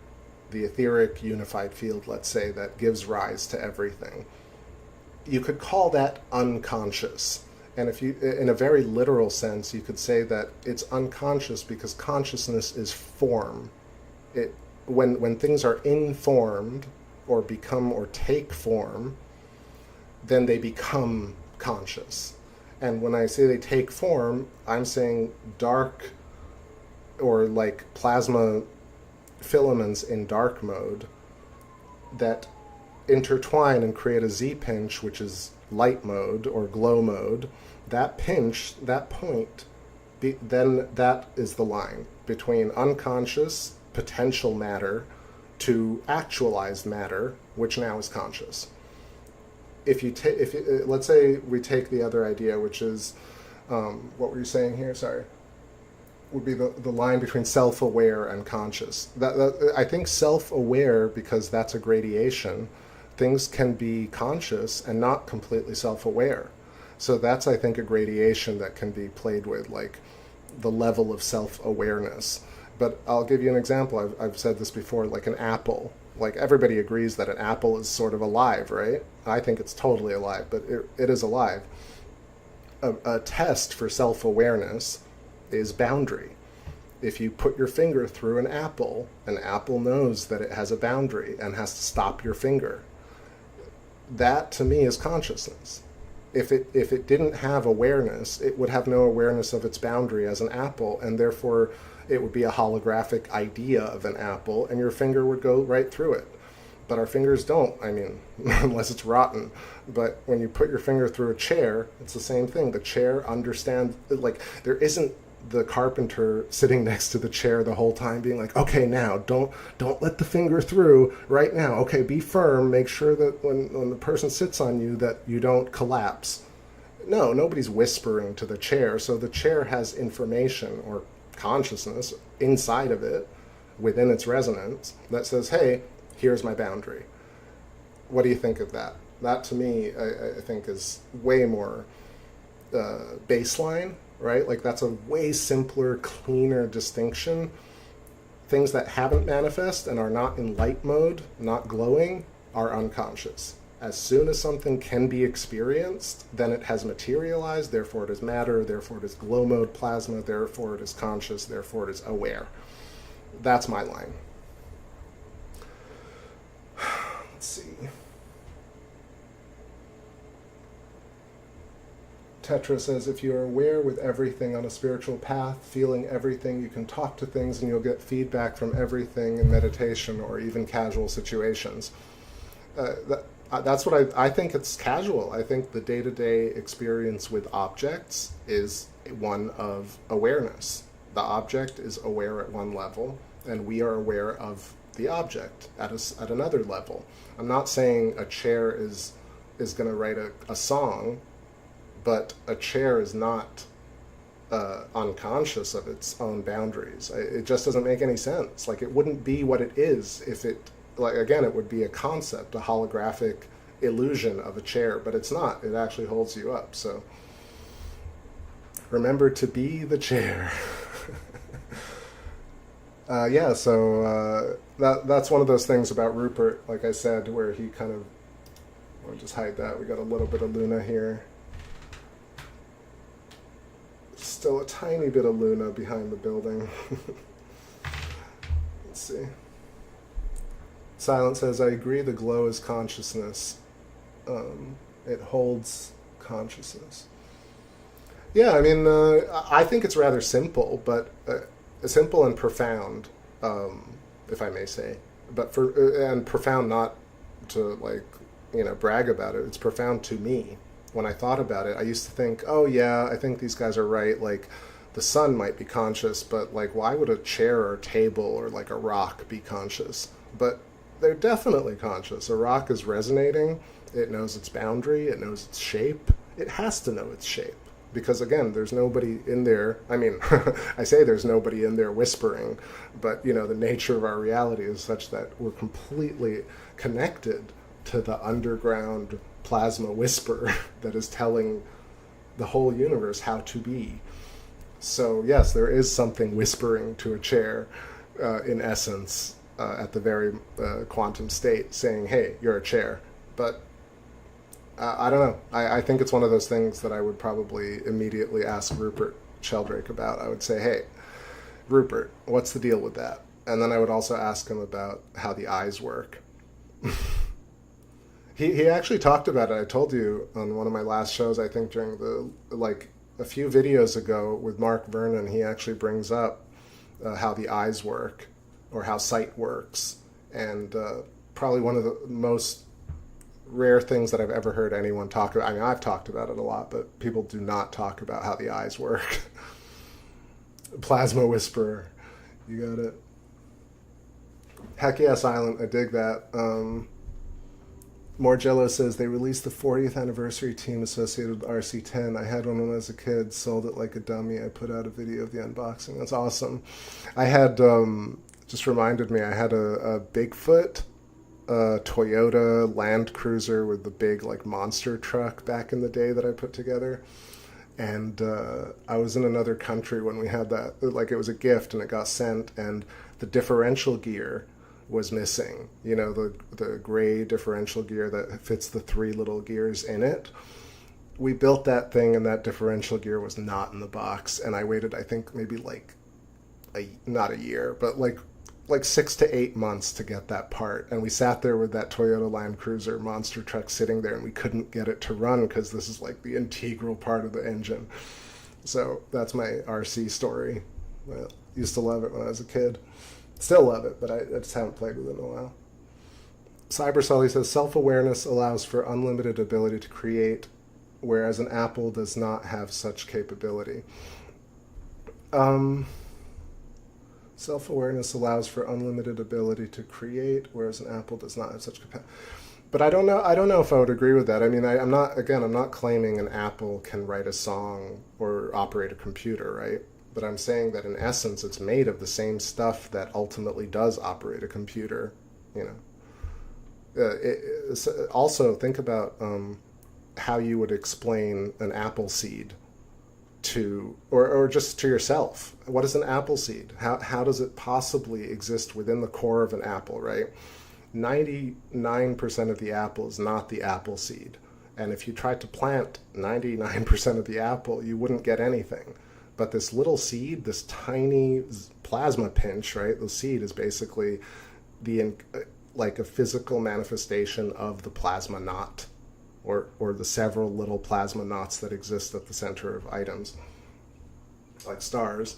the etheric unified field, let's say, that gives rise to everything. You could call that unconscious. And if you, in a very literal sense, you could say that it's unconscious because consciousness is form. When things are informed or become or take form, then they become conscious. And when I say they take form, I'm saying dark or like plasma filaments in dark mode that intertwine and create a Z-pinch, which is light mode or glow mode. That pinch, that point, then that is the line between unconscious potential matter to actualized matter, which now is conscious. If you let's say we take the other idea, which is, what were you saying here? Sorry. Would be the line between self-aware and conscious. I think self-aware, because that's a gradation, things can be conscious and not completely self-aware. So that's, I think, a gradation that can be played with, like the level of self-awareness. But I'll give you an example. I've said this before, like an apple. Like, everybody agrees that an apple is sort of alive, right? I think it's totally alive, but it is alive. A test for self-awareness is boundary. If you put your finger through an apple knows that it has a boundary and has to stop your finger. That, to me, is consciousness. If it didn't have awareness, it would have no awareness of its boundary as an apple, and therefore it would be a holographic idea of an apple, and your finger would go right through it. But our fingers don't, I mean, unless it's rotten. But when you put your finger through a chair, it's the same thing. The chair understands, like, there isn't the carpenter sitting next to the chair the whole time being like, okay, now don't let the finger through right now. Okay, be firm. Make sure that when the person sits on you that you don't collapse. No, nobody's whispering to the chair. So the chair has information or consciousness inside of it, within its resonance, that says, hey, here's my boundary. What do you think of that? That, to me, I think is way more baseline, right? Like, that's a way simpler, cleaner distinction. Things that haven't manifest and are not in light mode, not glowing, are unconscious. As soon as something can be experienced, then it has materialized, therefore it is matter, therefore it is glow mode plasma, therefore it is conscious, therefore it is aware. That's my line. Let's see. Tetra says, if you are aware with everything on a spiritual path, feeling everything, you can talk to things and you'll get feedback from everything in meditation or even casual situations. That's what I think it's casual. I think the day-to-day experience with objects is one of awareness. The object is aware at one level, and we are aware of the object at another level. I'm not saying a chair is going to write a song, but a chair is not unconscious of its own boundaries. It just doesn't make any sense. Like, it wouldn't be what it is if it, like, again, it would be a concept, a holographic illusion of a chair, but it's not. It actually holds you up. So remember to be the chair. Yeah, so that's one of those things about Rupert, like I said, where he kind of, I'll just hide that. We got a little bit of Luna here. Still a tiny bit of Luna behind the building. Let's see. Silent says, I agree, the glow is consciousness. It holds consciousness. Yeah, I mean, I think it's rather simple, but simple and profound, if I may say. But and profound not to, like, brag about it. It's profound to me. When I thought about it, I used to think, oh yeah, I think these guys are right. Like, the sun might be conscious, but like, why would a chair or a table or like a rock be conscious? But they're definitely conscious. A rock is resonating. It knows its boundary. It knows its shape. It has to know its shape. Because again, there's nobody in there. I mean, I say there's nobody in there whispering, but the nature of our reality is such that we're completely connected to the underground plasma whisper that is telling the whole universe how to be. So yes, there is something whispering to a chair, in essence, at the very quantum state, saying, hey, you're a chair. But I don't know. I think it's one of those things that I would probably immediately ask Rupert Sheldrake about. I would say, hey, Rupert, what's the deal with that? And then I would also ask him about how the eyes work. He actually talked about it. I told you on one of my last shows, I think during a few videos ago with Mark Vernon, he actually brings up how the eyes work or how sight works. And probably one of the most rare things that I've ever heard anyone talk about. I mean, I've talked about it a lot, but people do not talk about how the eyes work. Plasma whisperer. You got it. Heck yeah, Silent. I dig that. Morgello says, they released the 40th anniversary team associated with RC10. I had one when I was a kid, sold it like a dummy. I put out a video of the unboxing. That's awesome. I had, just reminded me, I had a Bigfoot, Toyota Land Cruiser with the big like monster truck back in the day that I put together. And I was in another country when we had that. Like, it was a gift and it got sent, and the differential gear was missing. The gray differential gear that fits the 3 little gears in it. We built that thing and that differential gear was not in the box, and I waited, I think maybe not a year, but like 6 to 8 months to get that part. And we sat there with that Toyota Land Cruiser monster truck sitting there, and we couldn't get it to run because this is like the integral part of the engine. So that's my RC story. I used to love it when I was a kid. Still love it, but I just haven't played with it in a while. Cyber Sully says, self-awareness allows for unlimited ability to create, whereas an apple does not have such capability. Self-awareness allows for unlimited ability to create, whereas an apple does not have such capacity. But I don't know if I would agree with that. I mean, I'm not claiming an apple can write a song or operate a computer, right? But I'm saying that in essence, it's made of the same stuff that ultimately does operate a computer. Also, think about how you would explain an apple seed to, or just to yourself. What is an apple seed? How does it possibly exist within the core of an apple, right? 99% of the apple is not the apple seed. And if you tried to plant 99% of the apple, you wouldn't get anything. But this little seed, this tiny plasma pinch, right? The seed is basically like a physical manifestation of the plasma knot, or the several little plasma knots that exist at the center of items, like stars.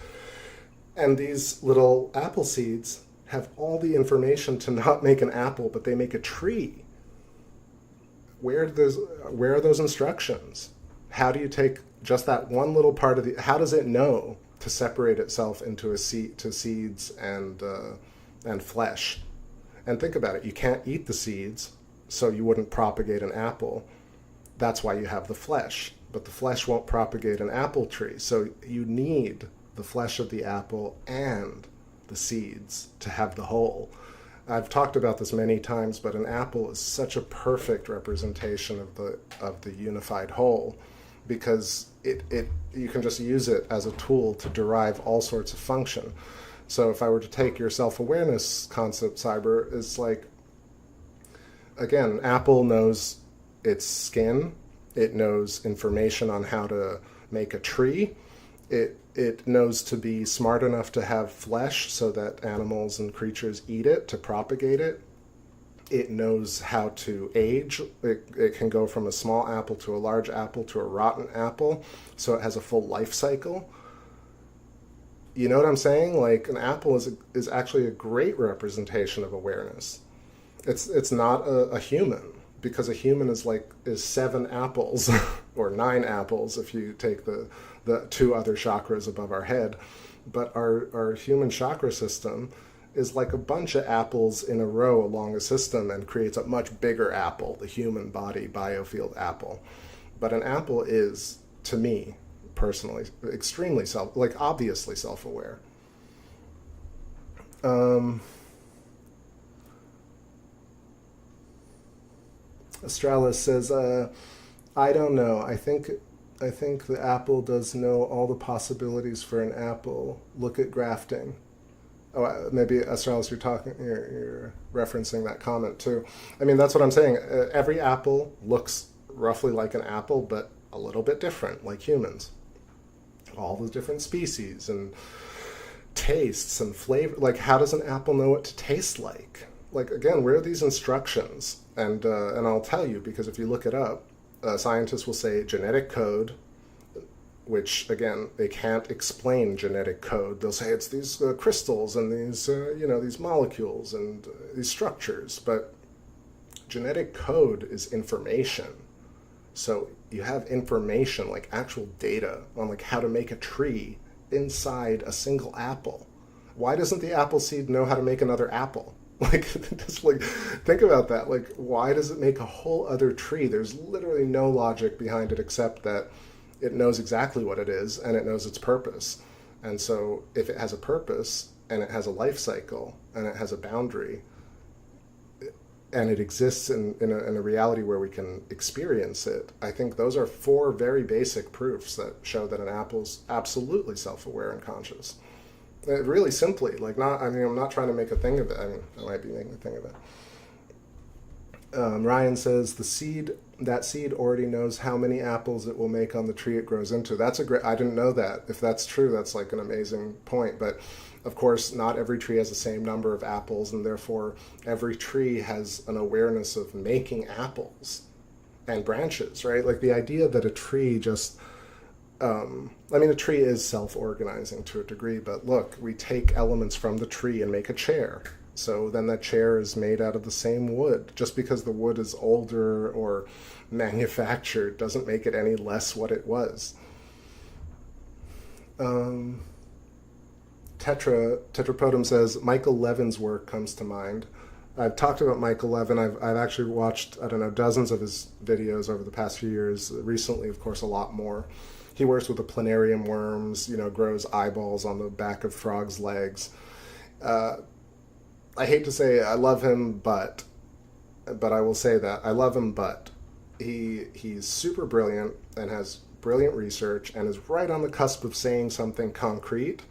And these little apple seeds have all the information to not make an apple, but they make a tree. Where are those instructions? How do you take just that one little part of how does it know to separate itself into seeds and flesh? And think about it, you can't eat the seeds, so you wouldn't propagate an apple. That's why you have the flesh. But the flesh won't propagate an apple tree. So you need the flesh of the apple and the seeds to have the whole. I've talked about this many times, but an apple is such a perfect representation of the unified whole, because you can just use it as a tool to derive all sorts of function. So if I were to take your self-awareness concept, Cyber, is like, again, apple knows its skin, it knows information on how to make a tree, it knows to be smart enough to have flesh so that animals and creatures eat it to propagate it. It knows how to age. It can go from a small apple to a large apple to a rotten apple, so it has a full life cycle. You know what I'm saying? Like, an apple is actually a great representation of awareness. It's not a human, because a human is 7 apples or 9 apples if you take the 2 other chakras above our head. But our human chakra system is like a bunch of apples in a row along a system and creates a much bigger apple, the human body biofield apple. But an apple is, to me personally, extremely obviously self-aware. Astralis says, I don't know. I think the apple does know all the possibilities for an apple. Look at grafting. Oh, maybe Astralis, you're referencing that comment too. I mean, that's what I'm saying. Every apple looks roughly like an apple, but a little bit different, like humans. All the different species and tastes and flavor. Like, how does an apple know what to taste like? Like, again, where are these instructions? And I'll tell you, because if you look it up, scientists will say genetic code, which, again, they can't explain genetic code. They'll say it's these crystals and these, these molecules and these structures. But genetic code is information. So you have information, like actual data on like how to make a tree inside a single apple. Why doesn't the apple seed know how to make another apple? Think about that. Like, why does it make a whole other tree? There's literally no logic behind it except that it knows exactly what it is and it knows its purpose. And so if it has a purpose and it has a life cycle and it has a boundary and it exists in a reality where we can experience it, I think those are 4 very basic proofs that show that an apple's absolutely self-aware and conscious. Really simply, I'm not trying to make a thing of it. I mean, I might be making a thing of it. Ryan says that seed already knows how many apples it will make on the tree it grows into. That's I didn't know that. If that's true, that's like an amazing point. But of course, not every tree has the same number of apples, and therefore every tree has an awareness of making apples and branches, right? Like the idea that a tree just a tree is self-organizing to a degree, but look, we take elements from the tree and make a chair. So then that chair is made out of the same wood. Just because the wood is older or manufactured doesn't make it any less what it was. Tetrapodum says, Michael Levin's work comes to mind. I've talked about Michael Levin. I've actually watched, dozens of his videos over the past few years. Recently, of course, a lot more. He works with the planarium worms, grows eyeballs on the back of frogs' legs. I hate to say I love him, but I will say that I love him, but he's super brilliant and has brilliant research and is right on the cusp of saying something concrete,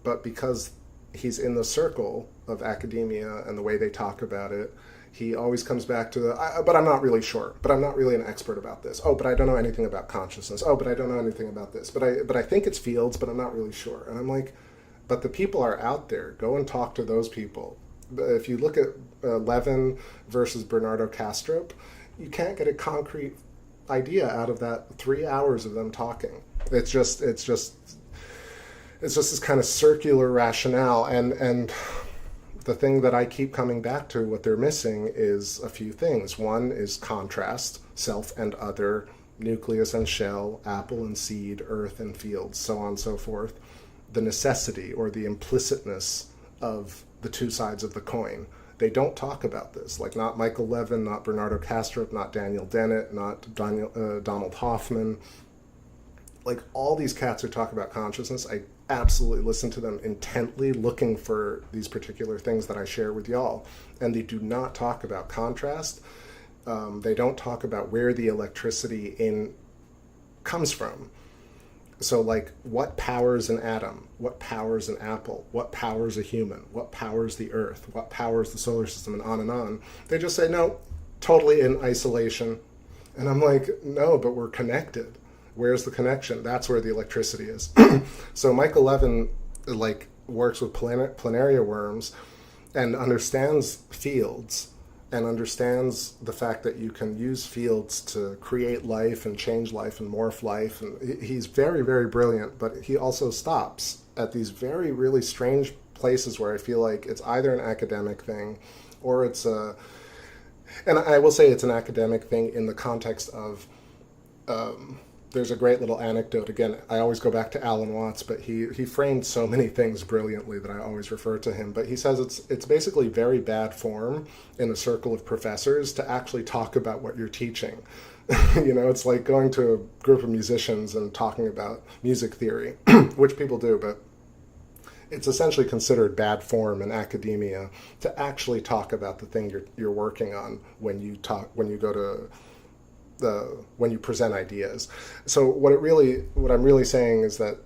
but because he's in the circle of academia and the way they talk about it, he always comes back to but I'm not really sure, but I'm not really an expert about this. Oh, but I don't know anything about consciousness. Oh, but I don't know anything about this. But I think it's fields, but I'm not really sure. And I'm like, but the people are out there. Go and talk to those people. If you look at Levin versus Bernardo Kastrup, you can't get a concrete idea out of that 3 hours of them talking. It's just this kind of circular rationale, and the thing that I keep coming back to, what they're missing is a few things. One is contrast, self and other, nucleus and shell, apple and seed, earth and fields, so on and so forth. The necessity or the implicitness of the two sides of the coin. They don't talk about this, like not Michael Levin, not Bernardo Kastrup, not Daniel Dennett, not Donald Hoffman. Like all these cats who talk about consciousness, I absolutely listen to them intently, looking for these particular things that I share with y'all. And they do not talk about contrast. They don't talk about where the electricity comes from. So like, what powers an atom? What powers an apple? What powers a human? What powers the earth? What powers the solar system? And on and on. They just say, no, totally in isolation. And I'm like, no, but we're connected. Where's the connection? That's where the electricity is. So Michael Levin like works with planaria worms and understands fields and understands the fact that you can use fields to create life and change life and morph life. And he's very, very brilliant, but he also stops at these very, really strange places where I feel like it's either an academic thing or it's a... And I will say it's an academic thing in the context of... there's a great little anecdote. Again, I always go back to Alan Watts, but he framed so many things brilliantly that I always refer to him. But he says it's basically very bad form in a circle of professors to actually talk about what you're teaching. You know, it's like going to a group of musicians and talking about music theory, which people do, but it's essentially considered bad form in academia to actually talk about the thing you're working on when you present ideas. So what I'm really saying is that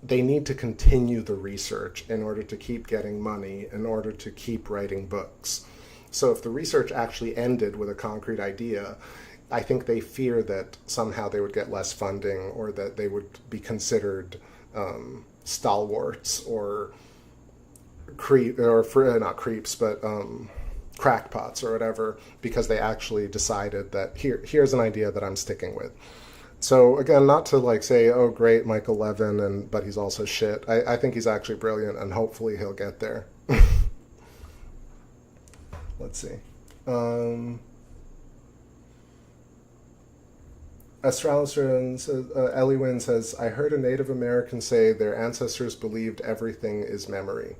they need to continue the research in order to keep getting money, in order to keep writing books. So if the research actually ended with a concrete idea, I think they fear that somehow they would get less funding, or that they would be considered stalwarts or not creeps, but crackpots or whatever, because they actually decided that here's an idea that I'm sticking with. So again, not to like say, oh great, Michael Levin, but he's also shit. I think he's actually brilliant, and hopefully he'll get there. Let's see. Astrologer says, Ellie Wynn says, I heard a Native American say their ancestors believed everything is memory.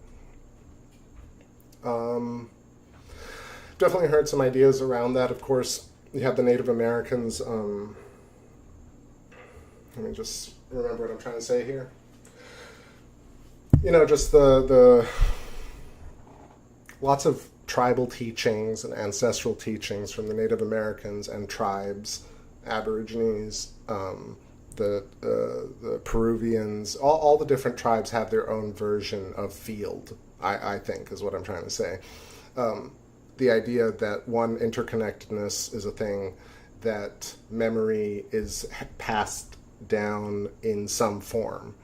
Definitely heard some ideas around that. Of course, you have the Native Americans. Let me just remember what I'm trying to say here. You know, just the lots of tribal teachings and ancestral teachings from the Native Americans and tribes, Aborigines, the Peruvians, all the different tribes have their own version of field, I think, is what I'm trying to say. The idea that one, interconnectedness is a thing, that memory is passed down in some form.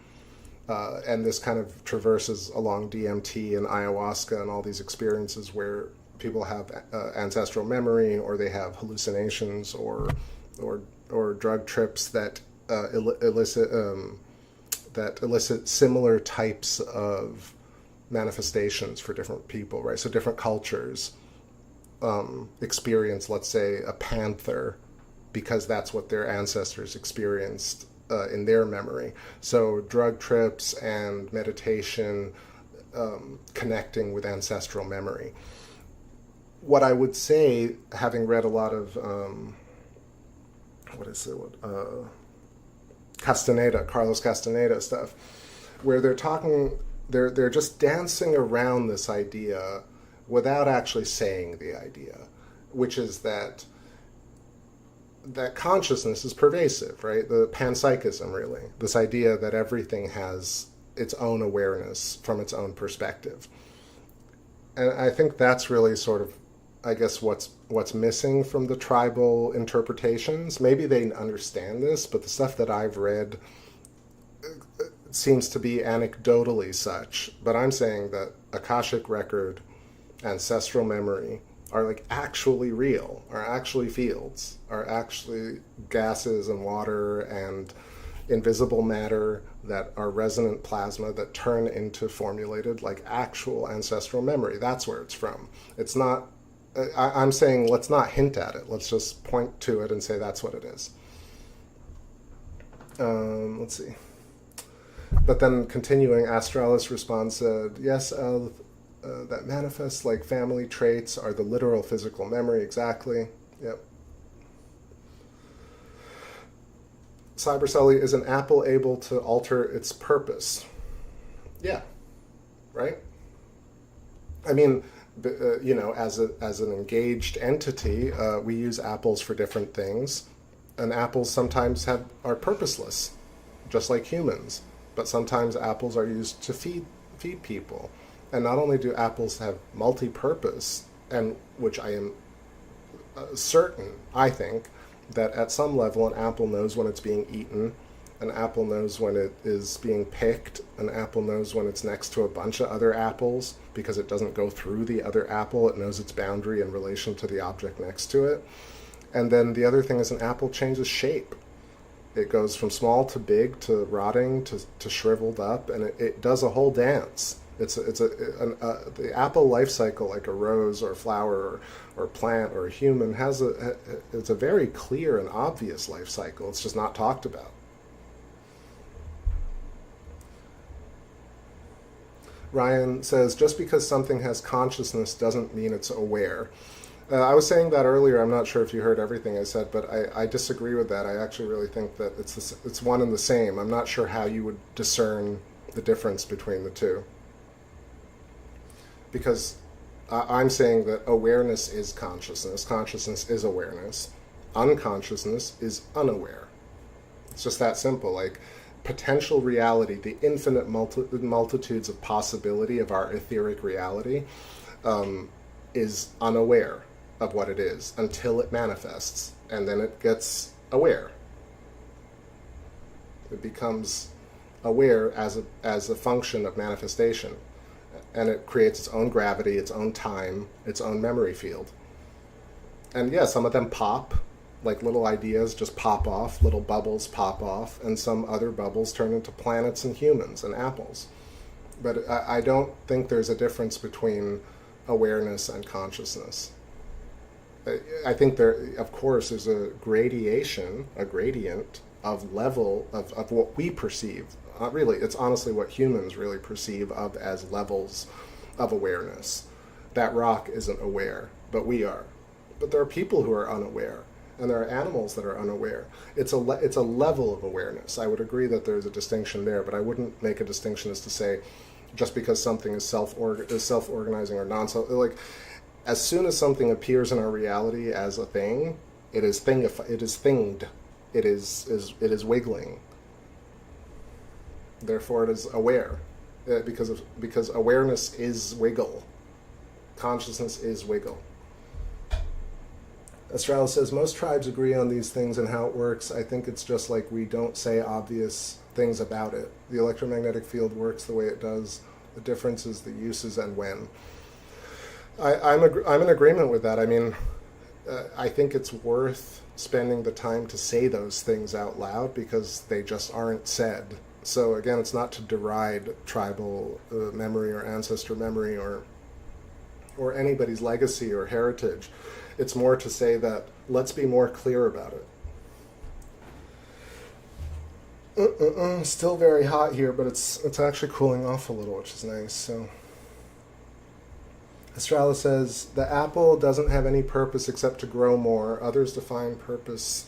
And this kind of traverses along DMT and ayahuasca and all these experiences where people have ancestral memory, or they have hallucinations or drug trips that elicit similar types of manifestations for different people, right? So different cultures experience, let's say, a panther because that's what their ancestors experienced in their memory. So drug trips and meditation connecting with ancestral memory. What I would say, having read a lot of Carlos Castaneda stuff, where they're just dancing around this idea without actually saying the idea, which is that consciousness is pervasive, right? The panpsychism, really. This idea that everything has its own awareness from its own perspective. And I think that's really sort of, I guess, what's missing from the tribal interpretations. Maybe they understand this, but the stuff that I've read seems to be anecdotally such. But I'm saying that Akashic record, ancestral memory are like actually real, are actually fields, are actually gases and water and invisible matter that are resonant plasma that turn into formulated like actual ancestral memory. That's where it's from. It's not, I'm saying let's not hint at it. Let's just point to it and say that's what it is. Let's see. But then continuing, Astralis responds, said, yes, that manifests like family traits are the literal physical memory. Exactly. Yep. Cybercelli, is an apple able to alter its purpose? Yeah. Right? I mean, you know, as an engaged entity, we use apples for different things. And apples sometimes are purposeless, just like humans. But sometimes apples are used to feed people. And not only do apples have multi-purpose, and which I am certain, I think, that at some level an apple knows when it's being eaten, an apple knows when it is being picked, an apple knows when it's next to a bunch of other apples because it doesn't go through the other apple, it knows its boundary in relation to the object next to it. And then the other thing is an apple changes shape. It goes from small to big to rotting to shriveled up, and it does a whole dance. The apple life cycle, like a rose or a flower or plant or a human, it's a very clear and obvious life cycle. It's just not talked about. Ryan says, just because something has consciousness doesn't mean it's aware. I was saying that earlier. I'm not sure if you heard everything I said, but I disagree with that. I actually really think that it's one and the same. I'm not sure how you would discern the difference between the two. Because I'm saying that awareness is consciousness, consciousness is awareness, unconsciousness is unaware. It's just that simple. Like potential reality, the infinite multitudes of possibility of our etheric reality is unaware of what it is until it manifests, and then it gets aware. It becomes aware as a function of manifestation. And it creates its own gravity, its own time, its own memory field. And yeah, some of them pop, like little ideas just pop off, little bubbles pop off, and some other bubbles turn into planets and humans and apples. But I don't think there's a difference between awareness and consciousness. I think there, of course, is a gradient of level of what we perceive. Really, it's honestly what humans really perceive of as levels of awareness. That rock isn't aware, but we are. But there are people who are unaware, and there are animals that are unaware. It's a level of awareness. I would agree that there's a distinction there, but I wouldn't make a distinction as to say just because something is self-organizing or non-self. Like, as soon as something appears in our reality as a thing, it is thinged. It is wiggling. Therefore, it is aware, because awareness is wiggle, consciousness is wiggle. Estrella says, most tribes agree on these things and how it works. I think it's just like we don't say obvious things about it. The electromagnetic field works the way it does. The difference is the uses and when. I'm in agreement with that. I mean, I think it's worth spending the time to say those things out loud because they just aren't said. So again, it's not to deride tribal memory or ancestor memory or anybody's legacy or heritage. It's more to say that let's be more clear about it. Still very hot here, but it's actually cooling off a little, which is nice. So Estrella says, the apple doesn't have any purpose except to grow more. Others define the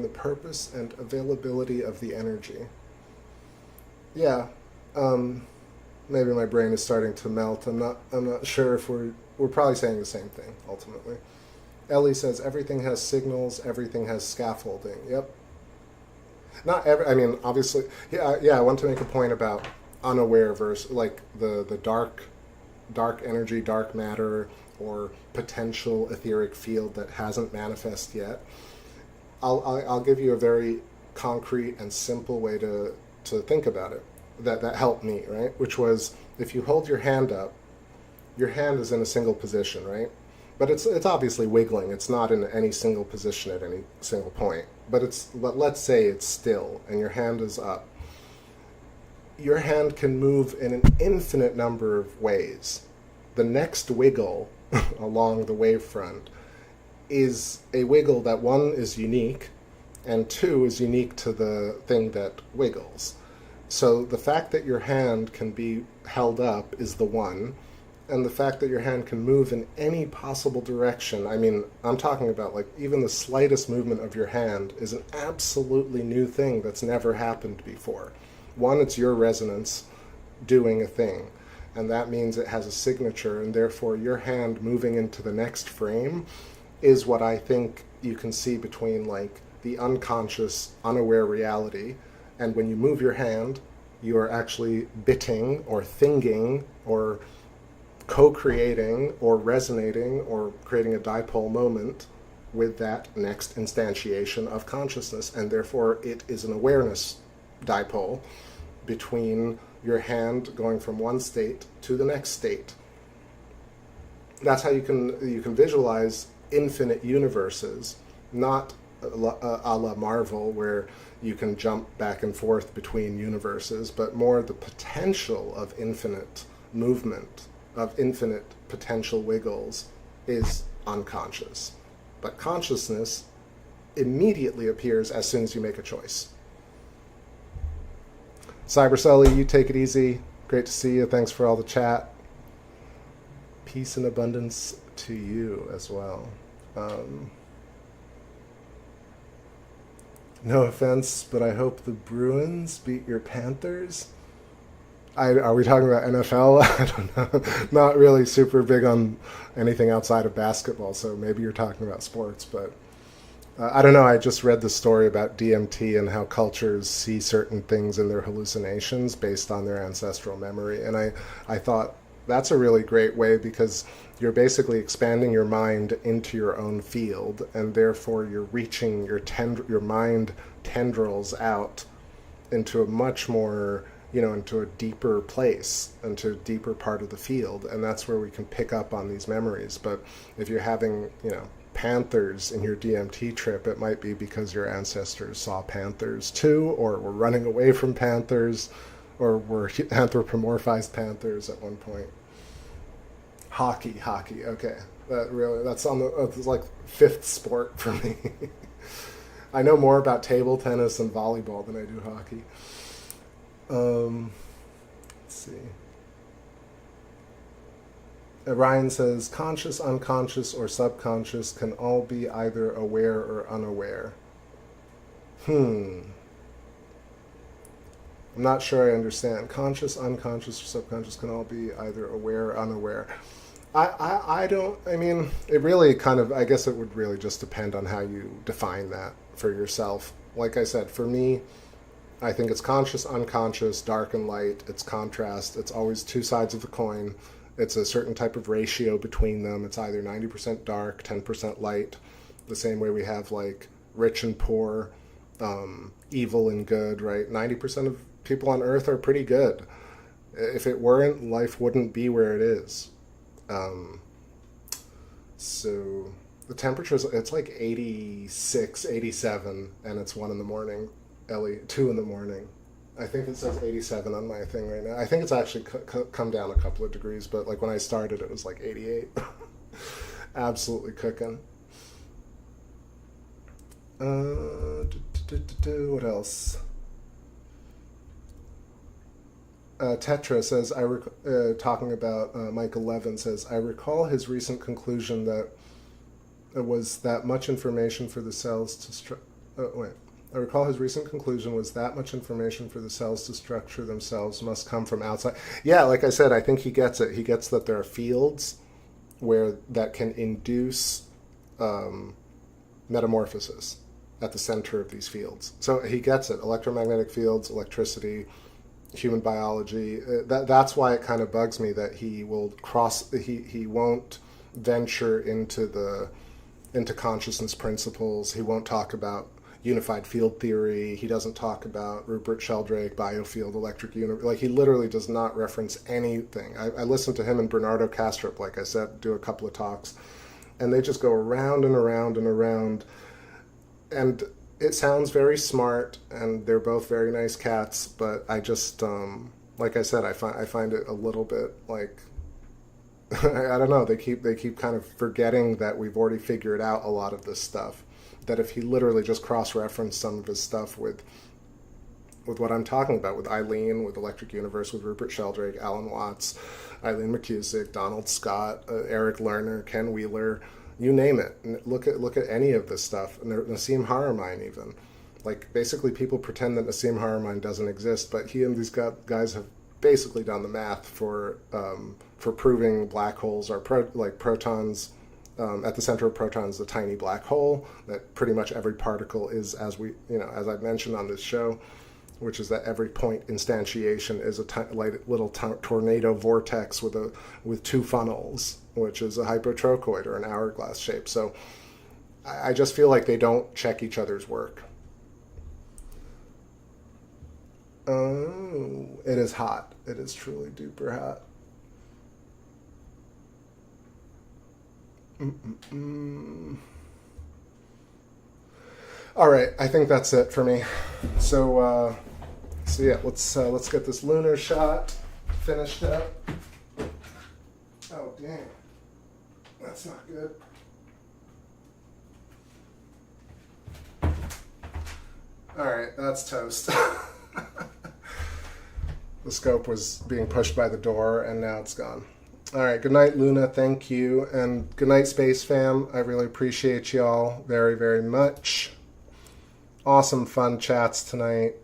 purpose and availability of the energy. Yeah, maybe my brain is starting to melt. I'm not sure if we're probably saying the same thing ultimately. Ellie says everything has signals, everything has scaffolding. Yep. Not every. I mean, obviously, yeah. I want to make a point about unaware versus like the dark energy, dark matter, or potential etheric field that hasn't manifest yet. I'll give you a very concrete and simple way to think about it that helped me, right? Which was, if you hold your hand up, your hand is in a single position, right? But it's obviously wiggling. It's not in any single position at any single point. But let's say it's still and your hand is up. Your hand can move in an infinite number of ways. The next wiggle along the wavefront is a wiggle that, one, is unique, and two, is unique to the thing that wiggles. So the fact that your hand can be held up is the one, and the fact that your hand can move in any possible direction, I mean, I'm talking about like even the slightest movement of your hand is an absolutely new thing that's never happened before. One, it's your resonance doing a thing, and that means it has a signature, and therefore your hand moving into the next frame is what I think you can see between like the unconscious, unaware reality, and when you move your hand, you are actually bitting or thinging or co-creating or resonating or creating a dipole moment with that next instantiation of consciousness, and therefore it is an awareness dipole between your hand going from one state to the next state. That's how you can visualize infinite universes, not a la Marvel where you can jump back and forth between universes, but more the potential of infinite movement, of infinite potential wiggles is unconscious. But consciousness immediately appears as soon as you make a choice. Cyber Sully, you take it easy. Great to see you. Thanks for all the chat. Peace and abundance to you as well. No offense, but I hope the Bruins beat your Panthers. Are we talking about NFL? I don't know. Not really super big on anything outside of basketball, so maybe you're talking about sports, but I don't know. I just read the story about DMT and how cultures see certain things in their hallucinations based on their ancestral memory. And I thought that's a really great way, because you're basically expanding your mind into your own field, and therefore you're reaching your mind tendrils out into a much more, into a deeper place, into a deeper part of the field. And that's where we can pick up on these memories. But if you're having, panthers in your DMT trip, it might be because your ancestors saw panthers too, or were running away from panthers, or were anthropomorphized panthers at one point. Hockey, okay. That's it's like fifth sport for me. I know more about table tennis and volleyball than I do hockey. Let's see. Ryan says, conscious, unconscious, or subconscious can all be either aware or unaware. I'm not sure I understand. Conscious, unconscious, or subconscious can all be either aware or unaware. It really I guess it would really just depend on how you define that for yourself. Like I said, for me, I think it's conscious, unconscious, dark and light, it's contrast, it's always two sides of the coin. It's a certain type of ratio between them. It's either 90% dark, 10% light, the same way we have like rich and poor, evil and good, right? 90% of people on Earth are pretty good. If it weren't, life wouldn't be where it is. So the temperatures, it's like 86, 87, and it's 1 in the morning, Ellie, 2 in the morning. I think it says 87 on my thing right now. I think it's actually come down a couple of degrees, but like when I started, it was like 88. Absolutely cooking. What else? Tetra says, talking about Mike 11, says, I recall his recent conclusion that it was that much information for the cells to I recall his recent conclusion was that much information for the cells to structure themselves must come from outside. Yeah, like I said, I think he gets it. He gets that there are fields that can induce metamorphosis at the center of these fields. So he gets it. Electromagnetic fields, electricity, human biology. That's why it kind of bugs me that he will he won't venture into consciousness principles. He won't talk about unified field theory. He doesn't talk about Rupert Sheldrake, biofield, electric universe. Like, he literally does not reference anything. I listened to him and Bernardo Kastrup, like I said, do a couple of talks, and they just go around and around and around. And it sounds very smart, and they're both very nice cats, but I just, like I said, I find it a little bit like, I don't know, they keep kind of forgetting that we've already figured out a lot of this stuff. That if he literally just cross-referenced some of his stuff with what I'm talking about, with Eileen, with Electric Universe, with Rupert Sheldrake, Alan Watts, Eileen McCusick, Donald Scott, Eric Lerner, Ken Wheeler, you name it. And look at any of this stuff. And Nassim Haramein even. Like, basically people pretend that Nassim Haramein doesn't exist, but he and these guys have basically done the math for proving black holes are protons. At the center of protons, the tiny black hole, that pretty much every particle is, as I've mentioned on this show, which is that every point instantiation is a little tornado vortex with two funnels, which is a hypotrochoid or an hourglass shape. So I just feel like they don't check each other's work. Oh, it is hot. It is truly duper hot. All right, I think that's it for me. So yeah, let's get this lunar shot finished up. Oh dang, that's not good. All right, that's toast. The scope was being pushed by the door, and now it's gone. All right, good night, Luna. Thank you. And good night, Space Fam. I really appreciate y'all very, very much. Awesome, fun chats tonight.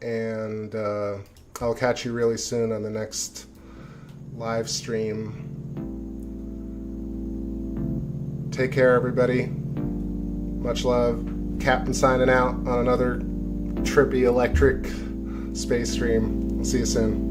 And I'll catch you really soon on the next live stream. Take care, everybody. Much love. Captain signing out on another trippy electric space stream. We'll see you soon.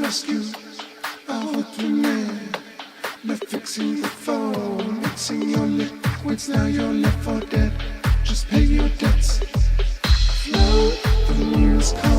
rescue. I hope you man. Left fixing the phone, mixing your liquids. Now you're left for dead. Just pay your debts. Float, the moon is coming.